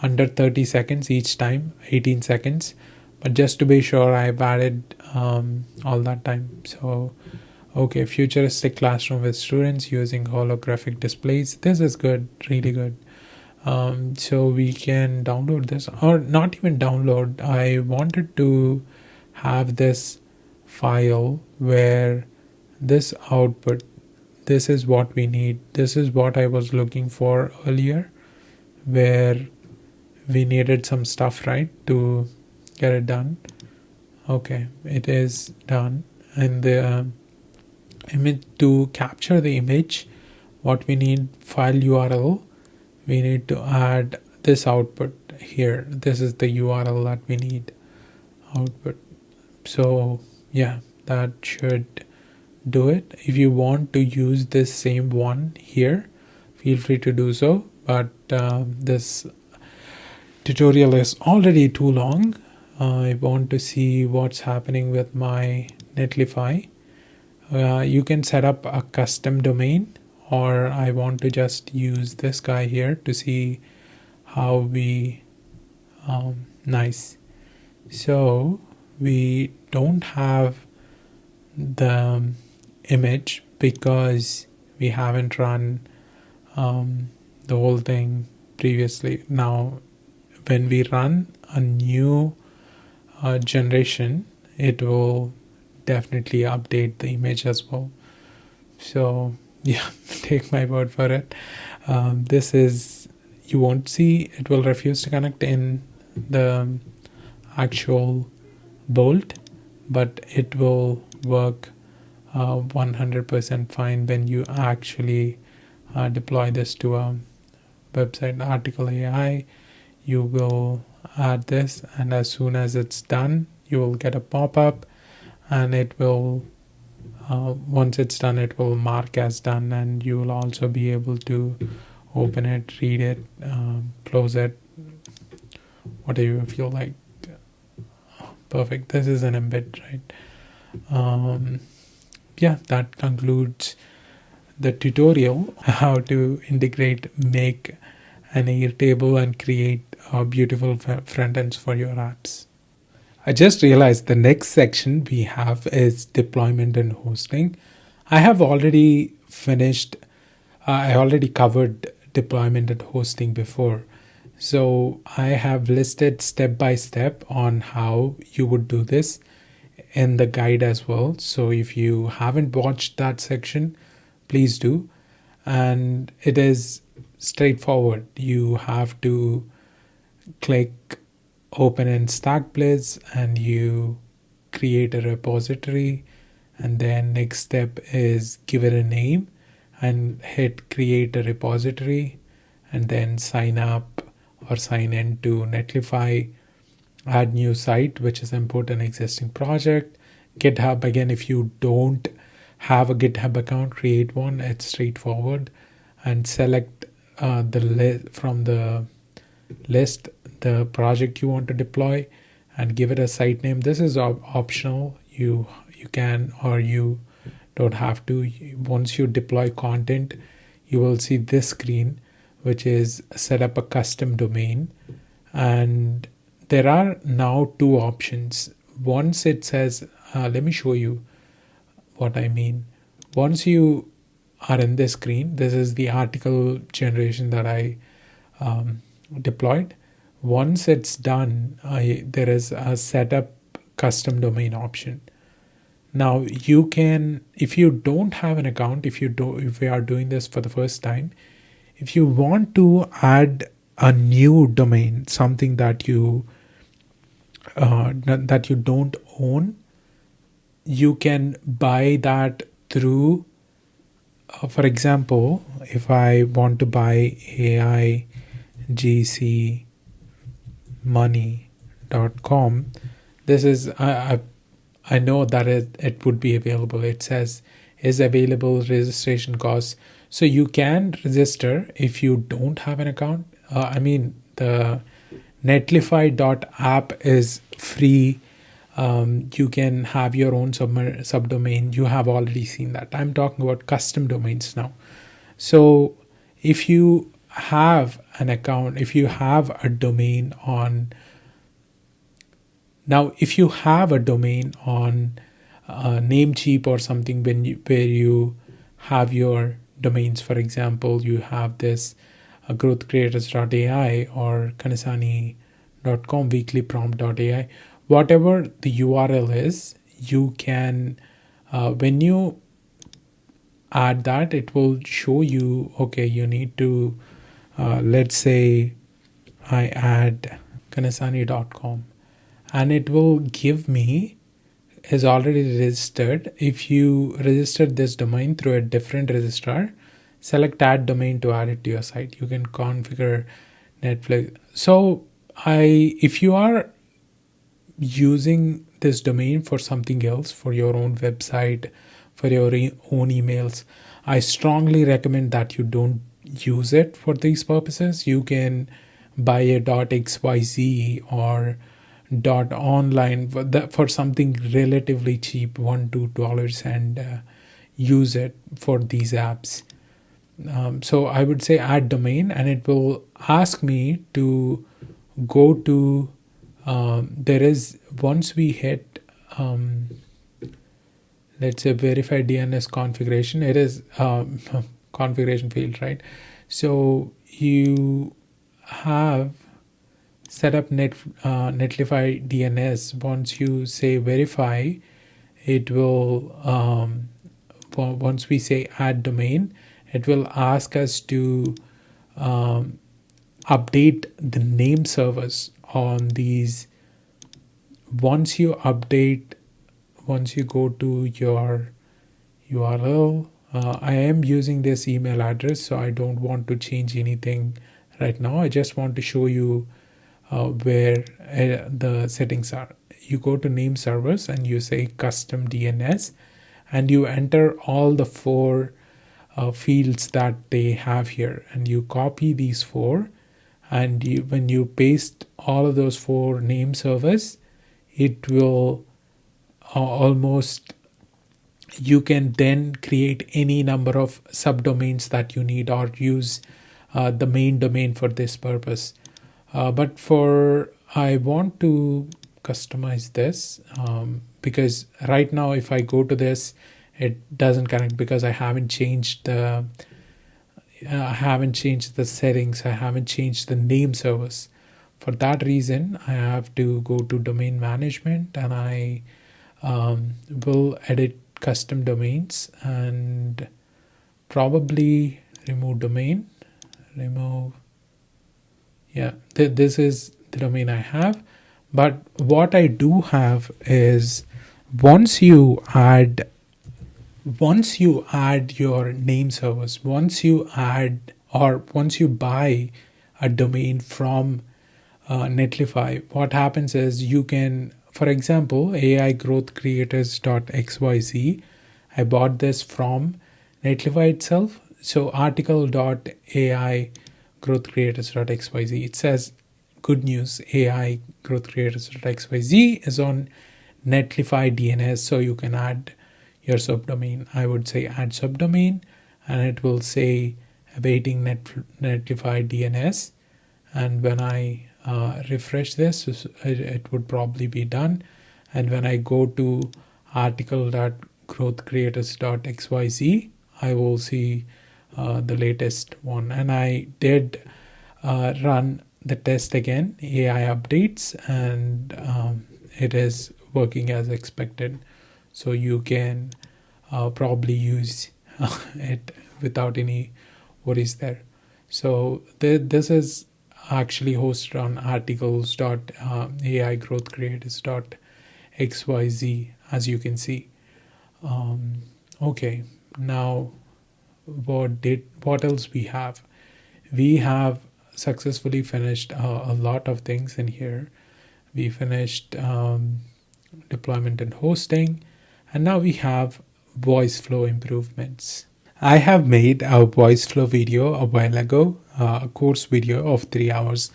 under 30 seconds each time, 18 seconds. But just to be sure, I've added all that time. So, okay, futuristic classroom with students using holographic displays. This is good, really good. So we can download this, or not even download. I wanted to have this file where this output, this is what we need. This is what I was looking for earlier, where we needed some stuff, right, to get it done. Okay, it is done. And the image, to capture the image, what we need, file URL, we need to add this output here. This is the URL that we need, output. So yeah, that should do it. If you want to use this same one here, feel free to do so, but this tutorial is already too long. I want to see what's happening with my Netlify. You can set up a custom domain, or I want to just use this guy here to see how we nice. So we don't have the image because we haven't run the whole thing previously. Now when we run a new generation, it will definitely update the image as well. So yeah, take my word for it. This is, you won't see, it will refuse to connect in the actual Bolt, but it will work 100% fine when you actually deploy this to a website. Article AI, you will add this, and as soon as it's done, you will get a pop-up, and it will once it's done, it will mark as done, and you will also be able to open it, read it, close it, whatever you feel like. Perfect. This is an embed, right? Yeah, that concludes the tutorial how to integrate, make an Airtable and create beautiful front ends for your apps. I just realized the next section we have is deployment and hosting. I have already finished, I already covered deployment and hosting before. So I have listed step by step on how you would do this in the guide as well. So if you haven't watched that section, please do. And it is straightforward. You have to click open in Stackbliss and you create a repository, and then next step is give it a name and hit create a repository, and then sign up or sign in to Netlify, add new site, which is import an existing project. GitHub, again, if you don't have a GitHub account, create one. It's straightforward, and select from the list the project you want to deploy and give it a site name. This is optional. You can or you don't have to. Once you deploy content, you will see this screen, which is set up a custom domain. And there are now two options. Once it says, let me show you what I mean. Once you are in this screen, this is the article generation that I deployed. Once it's done, there is a setup custom domain option. Now you can, if you don't have an account, if we are doing this for the first time, if you want to add a new domain, something that you don't own, you can buy that through. For example, if I want to buy aigcmoney.com, this is I know that it would be available. It says is available registration costs. So you can register if you don't have an account. The netlify.app is free. You can have your own subdomain. You have already seen that. I'm talking about custom domains now. So if you have an account, if you have a domain on Namecheap or something, where you have your domains, for example, you have this growthcreators.ai or kanasani.com, weeklyprompt.ai, whatever the URL is, you can, when you add that, it will show you, okay, you need to, let's say I add kanasani.com, and it will give me is already registered. If you registered this domain through a different registrar, select add domain to add it to your site. You can configure Netflix. So if you are using this domain for something else, for your own website, for your own emails, I strongly recommend that you don't use it for these purposes. You can buy a .xyz or .online for something relatively cheap, $1-2, and use it for these apps. So I would say add domain, and it will ask me to go to there is, once we hit let's say verify DNS configuration, it is configuration field, right? So you have set up Netlify DNS. Once you say verify, it will once we say add domain, it will ask us to update the name servers on these. Once you go to your URL, I am using this email address, so I don't want to change anything right now. I just want to show you where the settings are. You go to name servers and you say custom DNS, and you enter all the four fields that they have here, and you copy these four, and when you paste all of those four name servers, it will almost, you can then create any number of subdomains that you need, or use the main domain for this purpose. But I want to customize this because right now if I go to this, it doesn't connect because I haven't changed the settings. I haven't changed the name servers. For that reason, I have to go to domain management, and I will edit custom domains and probably remove domain, remove. Yeah, this is the domain I have. But what I do have is, once you add once you add your name service, once you buy a domain from Netlify, what happens is you can, for example, AI growth creators.xyz. I bought this from Netlify itself. So article.ai growth creators.xyz. It says good news, AI growth creators.xyz is on Netlify DNS, so you can add your subdomain. I would say add subdomain, and it will say awaiting Netlify DNS. And when I refresh this, it would probably be done. And when I go to article.growthcreators.xyz, I will see the latest one. And I did run the test again, AI updates, and it is working as expected. So you can probably use it without any worries there. So this is actually hosted on articles.ai growth creators.xyz, as you can see. Okay, now what else we have? We have successfully finished a lot of things in here. We finished deployment and hosting, and now we have voice flow improvements. I have made a voice flow video a while ago, a course video of 3 hours,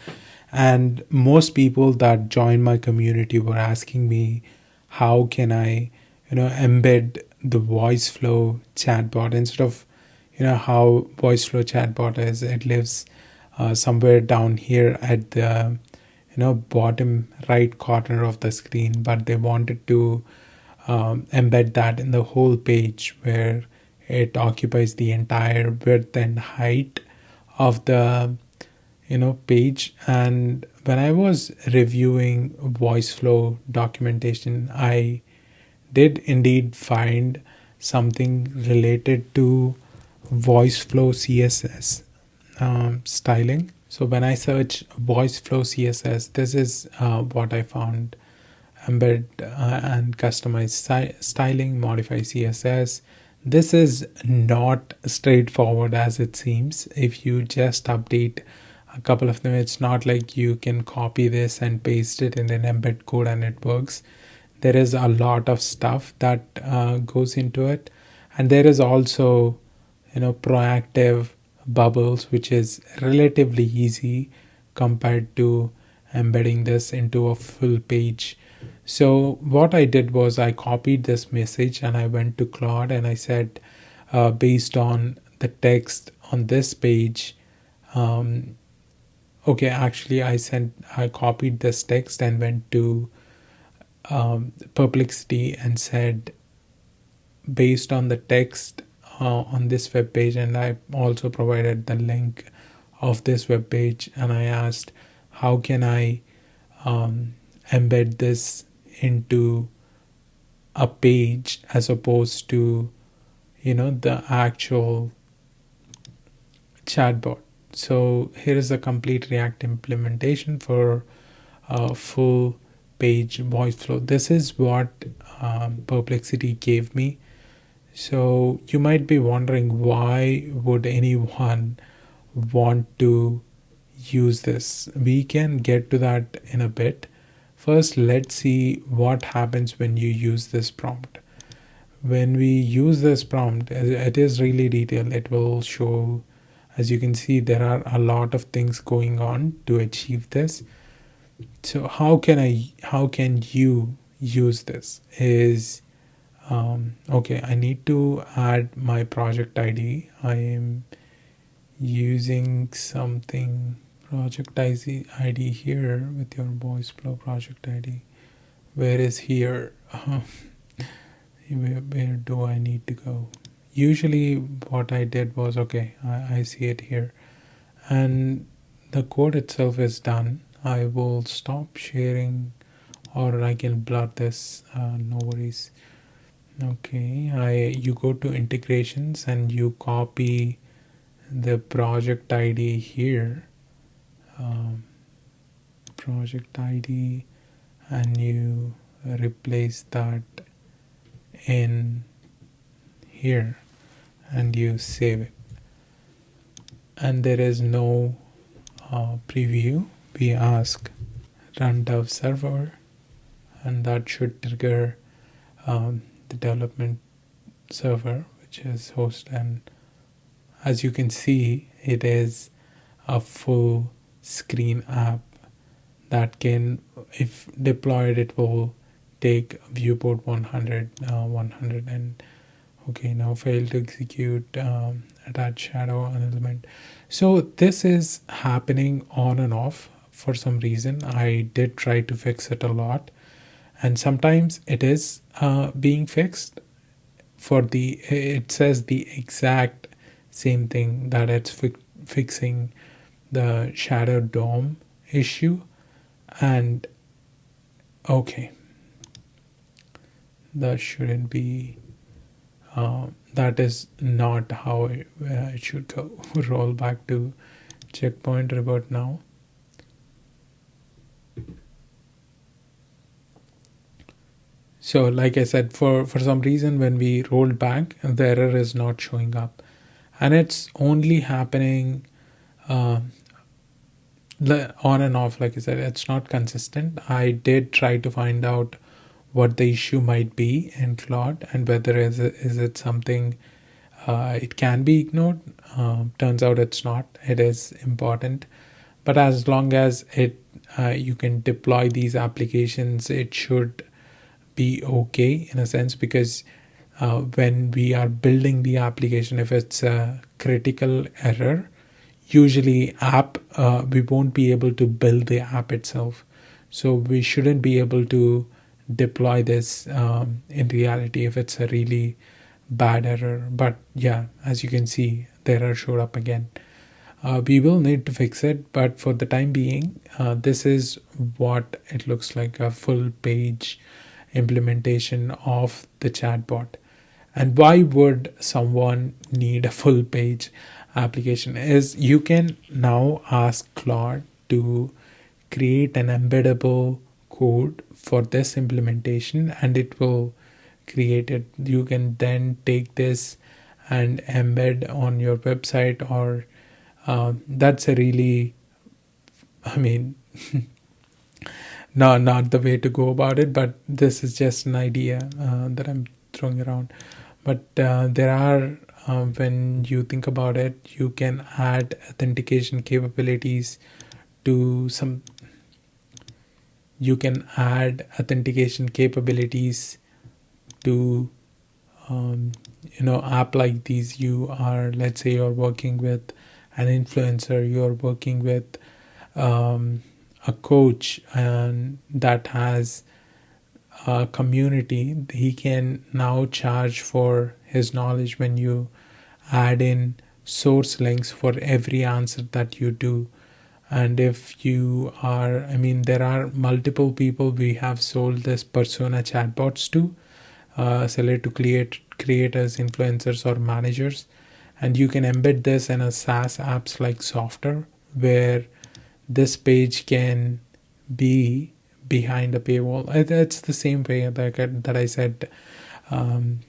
and most people that joined my community were asking me, how can I, embed the voice flow chatbot instead of, how voice flow chatbot is. It lives somewhere down here at the, bottom right corner of the screen, but they wanted to embed that in the whole page where it occupies the entire width and height of the page. And when I was reviewing voice flow documentation, I did indeed find something related to voice flow css styling. So when I search voice flow css, this is what I found: embed and customize styling, modify css. This is not straightforward as it seems. If you just update a couple of them, it's not like you can copy this and paste it in an embed code and it works. There is a lot of stuff that goes into it, and there is also proactive bubbles, which is relatively easy compared to embedding this into a full page. So what I did was I copied this message and I went to Claude and I said, based on the text on this page, okay, actually I copied this text and went to Perplexity and said, based on the text on this web page, and I also provided the link of this web page, and I asked, how can I embed this into a page as opposed to the actual chatbot. So here is a complete React implementation for a full page voice flow. This is what Perplexity gave me. So you might be wondering, why would anyone want to use this? We can get to that in a bit. First, let's see what happens when you use this prompt. When we use this prompt, it is really detailed. It will show, as you can see, there are a lot of things going on to achieve this. So how can you use this is, okay, I need to add my project ID. I am using something, project ID here with your voice flow project ID. Where is here? Where do I need to go? Usually what I did was, okay, I see it here, and the code itself is done. I will stop sharing, or I can blur this, no worries. Okay, you go to integrations and you copy the project ID here, project ID, and you replace that in here and you save it, and there is no preview. We ask run dev server, and that should trigger the development server, which is host. And as you can see, it is a full screen app that can, if deployed, it will take viewport 100, 100, and okay, now fail to execute, attach shadow an element. So this is happening on and off for some reason. I did try to fix it a lot, and sometimes it is being fixed. It says the exact same thing, that it's fixing the shadow DOM issue. And okay, that shouldn't be that is not how it should go. Roll back to checkpoint, revert now. So like I said, for some reason when we rolled back, the error is not showing up, and it's only happening on and off. Like I said, it's not consistent. I did try to find out what the issue might be in Claude, and whether is it something it can be ignored. Turns out it's not. It is important, but as long as you can deploy these applications, it should be okay in a sense, because when we are building the application, if it's a critical error, usually we won't be able to build the app itself, so we shouldn't be able to deploy this in reality if it's a really bad error. But yeah, as you can see, the error showed up again. We will need to fix it, but for the time being, this is what it looks like, a full page implementation of the chatbot. And why would someone need a full page application? Is you can now ask Claude to create an embeddable code for this implementation, and it will create it. You can then take this and embed on your website, or that's a really, I mean, not the way to go about it, but this is just an idea that I'm throwing around. But there are, when you think about it, you can add authentication capabilities to some. You can add authentication capabilities to app like these. You are, let's say you're working with an influencer, you're working with a coach, and that has a community. He can now charge for his knowledge when you add in source links for every answer that you do. And if you are, there are multiple people we have sold this persona chatbots to, sell it to creators, influencers, or managers. And you can embed this in a SaaS apps like Software, where this page can be behind a paywall. It's the same way that I said, embed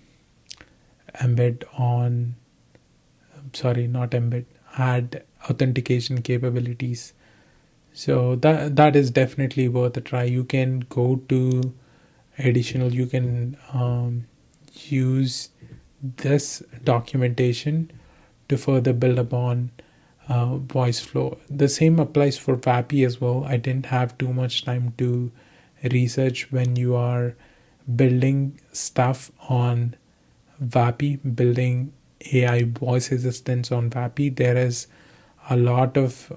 on, sorry, not embed, add authentication capabilities. So that is definitely worth a try. You can go to additional, you can use this documentation to further build upon Voiceflow. The same applies for Vappy as well. I didn't have too much time to research. When you are building stuff on Vappy, building AI voice assistants on Vappy, there is a lot of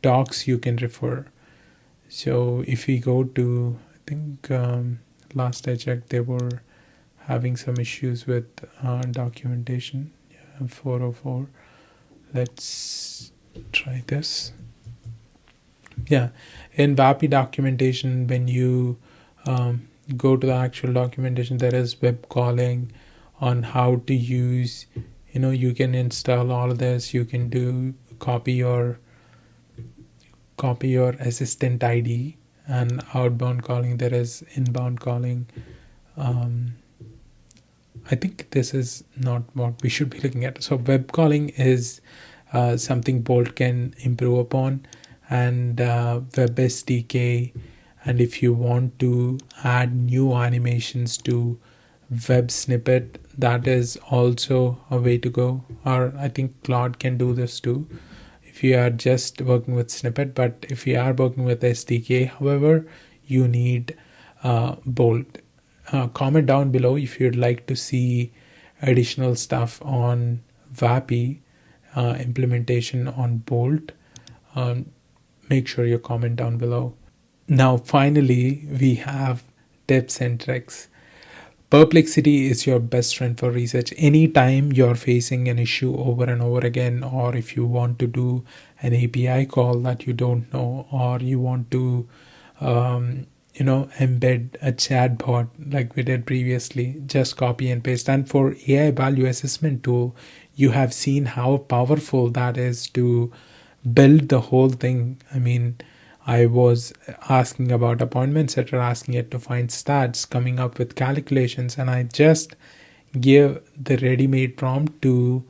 docs you can refer. So if we go to, I think last I checked, they were having some issues with documentation. 404. Let's try this. Yeah, in Vappy documentation, when you go to the actual documentation, there is web calling on how to use you can install all of this. You can do copy your assistant ID, and outbound calling. There is inbound calling. um, I think this is not what we should be looking at. So web calling is something Bolt can improve upon, and web SDK. And if you want to add new animations to web snippet, that is also a way to go. Or I think Claude can do this too if you are just working with snippet. But if you are working with SDK, however, you need Bolt. Comment down below if you'd like to see additional stuff on VAPI implementation on Bolt. Make sure you comment down below. Now, finally, we have tips and tricks. Perplexity is your best friend for research. Anytime you're facing an issue over and over again, or if you want to do an API call that you don't know, or you want to, embed a chatbot like we did previously, just copy and paste. And for AI value assessment tool, you have seen how powerful that is to build the whole thing. I mean, I was asking about appointment setter, asking it to find stats, coming up with calculations, and I just give the ready-made prompt to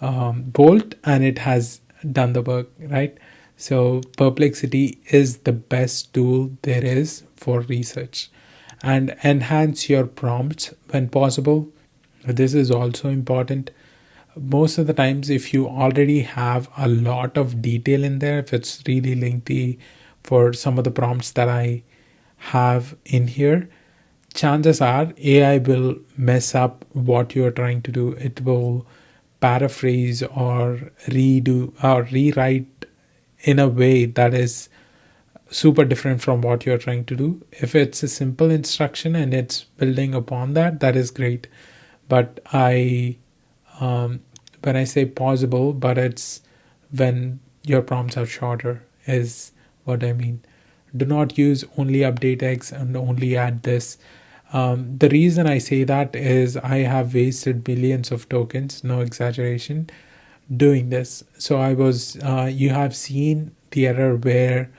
Bolt, and it has done the work, right? So Perplexity is the best tool there is for research. And enhance your prompts when possible. This is also important. Most of the times, if you already have a lot of detail in there, if it's really lengthy for some of the prompts that I have in here, chances are AI will mess up what you're trying to do. It will paraphrase or redo or rewrite in a way that is super different from what you're trying to do. If it's a simple instruction and it's building upon that, that is great. But when I say possible, but it's when your prompts are shorter, is what I mean. Do not use only update X and only add this. The reason I say that is I have wasted billions of tokens, no exaggeration, doing this. So you have seen the error where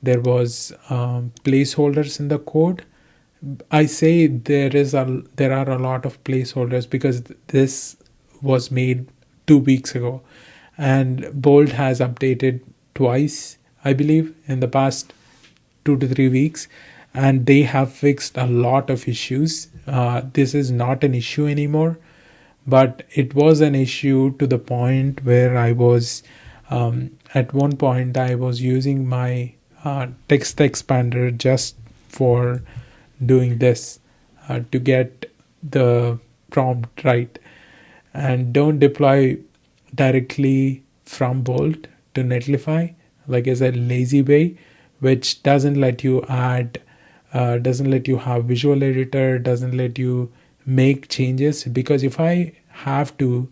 there was placeholders in the code. I say there are a lot of placeholders because this was made 2 weeks ago, and Bolt has updated twice, I believe, in the past 2 to 3 weeks, and they have fixed a lot of issues. This is not an issue anymore, but it was an issue to the point where I was at one point I was using my text expander just for doing this to get the prompt right. And don't deploy directly from Bolt to Netlify, like as a lazy way, which doesn't let you doesn't let you have visual editor, doesn't let you make changes. Because if I have to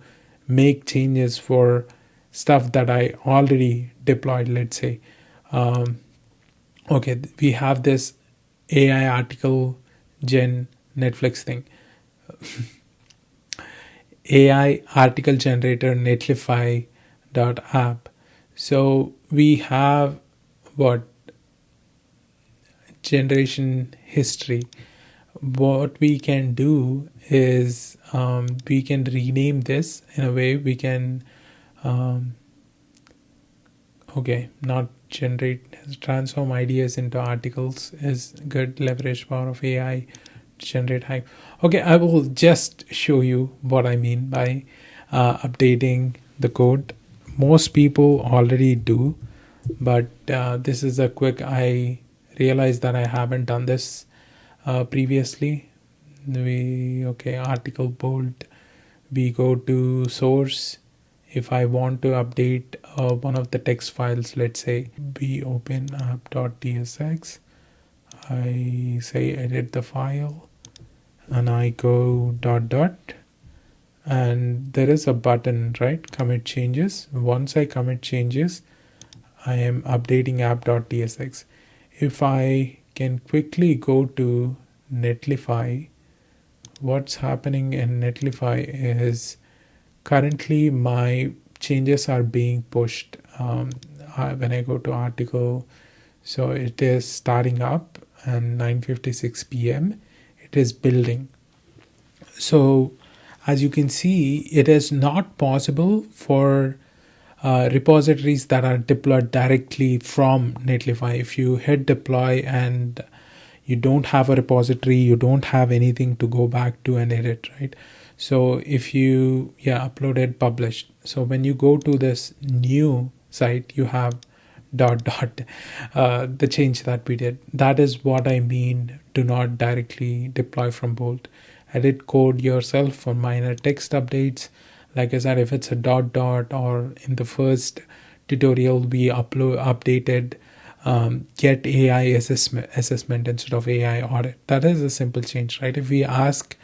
make changes for stuff that I already deployed, let's say, okay, we have this AI article gen Netflix thing. AI article generator Netlify app. So we have what generation history. What we can do is we can rename this in a way. We can not generate, transform ideas into articles is good leverage power of AI to generate hype. Okay, I will just show you what I mean by updating the code. Most people already do, but this is a quick. I realized that I haven't done this previously. Article bold. We go to source. If I want to update one of the text files, let's say we open app.tsx, I say edit the file, and I go ... and there is a button, right? Commit changes. Once I commit changes, I am updating app.tsx. If I can quickly go to Netlify, what's happening in Netlify is currently my changes are being pushed when I go to article. So it is starting up and 9:56 p.m. It is building. So as you can see, it is not possible for repositories that are deployed directly from Netlify. If you hit deploy and you don't have a repository, you don't have anything to go back to and edit, right? So if you uploaded, published, so when you go to this new site, you have dot the change that we did. That is what I mean, do not directly deploy from Bolt. Edit code yourself for minor text updates. Like I said, if it's a dot or in the first tutorial we updated get AI assessment instead of AI audit. That is a simple change, right? If we ask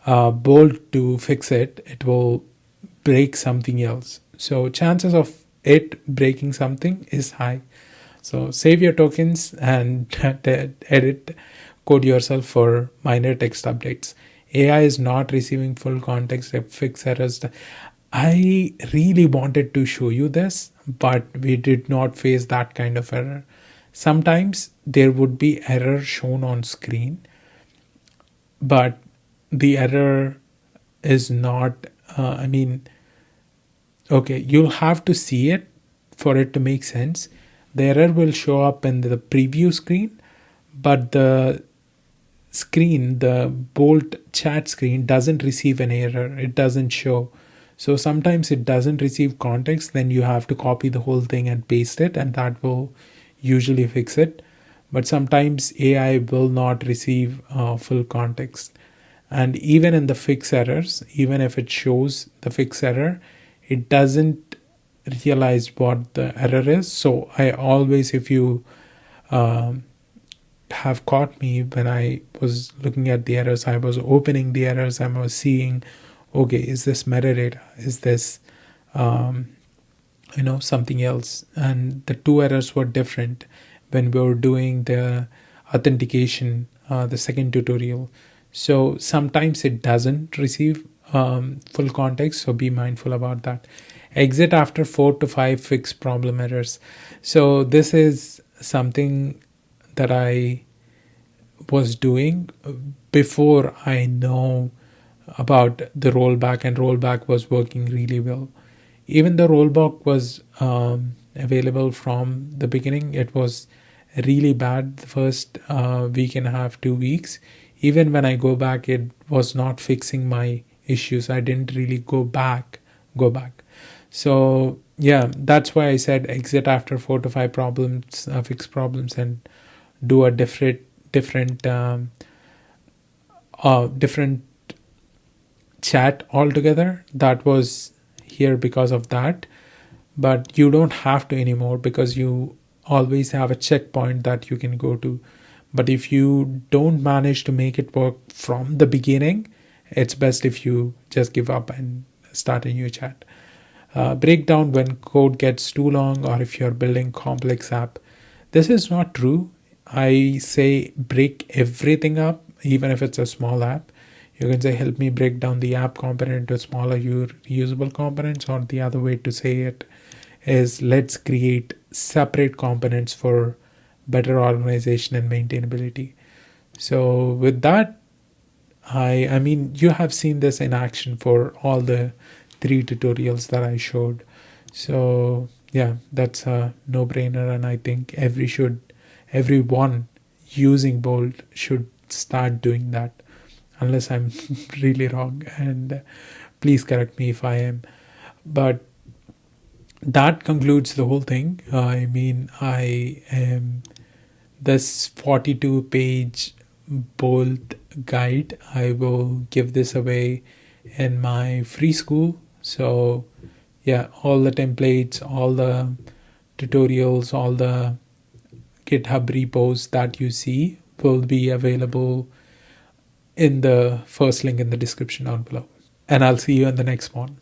Bolt to fix it, it will break something else. So chances of it breaking something is high. So save your tokens and edit code yourself for minor text updates. AI is not receiving full context, fix errors. I really wanted to show you this, but we did not face that kind of error. Sometimes there would be error shown on screen, but the error is not, okay, you'll have to see it for it to make sense. The error will show up in the preview screen, but the Bolt chat screen doesn't receive an error. It doesn't show. So sometimes it doesn't receive context, then you have to copy the whole thing and paste it, and that will usually fix it. But sometimes AI will not receive full context. And even in the fix errors, even if it shows the fix error, it doesn't realize what the error is. So I always, if you have caught me when I was looking at the errors, I was opening the errors, I was seeing, okay, is this metadata, is this something else? And the two errors were different when we were doing the authentication, the second tutorial. So sometimes it doesn't receive full context, so be mindful about that. Exit after 4 to 5 fix problem errors. So this is something that I was doing before I know about the rollback, and rollback was working really well. Even the rollback was available from the beginning. It was really bad the first week and a half, 2 weeks. Even when I go back, it was not fixing my issues. I didn't really go back. So yeah, that's why I said exit after 4 to 5 problems, fix problems, and do a different chat altogether. That was here because of that, but you don't have to anymore because you always have a checkpoint that you can go to. But if you don't manage to make it work from the beginning, it's best if you just give up and start a new chat. Break down when code gets too long, or if you're building complex app. This is not true. I say break everything up, even if it's a small app. You can say, help me break down the app component into smaller reusable components, or the other way to say it is, let's create separate components for better organization and maintainability. So with that, I mean, you have seen this in action for all the 3 tutorials that I showed. So yeah, that's a no-brainer, and I think everyone using Bolt should start doing that, unless I'm really wrong, and please correct me if I am. But that concludes the whole thing. I mean, I am this 42-page Bolt guide. I will give this away in my free school. So yeah, all the templates, all the tutorials, all the GitHub repos that you see will be available in the first link in the description down below. And I'll see you in the next one.